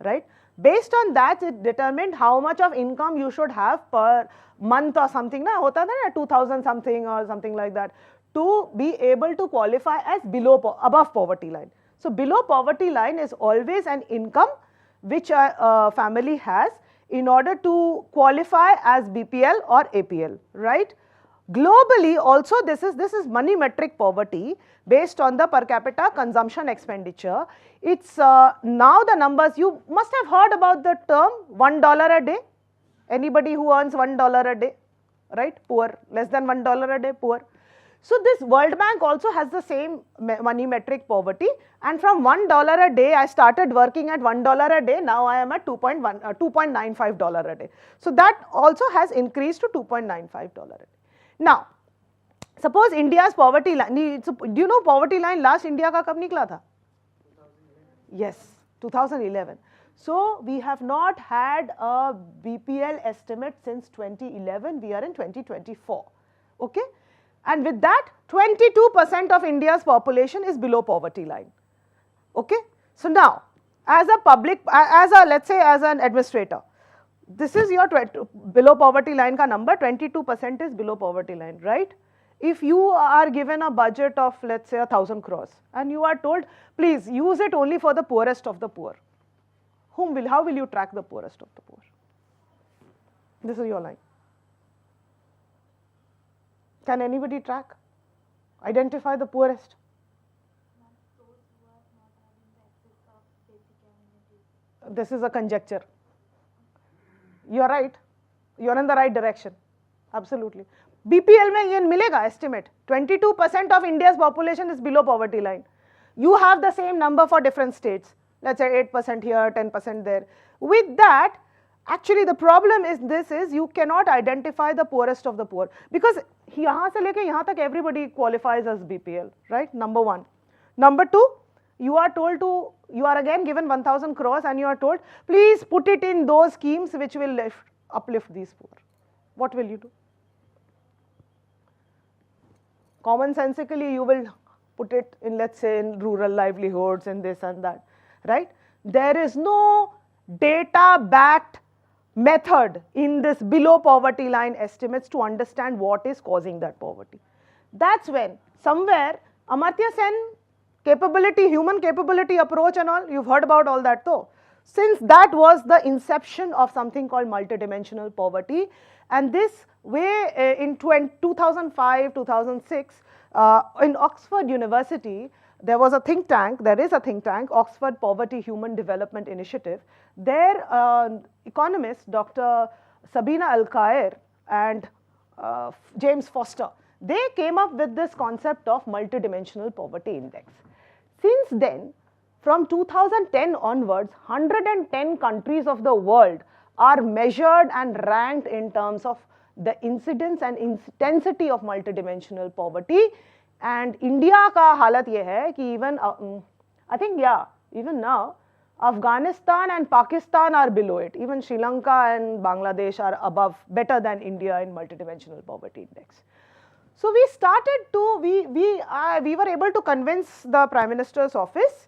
right? Based on that, it determined how much of income you should have per month or something, na hota tha 2,000 something or something like that, to be able to qualify as above poverty line. So below poverty line is always an income which a family has in order to qualify as BPL or APL, right? Globally also this is money metric poverty based on the per capita consumption expenditure. It's now the numbers, you must have heard about the term $1 a day. Anybody who earns $1 a day, right? Poor, less than $1 a day, poor. So this World Bank also has the same money metric poverty, and from $1 a day I started working at $1 a day, now I am at $2.95 a day. So that also has increased to $2.95 a day. Now, suppose India's poverty line, do you know poverty line last India ka kab nikla tha? 2011. Yes, 2011. So we have not had a BPL estimate since 2011, we are in 2024, okay? And with that, 22% of India's population is below poverty line, okay? So now, as a let's say as an administrator, this is your below poverty line ka number, 22% is below poverty line, right? If you are given a budget of, let's say, 1,000 crores and you are told, please use it only for the poorest of the poor, how will you track the poorest of the poor? This is your line. Can anybody track? Identify the poorest. This is a conjecture. You are right. You are in the right direction. Absolutely. BPL में ये मिलेगा estimate. 22% of India's population is below poverty line. You have the same number for different states. Let's say 8% here, 10% there. With that, actually the problem is you cannot identify the poorest of the poor, because यहाँ से लेके यहाँ तक everybody qualifies as BPL, right? Number one. Number two, you are again given 1,000 crores and you are told, please put it in those schemes which will uplift these poor. What will you do? Commonsensically, you will put it in, let's say, in rural livelihoods and this and that, right? There is no data-backed method in this below poverty line estimates to understand what is causing that poverty. That's when somewhere Amartya Sen capability, human capability approach and all, you've heard about all that though. Since that was the inception of something called multidimensional poverty, and this way in 2005, 2006, in Oxford University, there is a think tank, Oxford Poverty Human Development Initiative. Their economists, Dr. Sabina Al-Khair and James Foster, they came up with this concept of multidimensional poverty index. Since then, from 2010 onwards, 110 countries of the world are measured and ranked in terms of the incidence and intensity of multidimensional poverty. And India ka halat ye hai ki even, I think, yeah, even now, Afghanistan and Pakistan are below it. Even Sri Lanka and Bangladesh are above, better than India in multidimensional poverty index. So we started to, we were able to convince the Prime Minister's office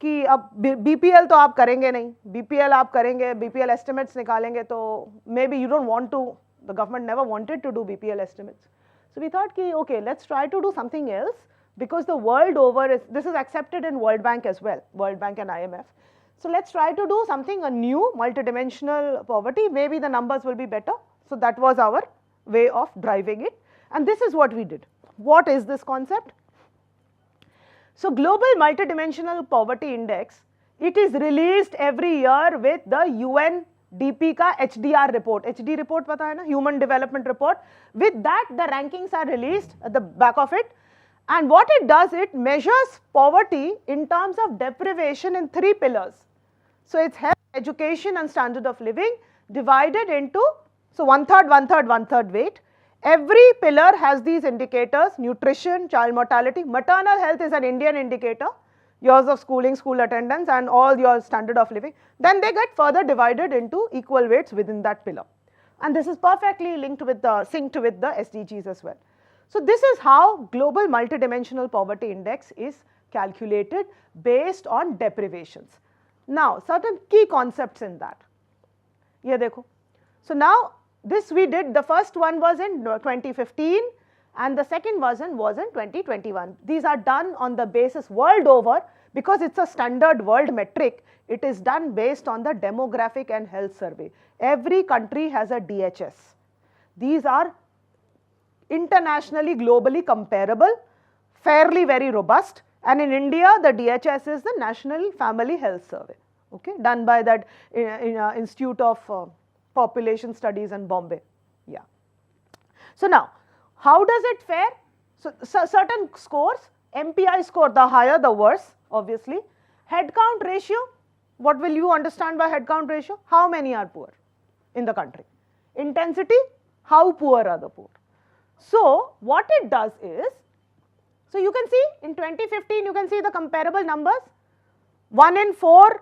कि अब BPL तो आप करेंगे नहीं, BPL आप करेंगे, BPL estimates निकालेंगे तो maybe you don't want to, the government never wanted to do BPL estimates. So we thought कि okay, let's try to do something else, because the world over, this is accepted in World Bank as well, World Bank and IMF. So let's try to do something, a new multidimensional poverty, maybe the numbers will be better. So that was our way of driving it, and this is what we did. What is this concept? So Global Multidimensional Poverty Index, it is released every year with the UNDP ka HDR report. HD report pata hai na, Human Development Report. With that, the rankings are released at the back of it. And what it does, it measures poverty in terms of deprivation in 3 pillars. So it's health, education and standard of living divided into, so 1/3, 1/3, 1/3 weight. Every pillar has these indicators: nutrition, child mortality, maternal health is an Indian indicator, years of schooling, school attendance and all your standard of living. Then they get further divided into equal weights within that pillar. And this is perfectly linked with the, synced with the SDGs as well. So this is how Global Multidimensional Poverty Index is calculated based on deprivations. Now, certain key concepts in that. Ye dekho. So now, this we did, the first one was in 2015 and the second version was in 2021. These are done on the basis world over, because it's a standard world metric, it is done based on the demographic and health survey. Every country has a DHS. These are internationally, globally comparable, fairly very robust, and in India the DHS is the National Family Health Survey, okay, done by that Institute of Population Studies in Bombay. Yeah. So now, how does it fare? So certain scores, MPI score, the higher the worse, obviously. Head count ratio, what will you understand by head count ratio? How many are poor in the country? Intensity, how poor are the poor? So what it does is, so you can see in 2015 you can see the comparable numbers. 1 in 4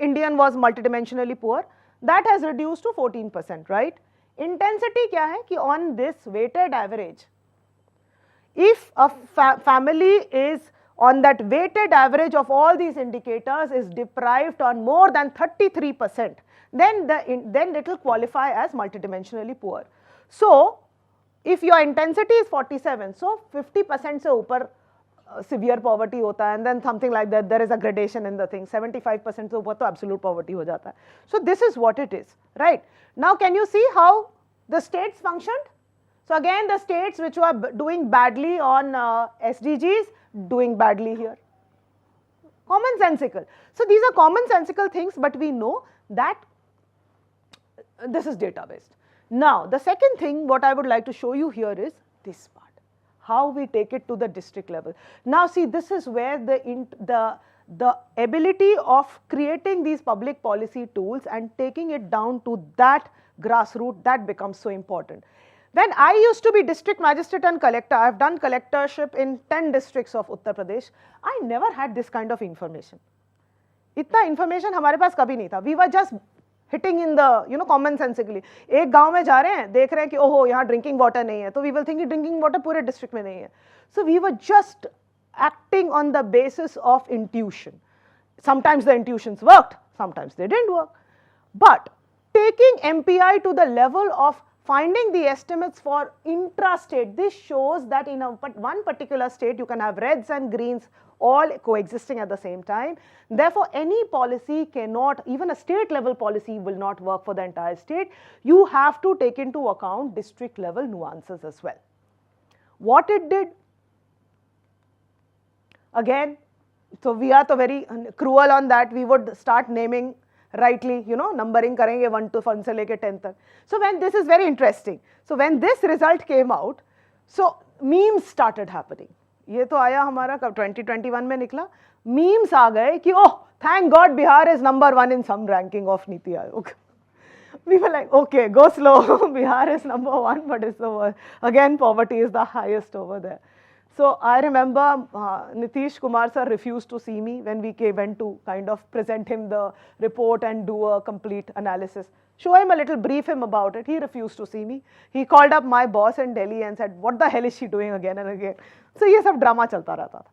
Indian was multidimensionally poor. That has reduced to 14%, right? Intensity kya hai ki on this weighted average, if a family is on that weighted average of all these indicators is deprived on more than 33%, then it will qualify as multidimensionally poor. So if your intensity is 47, so 50% se upar severe poverty hota hai, and then something like that, there is a gradation in the thing. 75% to upar to absolute poverty ho jata hai. So this is what it is, right? Now can you see how the states functioned? So again, the states which were doing badly on SDGs, doing badly here. Commonsensical. So these are commonsensical things, but we know that this is data based. Now the second thing what I would like to show you here is this part, how we take it to the district level. Now see, this is where the ability of creating these public policy tools and taking it down to that grassroots, that becomes so important. When I used to be district magistrate and collector, I have done collectorship in 10 districts of Uttar Pradesh, I never had this kind of information. इतना information हमारे पास कभी नहीं था. We were just hitting in the, you know, commonsensically. एक गांव में जा रहे हैं, देख रहे हैं कि ओहो यहाँ drinking water नहीं है, तो we will think कि drinking water पूरे district में नहीं है. So we were just acting on the basis of intuition. Sometimes the intuitions worked, sometimes they didn't work. But taking MPI to the level of finding the estimates for intra-state, this shows that in one particular state you can have reds and greens all coexisting at the same time. Therefore, any policy cannot, even a state level policy will not work for the entire state. You have to take into account district level nuances as well. What it did, again, so we are very cruel on that, we would start naming rightly, you know, numbering karenge 1 to 1 se leke 10 tak. So when this is very interesting. So when this result came out, so memes started happening. ये तो आया हमारा कब 2021 में निकला, memes आ गए कि oh, thank God Bihar is number 1 in some ranking of Niti Aayog. We were like, okay, go slow, Bihar is number 1, but it's the worst. Again, poverty is the highest over there. So I remember Nitish Kumar sir refused to see me when we went to kind of present him the report and do a complete analysis. Show him a little, brief him about it. He refused to see me. He called up my boss in Delhi and said, what the hell is she doing again and again? So ये सब drama चलता रहता था.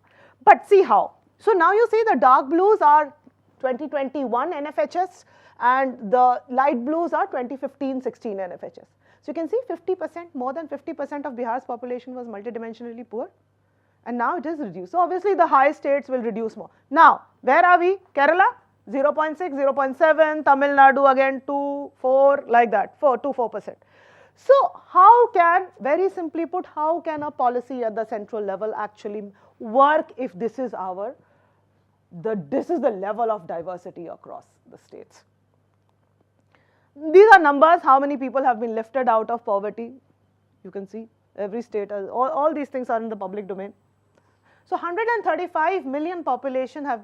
But see how. So now you see the dark blues are 2021 NFHS and the light blues are 2015-16 NFHS. So you can see 50%, more than 50% of Bihar's population was multidimensionally poor. And now it is reduced. So obviously the high states will reduce more. Now, where are we? Kerala, 0.6, 0.7, Tamil Nadu again 2, 4, like that, 2, 4%. So how can, very simply put, how can a policy at the central level actually work if this is this is the level of diversity across the states? These are numbers, how many people have been lifted out of poverty. You can see every state, all these things are in the public domain. So 135 million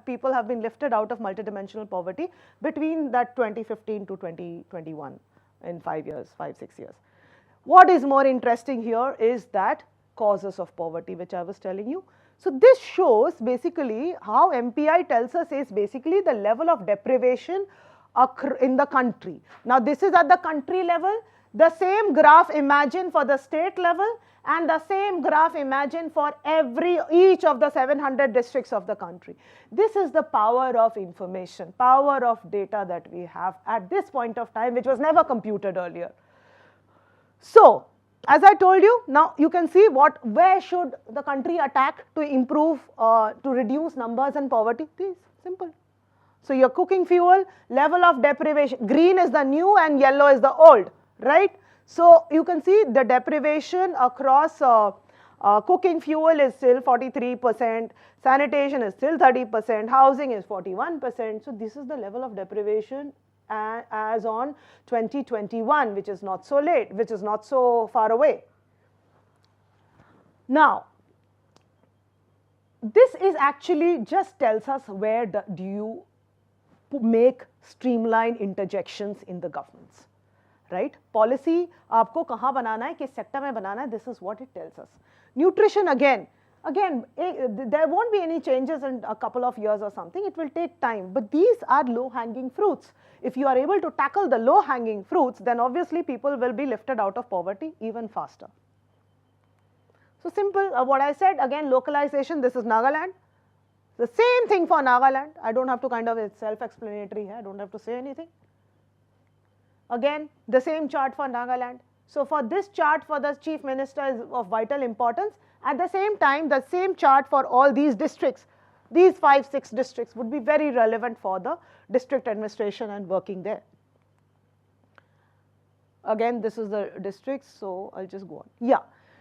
people have been lifted out of multidimensional poverty between that 2015 to 2021 in 5 years, 5-6 years. What is more interesting here is that causes of poverty, which I was telling you. So this shows basically how MPI tells us is basically the level of deprivation in the country. Now this is at the country level. The same graph imagine for the state level and the same graph imagine for each of the 700 districts of the country. This is the power of information, power of data that we have at this point of time, which was never computed earlier. So, as I told you, now you can see where should the country attack to improve, to reduce numbers and poverty. This simple. So your cooking fuel, level of deprivation, green is the new and yellow is the old, right? So you can see the deprivation across cooking fuel is still 43%, sanitation is still 30%, housing is 41%. So this is the level of deprivation as on 2021, which is not so late, which is not so far away. Now, this is actually just tells us where do you make streamline interjections in the governments. Right? Policy, आपको कहाँ बनाना है, किस sector में बनाना है, this is what it tells us. Nutrition again, there won't be any changes in a couple of years or something, it will take time, but these are low-hanging fruits. If you are able to tackle the low-hanging fruits, then obviously people will be lifted out of poverty even faster. So simple, what I said, again localization, this is Nagaland. The same thing for Nagaland, I don't have to it's self-explanatory here, I don't have to say anything. Again, the same chart for Nagaland. So for this chart for the Chief Minister is of vital importance. At the same time, the same chart for all these districts, these 5-6 districts would be very relevant for the district administration and working there. Again, this is the districts, so I'll just go on. Yeah.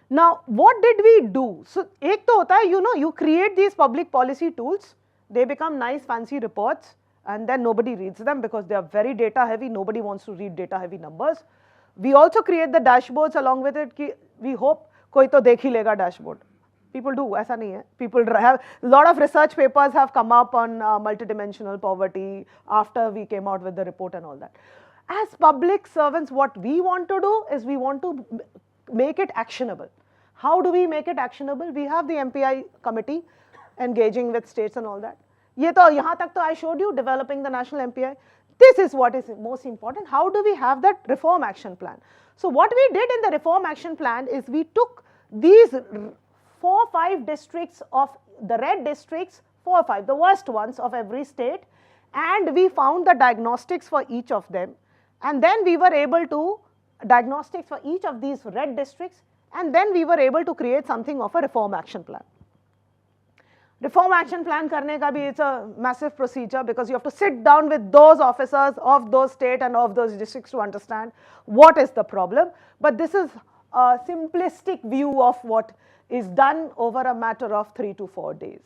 Now, what did we do? So, ek to hota hai, you create these public policy tools, they become nice fancy reports, and then nobody reads them because they are very data heavy, nobody wants to read data heavy numbers. We also create the dashboards along with it, ki we hope koi to dekh hi lega dashboard. People do, aisa nahi hai. People have, a lot of research papers have come up on multidimensional poverty after we came out with the report and all that. As public servants, what we want to do is we want to make it actionable. How do we make it actionable? We have the MPI committee engaging with states and all that. Ye to, yahan tak to I showed you developing the national MPI. This is what is most important. How do we have that reform action plan? So what we did in the reform action plan is we took these 4-5 districts of the red districts, 4 or 5, the worst ones of every state, and we found the diagnostics for each of them. And then we were able to diagnostics for each of these red districts, and then we were able to create something of a reform action plan. Reform action plan karne ka bhi, it's a massive procedure because you have to sit down with those officers of those state and of those districts to understand what is the problem. But this is a simplistic view of what is done over a matter of 3 to 4 days.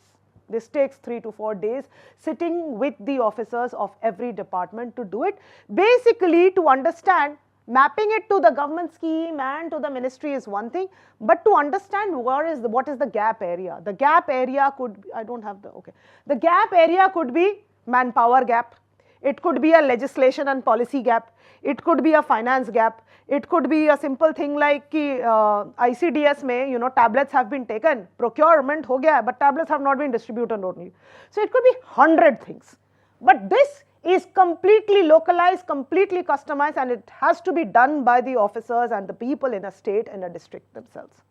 This takes 3 to 4 days sitting with the officers of every department to do it. Basically, to understand, mapping it to the government scheme and to the ministry is one thing, but to understand what is the gap area. The gap area could be, I don't have the, okay. The gap area could be manpower gap. It could be a legislation and policy gap. It could be a finance gap. It could be a simple thing like ICDS mein, tablets have been taken, procurement ho gaya, but tablets have not been distributed only. So it could be 100 things. But this is completely localized, completely customized, and it has to be done by the officers and the people in a state and a district themselves.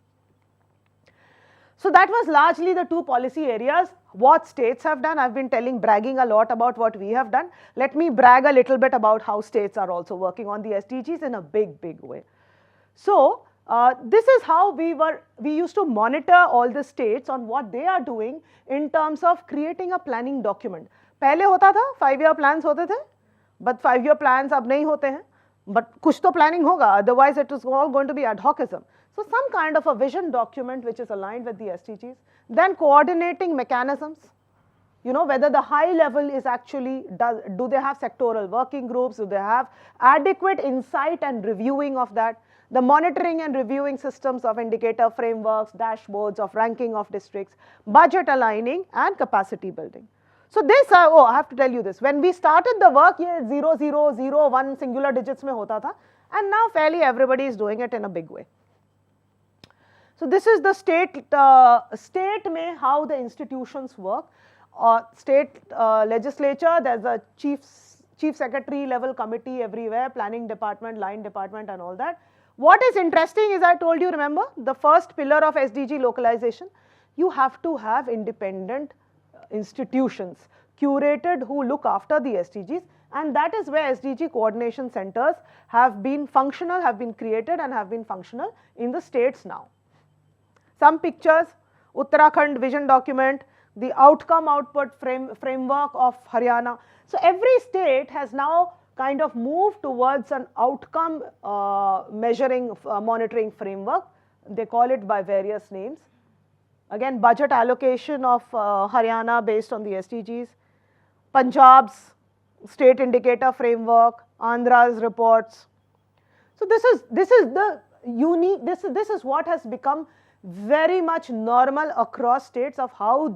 So that was largely the 2 policy areas. What states have done, I've been bragging a lot about what we have done. Let me brag a little bit about how states are also working on the SDGs in a big, big way. So this is how we used to monitor all the states on what they are doing in terms of creating a planning document. पहले होता था 5-year plans होते थे, but 5-year plans अब नहीं होते हैं, but कुछ तो planning होगा, otherwise it is all going to be ad hocism. So some kind of a vision document which is aligned with the SDGs, then coordinating mechanisms, whether the high level is actually, do they have sectoral working groups, do they have adequate insight and reviewing of that, the monitoring and reviewing systems of indicator frameworks, dashboards of ranking of districts, budget aligning and capacity building. So this, I have to tell you this, when we started the work, 0, 0, 0, 1 singular digits mein hota tha, and now fairly everybody is doing it in a big way. So this is the state mein how the institutions work. State legislature, there's a chief secretary level committee everywhere, planning department, line department and all that. What is interesting is, I told you, remember, the first pillar of SDG localization, you have to have independent institutions curated who look after the SDGs, and that is where SDG coordination centers have been functional, have been created and have been functional in the states now. Some pictures, Uttarakhand vision document, the outcome output framework of Haryana. So every state has now kind of moved towards an outcome measuring monitoring framework. They call it by various names. Again, budget allocation of Haryana based on the SDGs, Punjab's state indicator framework, Andhra's reports. So this is the unique, this is what has become very much normal across states of how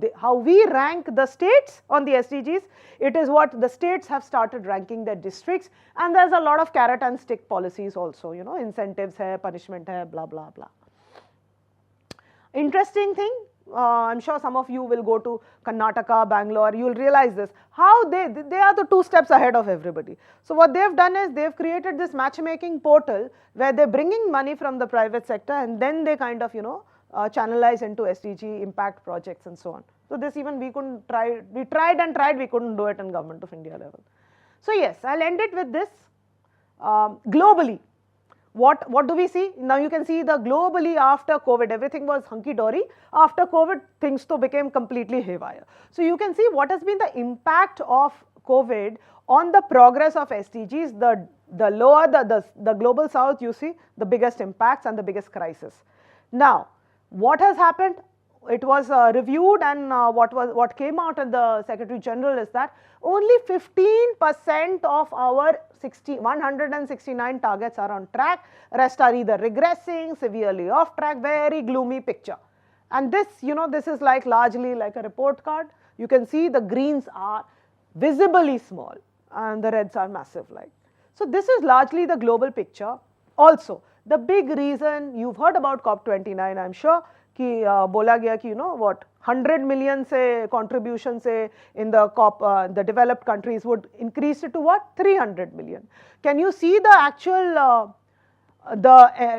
we rank the states on the SDGs. It is what the states have started ranking their districts, and there's a lot of carrot and stick policies also, incentives hai, punishment hai, blah, blah, blah. Interesting thing, I'm sure some of you will go to Karnataka, Bangalore, you will realize this, how they are the 2 steps ahead of everybody. So what they have done is they have created this matchmaking portal where they're bringing money from the private sector and then they kind of, channelize into SDG impact projects and so on. So this even we couldn't try, we tried and tried, we couldn't do it in Government of India level. So yes, I'll end it with this. Globally, what do we see? Now you can see the globally after COVID, everything was hunky-dory. After COVID, things though became completely haywire. So you can see what has been the impact of COVID on the progress of SDGs. The lower the global south, you see the biggest impacts and the biggest crisis. Now, what has happened? It was reviewed, and what came out in the Secretary General is that only 15% of our 169 targets are on track. Rest are either regressing, severely off track, very gloomy picture. And this, this is like largely like a report card. You can see the greens are visibly small and the reds are massive like. So this is largely the global picture. Also, the big reason you've heard about COP29, I'm sure, कि बोला गया कि 100 million से contribution से in the the developed countries would increase it to what? 300 million. Can you see the actual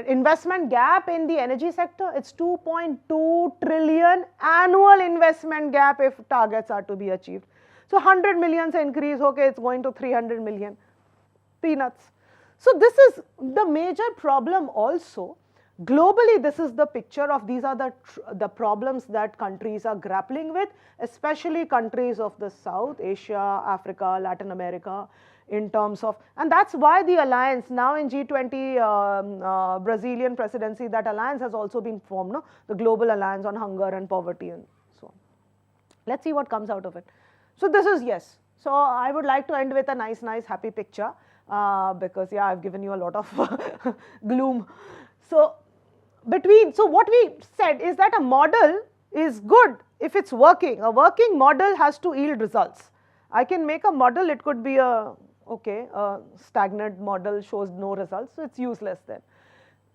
investment gap in the energy sector? It's 2.2 trillion annual investment gap if targets are to be achieved. So 100 million se increase, okay, it's going to 300 million. Peanuts. So this is the major problem also. Globally, this is the picture of these are the problems that countries are grappling with, especially countries of the South, Asia, Africa, Latin America, in terms of, and that's why the alliance now in G20 Brazilian presidency, that alliance has also been formed, no? The Global Alliance on Hunger and Poverty and so on. Let's see what comes out of it. So this is yes. So I would like to end with a nice happy picture because yeah, I've given you a lot of gloom. So what we said is that a model is good if it's working. A working model has to yield results. I can make a model, it could be a stagnant model, shows no results, so it's useless then.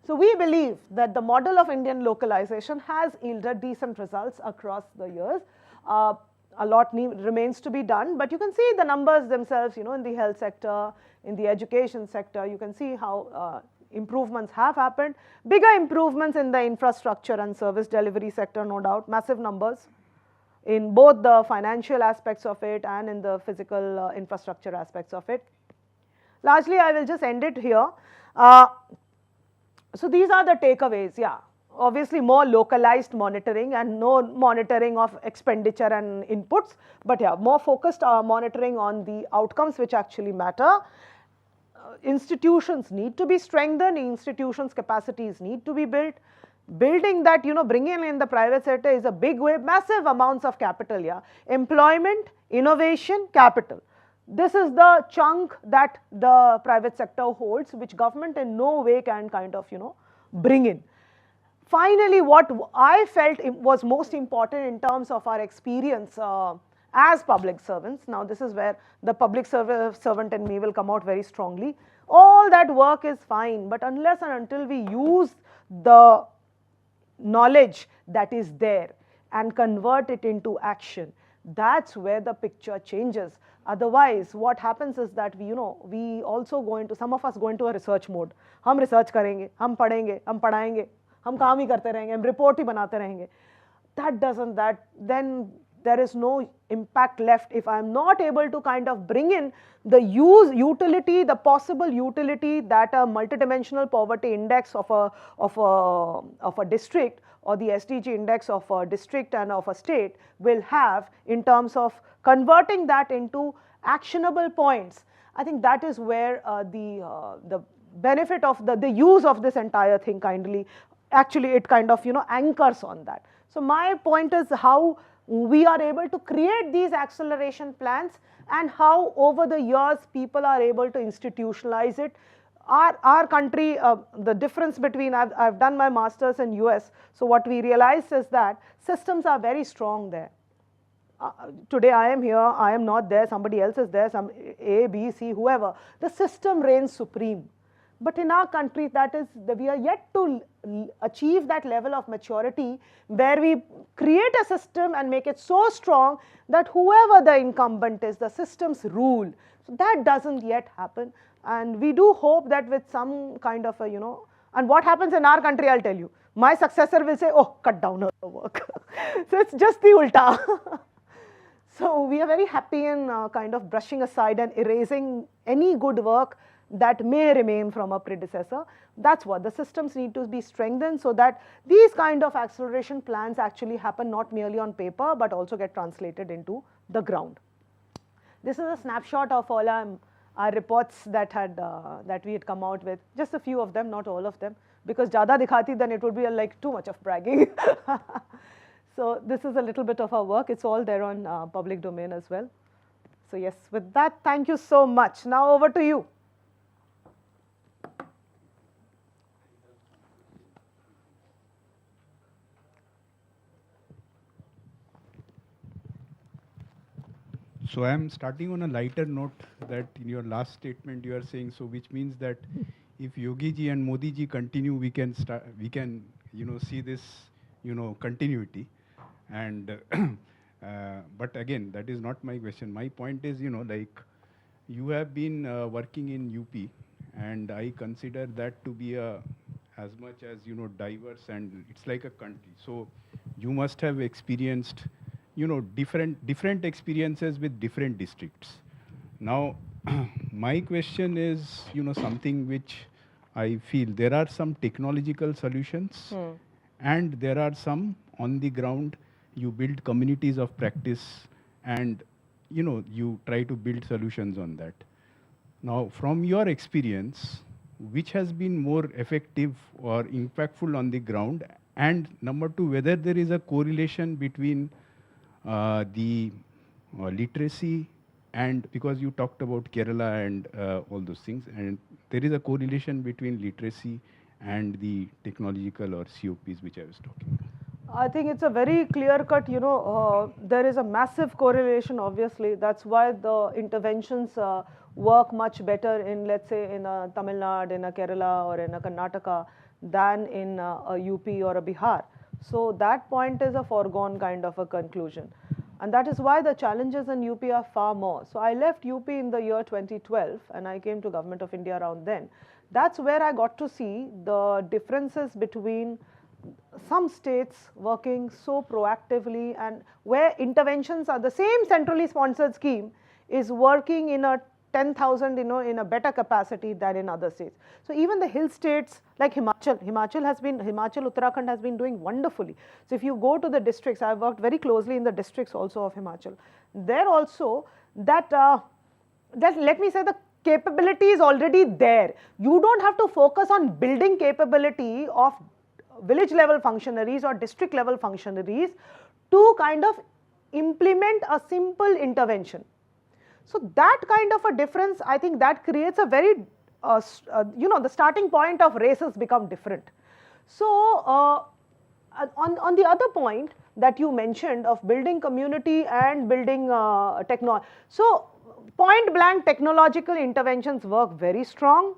So we believe that the model of Indian localization has yielded decent results across the years. A lot remains to be done, but you can see the numbers themselves, in the health sector, in the education sector, you can see how improvements have happened. Bigger improvements in the infrastructure and service delivery sector, no doubt, massive numbers in both the financial aspects of it and in the physical infrastructure aspects of it. Largely, I will just end it here. So these are the takeaways, yeah. Obviously, more localized monitoring and no monitoring of expenditure and inputs, but yeah, more focused monitoring on the outcomes which actually matter. Institutions need to be strengthened, institutions' capacities need to be built. Building that, bringing in the private sector is a big way, massive amounts of capital, yeah. Employment, innovation, capital. This is the chunk that the private sector holds, which government in no way can kind of, bring in. Finally, what I felt was most important in terms of our experience as public servants, now this is where the public servant in me will come out very strongly. All that work is fine, but unless and until we use the knowledge that is there and convert it into action, that's where the picture changes. Otherwise, what happens is that we also go into, some of us go into a research mode. हम research करेंगे, हम पढ़ेंगे, हम पढ़ाएंगे, हम काम ही करते रहेंगे, हम report ही बनाते रहेंगे. Then there is no impact left if I am not able to kind of bring in the utility, the possible utility that a multidimensional poverty index of a district or the SDG index of a district and of a state will have in terms of converting that into actionable points. I think that is where the benefit of the use of this entire thing actually it kind of anchors on that. So my point is how we are able to create these acceleration plans and how over the years people are able to institutionalize it. Our country, the difference between, I've done my masters in US, so what we realized is that systems are very strong there. Today I am here, I am not there, somebody else is there, some A, B, C, whoever. The system reigns supreme. But in our country, we are yet to achieve that level of maturity where we create a system and make it so strong that whoever the incumbent is, the systems rule. So that doesn't yet happen. And we do hope that with some kind of and what happens in our country, I'll tell you. My successor will say, oh, cut down her work. So it's just the ulta. So we are very happy in kind of brushing aside and erasing any good work that may remain from a predecessor. That's what the systems need to be strengthened so that these kind of acceleration plans actually happen not merely on paper but also get translated into the ground. This is a snapshot of all our reports that we had come out with, just a few of them, not all of them, because ज़्यादा दिखाती then it would be like too much of bragging. So this is a little bit of our work. It's all there on public domain as well. So yes, with that, thank you so much. Now over to you. So I am starting on a lighter note that in your last statement you are saying, so which means that if Yogi ji and Modi ji continue, we can see this, continuity. And but again, that is not my question. My point is, like you have been working in UP, and I consider that to be as much as diverse, and it's like a country. So you must have experienced different experiences with different districts. Now, my question is, something which I feel there are some technological solutions and there are some on the ground, you build communities of practice and, you try to build solutions on that. Now, from your experience, which has been more effective or impactful on the ground? And number two, whether there is a correlation between the literacy and, because you talked about Kerala and all those things, and there is a correlation between literacy and the technological or COPs which I was talking about. I think it's a very clear cut, there is a massive correlation obviously. That's why the interventions work much better in, let's say, in a Tamil Nadu, in a Kerala or in a Karnataka than in a UP or a Bihar. So that point is a foregone kind of a conclusion. And that is why the challenges in UP are far more. So I left UP in the year 2012 and I came to Government of India around then. That's where I got to see the differences between some states working so proactively and where interventions are the same centrally sponsored scheme is working in a 10,000, in a better capacity than in other states. So even the hill states like Himachal, Uttarakhand has been doing wonderfully. So if you go to the districts, I've worked very closely in the districts also of Himachal. There also that let me say the capability is already there. You don't have to focus on building capability of village level functionaries or district level functionaries to kind of implement a simple intervention. So that kind of a difference, I think that creates a very, the starting point of races become different. So on the other point that you mentioned of building community and building technology. So point blank technological interventions work very strong.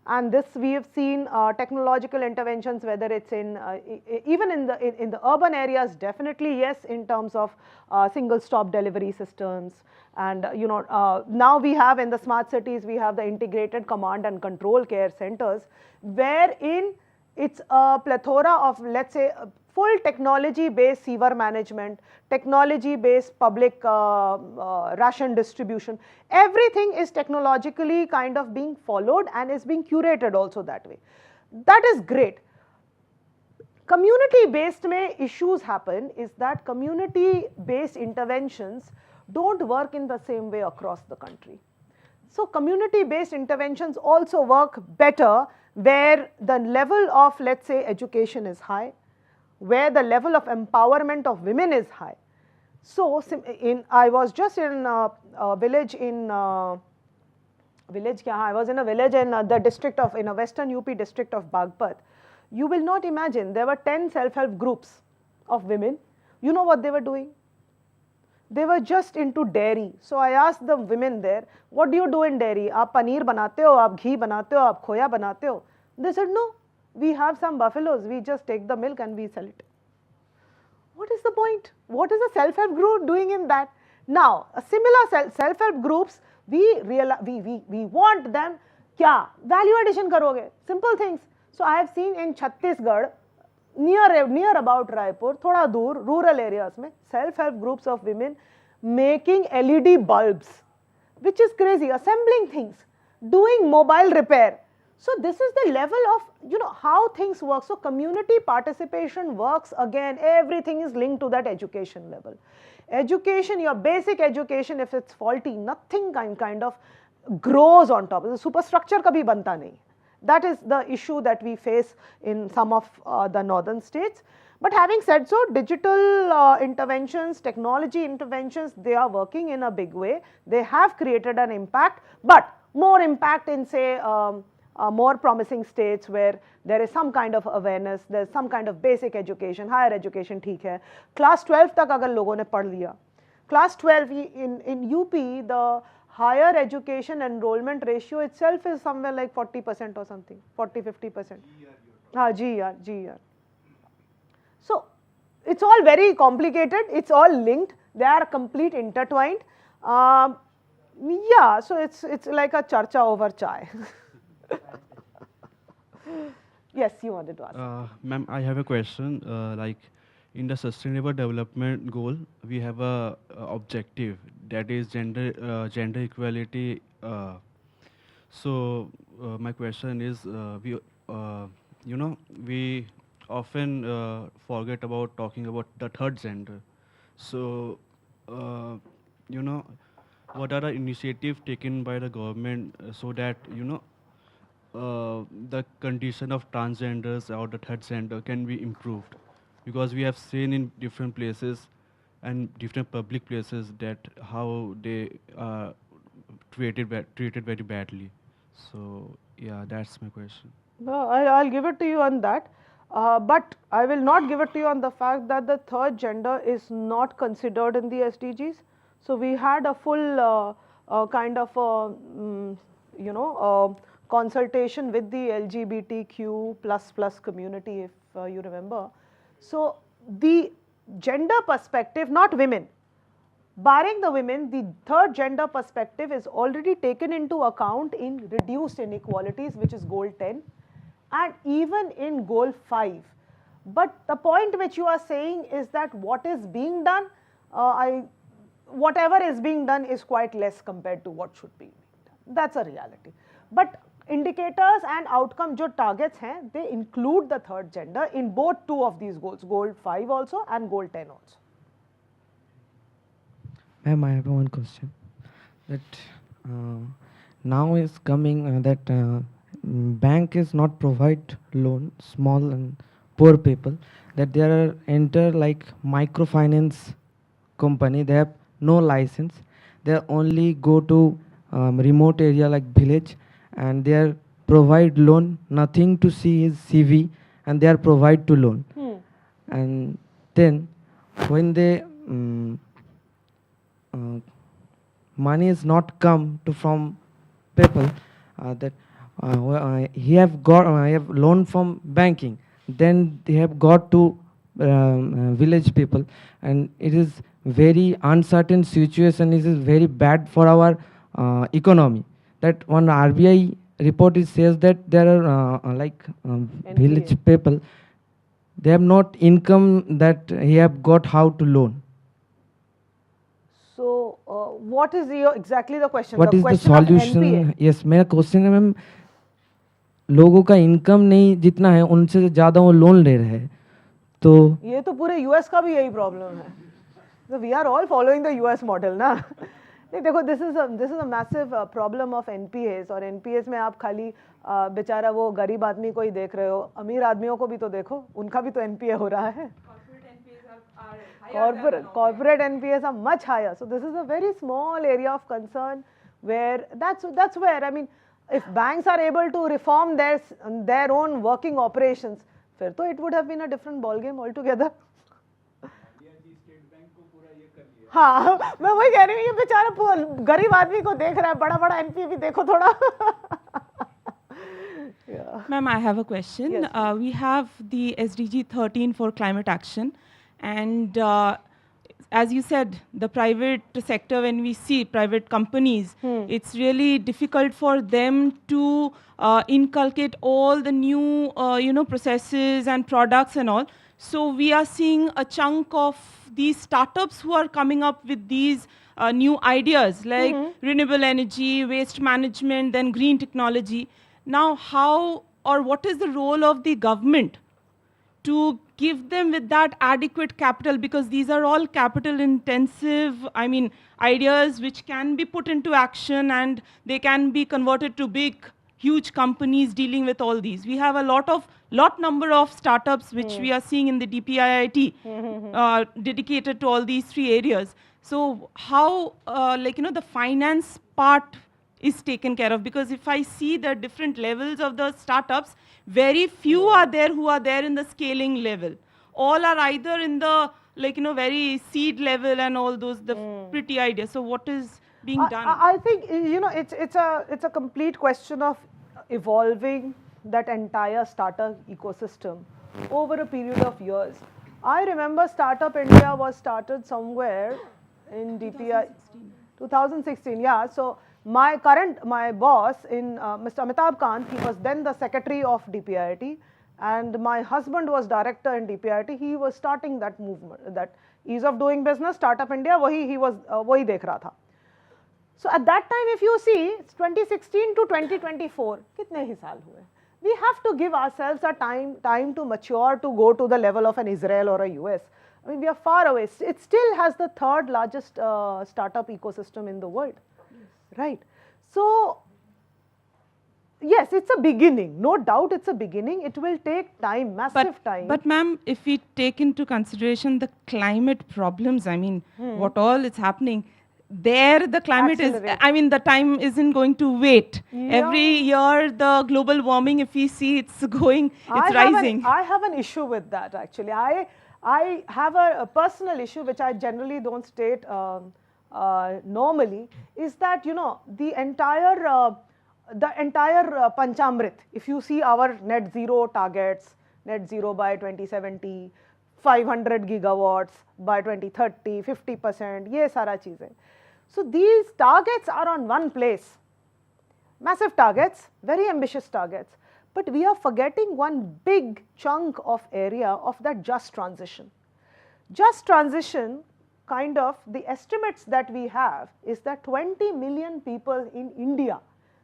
And this we have seen technological interventions, whether it's in even in the urban areas, definitely yes, in terms of single stop delivery systems. And now we have in the smart cities, we have the integrated command and control care centers, wherein it's a plethora of, let's say, full technology based sewer management, technology based public ration distribution. Everything is technologically kind of being followed and is being curated also that way. That is great. Community based may issues happen is that community based interventions don't work in the same way across the country. So community based interventions also work better where the level of, let's say, education is high, where the level of empowerment of women is high. So I was just in a village in I was in a village in the district of, in a western UP district of Bagpat. You will not imagine, there were 10 self-help groups of women. You know what they were doing? They were just into dairy. So I asked the women there, what do you do in dairy? Aap paneer banate ho, aap ghee banate ho, aap khoya banate ho? They said, no, we have some buffaloes, we just take the milk and we sell it. What is the point? What is a self-help group doing in that? Now, a similar self-help groups, we want them, kya? Value addition karoge, simple things. So I have seen in Chhattisgarh, near about Raipur, thoda dur, rural areas mein, self-help groups of women making LED bulbs, which is crazy, assembling things. doing mobile repair. So this is the level of, you know, how things work. So community participation works again, everything is linked to that education level. Education, your basic education, if it's faulty, nothing kind of grows on top. The superstructure kabhi banta nahi. That is the issue that we face in some of the northern states. But having said so, digital interventions, technology interventions, they are working in a big way. They have created an impact, but more impact in, say, more promising states where there is some kind of awareness, there is some kind of basic education, higher education, theek hai. Class 12 tak agar logon ne padh liya. Class 12 in UP, the higher education enrollment ratio itself is somewhere like 40% or something, 40-50%. GER. So it's all very complicated, it's all linked, they are complete intertwined. Yeah, so it's like a charcha over chai. Yes, you wanted to ask. Ma'am, I have a question. Like in the Sustainable Development Goal, we have a objective that is gender equality. So my question is, we often forget about talking about the third gender. So what are the initiatives taken by the government so that the condition of transgenders or the third gender can be improved? Because we have seen in different places and different public places that how they are treated very badly. So yeah, that's my question. No, I'll give it to you on that. But I will not give it to you on the fact that the third gender is not considered in the SDGs. So we had a full kind of consultation with the LGBTQ++ community, if you remember. So the gender perspective, not women, barring the women, the third gender perspective is already taken into account in reduced inequalities, which is goal 10, and even in goal 5. But the point which you are saying is that what is being done, whatever is being done is quite less compared to what should be being done. That's a reality. But indicators and outcome jo targets hain, they include the third gender in both two of these goals, goal 5 also and goal 10 also. Ma'am, I have one question. That now is coming that bank is not provide loan small and poor people, that there are enter like microfinance company, they have no license, they only go to remote area like village, and they are provide loan, nothing to see his CV, and they are provide to loan. And then when they money is not come to from people, that he have got I have loan from banking, then they have got to village people, and it is very uncertain situation. It is very bad for our economy. That one RBI report it says that there are village people, they have not income that he have got how to loan. So what is exactly the question? What is the solution? Yes, मेरा question है ma'am, लोगों का income नहीं जितना है उनसे ज़्यादा वो लोन ले रहे हैं, तो ये तो पूरे यूएस का भी यही प्रॉब्लम है. So we are all following the US model ना. नहीं देखो, this is a massive problem of NPAs, और NPAs में आप खाली बेचारा वो गरीब आदमी को ही देख रहे हो, अमीर आदमियों को भी तो देखो, उनका भी तो NPA हो रहा है. Corporate NPAs are much higher. So this is a very small area of concern where that's where, I mean, if banks are able to reform their own working operations, फिर तो it would have been a different ball game altogether. हाँ, मैं वही कह रही हूँ, ये बेचारा गरीब आदमी को देख रहा है, बड़ा NPA भी देखो थोड़ा. Ma'am, I have a question. Yes. We have the SDG 13 for climate action, and as you said, the private sector, when we see private companies, it's really difficult for them to inculcate all the new processes and products and all. So we are seeing a chunk of these startups who are coming up with these new ideas like renewable energy, waste management, then green technology. Now, how or what is the role of the government to give them with that adequate capital, because these are all capital intensive, I mean, ideas which can be put into action and they can be converted to big, huge companies dealing with all these. We have a lot number of startups which we are seeing in the DPIIT dedicated to all these three areas. So how, the finance part is taken care of? Because if I see the different levels of the startups, very few are there who are there in the scaling level. All are either in the, very seed level and all those, the pretty ideas. So what is being done? I think, it's a complete question of evolving that entire startup ecosystem over a period of years. I remember Startup India was started somewhere in DPI 2016, yeah. So my boss in Mr. Amitabh Kant, he was then the secretary of DPIIT, and my husband was director in DPIIT. He was starting that movement, that ease of doing business, Startup India, he was wahi dekh raha tha. So at that time, if you see, it's 2016 to 2024, kitne hi saal hue? We have to give ourselves a time to mature, to go to the level of an Israel or a US. I mean, we are far away. It still has the third largest startup ecosystem in the world, right? So yes, it's a beginning. No doubt it's a beginning. It will take time, massive time. But ma'am, if we take into consideration the climate problems, I mean, what all is happening, there the climate is, I mean, the time isn't going to wait. Yeah. Every year the global warming, if we see, it's rising. I have an issue with that actually. I have a personal issue which I generally don't state normally, is that, the entire Panchamrit, if you see our net zero targets, net zero by 2070, 500 gigawatts by 2030, 50%, ye sara cheezein. So these targets are on one place, massive targets, very ambitious targets, but we are forgetting one big chunk of area of that just transition. Just transition, kind of, the estimates that we have is that 20 million people in India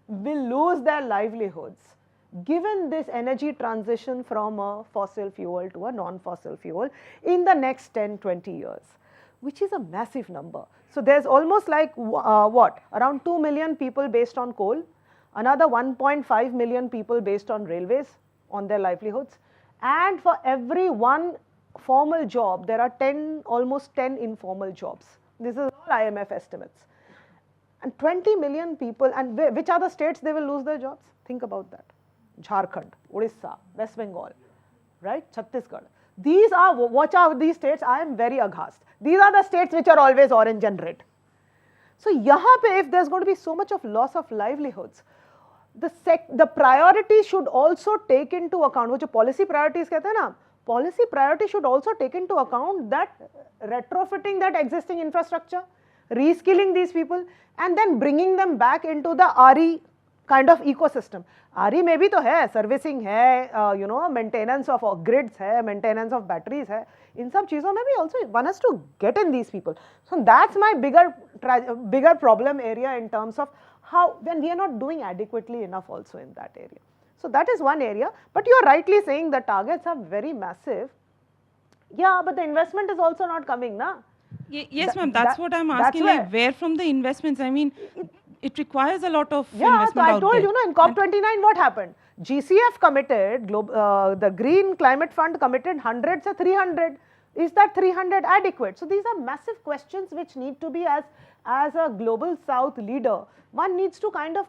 will lose their livelihoods given this energy transition from a fossil fuel to a non-fossil fuel in the next 10-20 years, which is a massive number. So there's almost like around 2 million people based on coal, another 1.5 million people based on railways, on their livelihoods, and for every one formal job, there are almost 10 informal jobs. This is all IMF estimates. And 20 million people, and which are the states they will lose their jobs? Think about that. Jharkhand, Odisha, West Bengal, right? Chhattisgarh. These are, watch out these states, I am very aghast. These are the states which are always orange and red. So yahan pe, if there's going to be so much of loss of livelihoods, the priorities should also take into account, which policy priorities kehte hain na, policy priority should also take into account that retrofitting that existing infrastructure, reskilling these people, and then bringing them back into the RE kind of ecosystem. RE में भी तो है, servicing है, maintenance of grids है, maintenance of batteries है, इन सब चीज़ों में भी also one has to get in these people. So that's my bigger problem area in terms of how, when we are not doing adequately enough also in that area. So that is one area, but you are rightly saying the targets are very massive. Yeah, but the investment is also not coming, na? Yes, ma'am, that's what I'm asking, like, where from the investments? I mean, it requires a lot of investment. So I out told there. you, in COP29 what happened? GCF committed, the Green Climate Fund committed 100 to 300. Is that 300 adequate? So these are massive questions which need to be, as a global South leader, one needs to kind of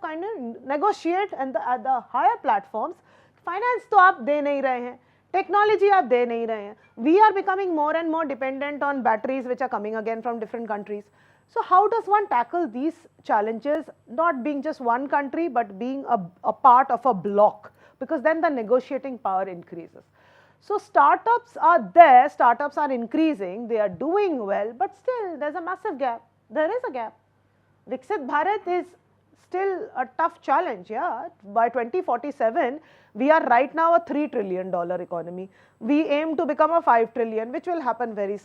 negotiate, and at the higher platforms, finance to aap de nahi rahe hain, technology aap de nahi rahe hain. We are becoming more and more dependent on batteries which are coming again from different countries. So how does one tackle these challenges, not being just one country, but being a part of a bloc, because then the negotiating power increases. So startups are there, startups are increasing, they are doing well, but still there's a massive gap. There is a gap. Viksit Bharat is still a tough challenge, yeah. By 2047, we are right now a $3 trillion economy. We aim to become a $5 trillion, which will happen very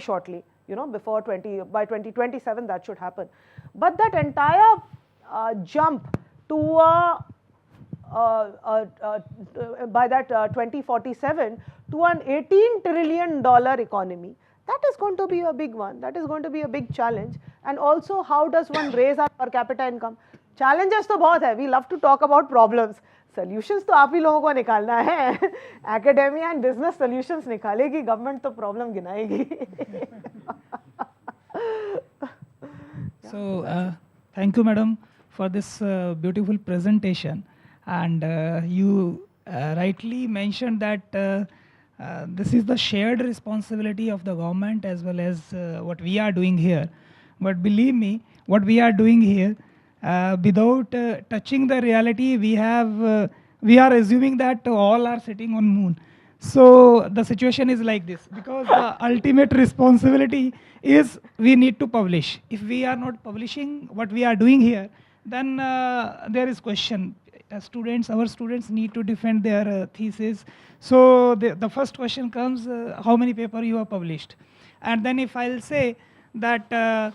shortly. you know, by 2027 that should happen. But that entire jump to by that 2047 to an $18 trillion economy, that is going to be a big one. That is going to be a big challenge. And also, how does one raise our per capita income? Challenges तो बहुत है. We love to talk about problems. Solutions तो आप ही लोगों को निकालना है. Academia and business solutions निकालेगी. Government तो problem गिनाएगी. So, thank you, madam, for this beautiful presentation. And you rightly mentioned that this is the shared responsibility of the government as well as what we are doing here. But believe me, what we are doing here, without touching the reality, we are assuming that all are sitting on moon. So the situation is like this, because the ultimate responsibility is we need to publish. If we are not publishing what we are doing here, then there is question. Our students need to defend their thesis. So the first question comes, how many paper you have published? And then if I'll say that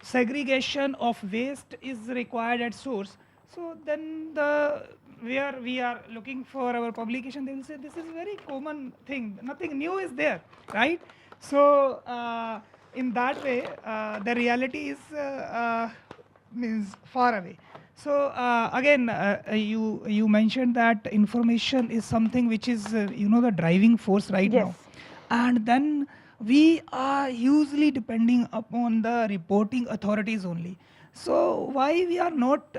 segregation of waste is required at source, so then where we are looking for our publication, they will say this is a very common thing, nothing new is there, right? So in that way, the reality is means far away. So again, you mentioned that information is something which is the driving force right now, and then we are usually depending upon the reporting authorities only. So why we are not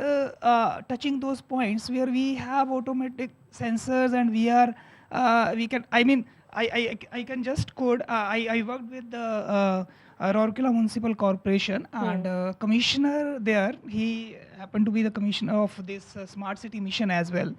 touching those points where we have automatic sensors and we can, I mean, I can just code. I worked with the Rourkela Municipal Corporation, and commissioner there, he happened to be the commissioner of this smart city mission as well.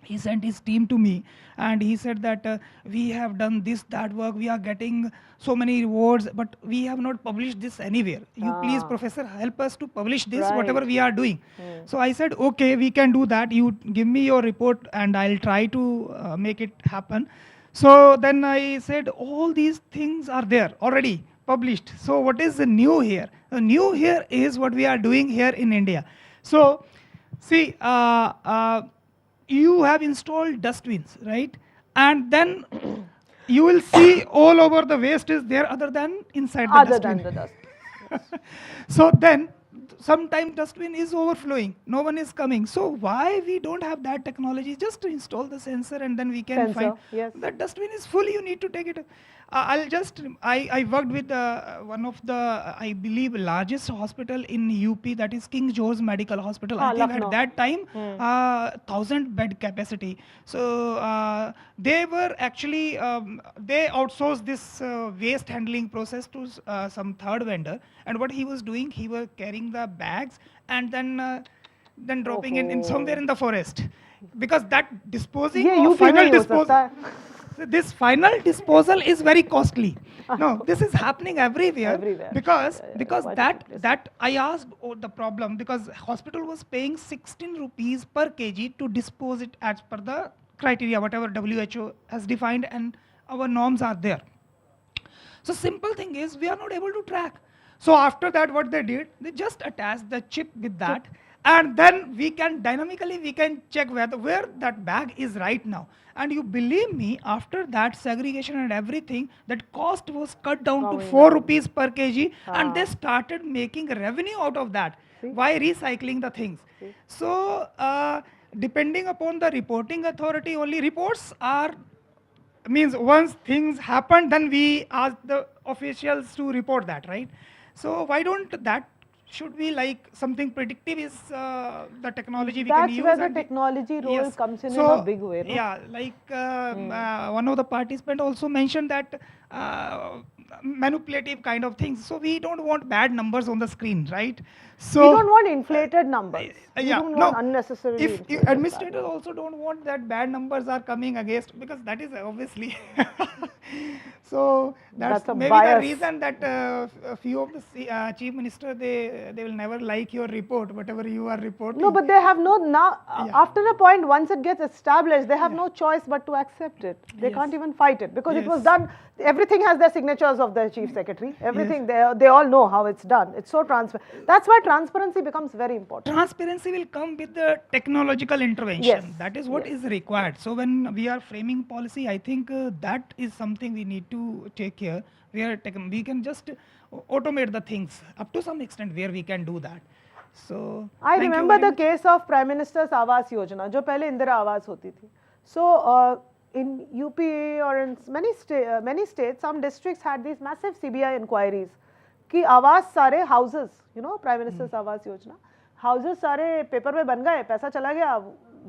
He sent his team to me and he said that we have done this, that work, we are getting so many rewards, but we have not published this anywhere. You please, professor, help us to publish this, whatever we are doing. So I said, okay, we can do that. You give me your report and I'll try to make it happen. So then I said, all these things are there already published. So what is the new here? The new here is what we are doing here in India. So see, you have installed dustbins, right? And then you will see all over the waste is there other than inside the dustbin. Other than the dustbin. So then sometimes dustbin is overflowing, no one is coming. So why we don't have that technology? Just to install the sensor and then we can find that dustbin is full, you need to take it. I worked with one of the, I believe, largest hospital in UP, that is King George Medical Hospital. I think at that time, 1,000 bed capacity. So they were actually, they outsourced this waste handling process to some third vendor. And what he was doing, he was carrying the bags and then dropping it in somewhere in the forest. Because that disposing of final disposal, this final disposal is very costly. No, this is happening everywhere. Because that I asked the problem, because hospital was paying 16 rupees per kg to dispose it as per the criteria, whatever WHO has defined, and our norms are there. So simple thing is, we are not able to track. So after that, what they did, they just attached the chip with that, and then we can dynamically check where that bag is right now. And you believe me, after that segregation and everything, that cost was cut down to 4 rupees per kg, and they started making revenue out of that by recycling the things. So depending upon the reporting authority, only reports are, means once things happen, then we ask the officials to report that, right? So why don't that should be like something predictive is the technology we can use. That's where the technology role comes in a big way. No? Yeah, like one of the participants also mentioned that manipulative kind of things. So we don't want bad numbers on the screen, right? So we don't want inflated numbers. We don't want unnecessarily. If administrators also don't want that bad numbers are coming against, because that is obviously So That's a maybe bias. the reason that a few of the chief minister they will never like your report, whatever you are reporting. No, but they have no now. After a point, once it gets established, they have no choice but to accept it. They Yes. can't even fight it because it was Yes. done. Everything has their signatures of the chief secretary. Everything they all know how it's done. It's so transparent. That's why transparency becomes very important. Transparency will come with the technological intervention. Yes, That is what yes. is required. So when we are framing policy, I think that is something we need to take care. We can just automate the things up to some extent where we can do that. So I thank you remember very the case of Prime Minister's Awas Yojana, जो पहले इंदिरा आवास होती थी. So in UP or in many states, some districts had these massive CBI inquiries कि आवास सारे houses, Prime Minister's Awas Yojana, houses सारे paper में बन गए, पैसा चला गया,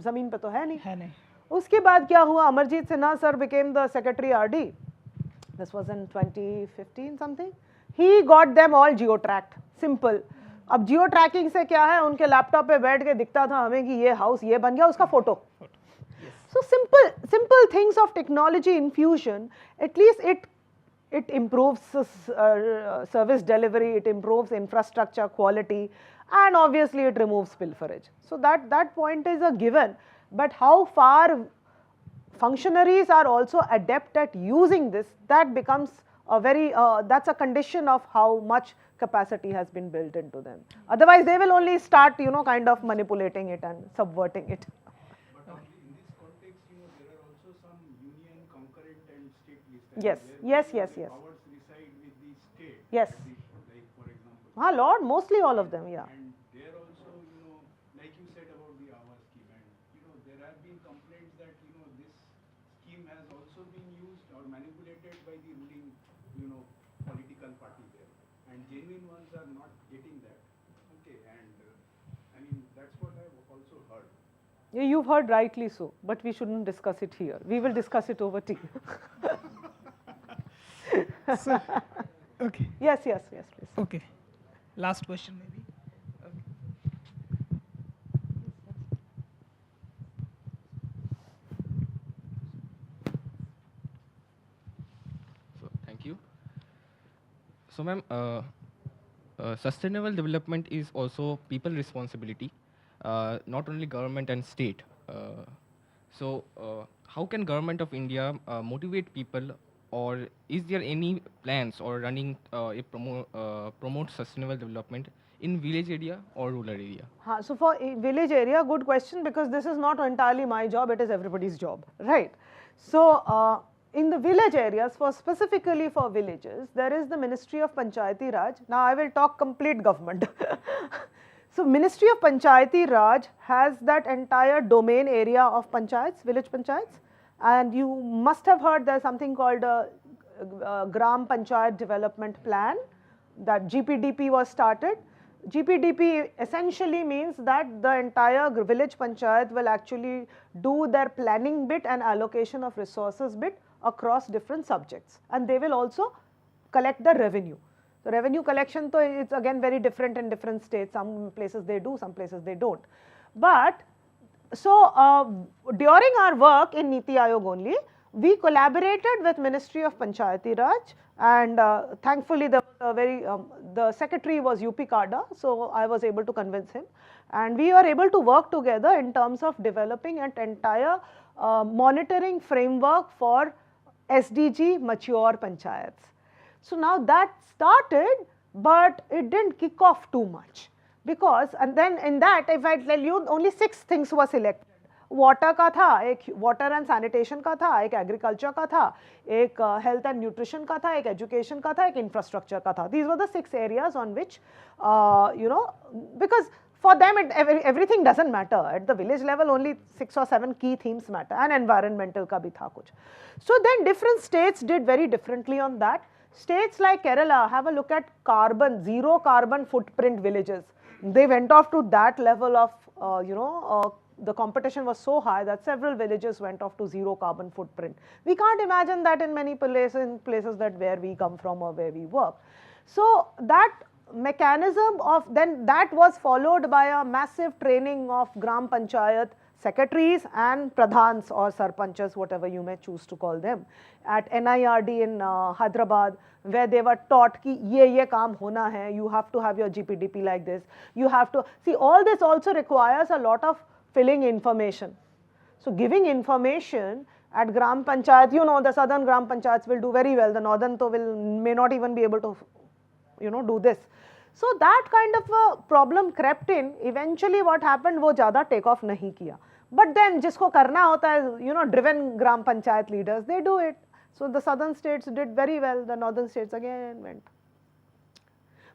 जमीन पे तो है नहीं. है नहीं. उसके बाद क्या हुआ? Amarjeet Sinha sir became the secretary RD. This was in 2015 something. He got them all geo-tracked. Simple. अब जियो ट्रैकिंग से क्या है, उनके लैपटॉप पे बैठ के दिखता था हमें कि ये हाउस ये बन गया, उसका photo. So simple things of technology infusion, at least it improves service delivery, it improves infrastructure quality, and obviously it removes pilferage. So that point is a given. But how far functionaries are also adept at using this, that becomes a very that's a condition of how much capacity has been built into them. Otherwise, they will only start kind of manipulating it and subverting it. In this context, there are also some union concurrent and state list. Yes. The powers reside with the state. Yes. Like for example. Lord, mostly all of them, yeah. And there also, like you said about the Awas scheme, and there have been complaints that this scheme has also been used or manipulated by the ruling political party there, and genuine ones are not getting that. Okay, and I mean that's what I've also heard. Yeah, you've heard rightly so, but we shouldn't discuss it here. We will discuss it over tea. So, okay. Yes, please. Okay. Last question maybe. So, thank you. So, ma'am, sustainable development is also people responsibility, not only government and state. So, how can government of India motivate people, or is there any plans or running promote sustainable development in village area or rural area? So for village area, good question, because this is not entirely my job, it is everybody's job, right? So in the village areas, specifically for villages, there is the Ministry of Panchayati Raj. Now I will talk complete government. So Ministry of Panchayati Raj has that entire domain area of panchayats, village panchayats, and you must have heard there's something called a Gram Panchayat Development Plan, that GPDP was started. GPDP essentially means that the entire village panchayat will actually do their planning bit and allocation of resources bit across different subjects, and they will also collect the revenue. The revenue collection, so it's again very different in different states. Some places they do, some places they don't. But so during our work in Niti Aayog only, we collaborated with Ministry of Panchayati Raj, and thankfully the secretary was UP Kada, so I was able to convince him, and we were able to work together in terms of developing an entire monitoring framework for SDG mature panchayats. So now that started, but it didn't kick off too much, because and then in that, if I tell you, only 6 things were selected. Water का था, एक water and sanitation का था, एक agriculture का था, एक health and nutrition का था, एक एजुकेशन का था, एक इंफ्रास्ट्रक्चर का था. These were the 6 areas on which because for them everything doesn't matter. At the village level only 6 or 7 key themes matter, and environmental का भी था कुछ. So then different states did very differently on that. States like Kerala, have a look at zero carbon footprint villages. They went off to that level of the competition was so high that several villages went off to zero carbon footprint. We can't imagine that in many places that where we come from or where we work. So that mechanism of that was followed by a massive training of Gram Panchayat secretaries and pradhans or sarpanchas, whatever you may choose to call them, at NIRD in Hyderabad, where they were taught ki ye kaam hona hai, you have to have your GPDP like this, you have to see, all this also requires a lot of filling information. So giving information at Gram Panchayat, you know, the southern Gram Panchayats will do very well, the northern may not even be able to, you know, do this. So that kind of a problem crept in. Eventually what happened, wo zyada take off nahi kiya. But then jisko karna hota hai, you know, driven Gram Panchayat leaders, they do it. So the southern states did very well, the northern states again went.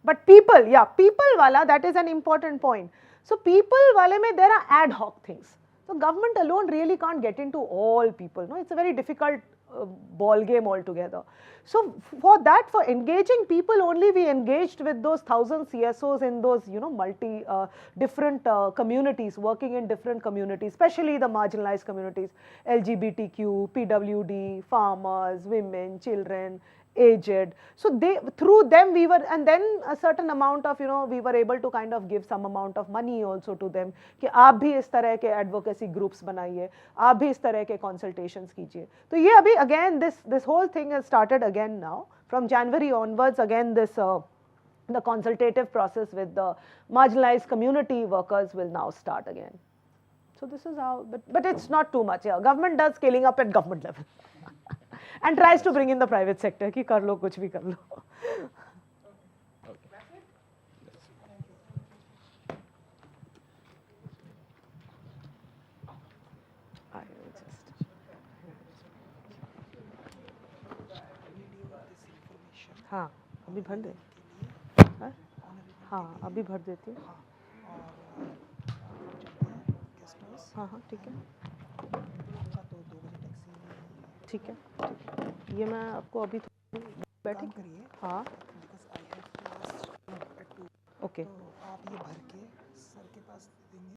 But people, yeah, people wala, that is an important point. So people wale mein there are ad hoc things. So government alone really can't get into all people. No, it's a very difficult ball game altogether. So for that, for engaging people only, we engaged with those 1,000 CSOs in those, you know, different communities, working in different communities, especially the marginalized communities, LGBTQ, PWD, farmers, women, children, aged. So they, through them we were, and then a certain amount of, you know, we were able to kind of give some amount of money also to them कि आप भी इस तरह के advocacy groups बनाइए, आप भी इस तरह के consultations कीजिए. तो ये अभी again this whole thing has started again now from January onwards. Again this the consultative process with the marginalized community workers will now start again. So this is how, but it's not too much. Yeah, government does scaling up at government level. And tries to bring in the private sector कि कर लो कुछ भी कर लो. हाँ अभी भर दे. हाँ अभी भर देती हूँ. हाँ हाँ ठीक है. ठीक है, ये मैं आपको अभी बैठी करिए. हाँ ओके.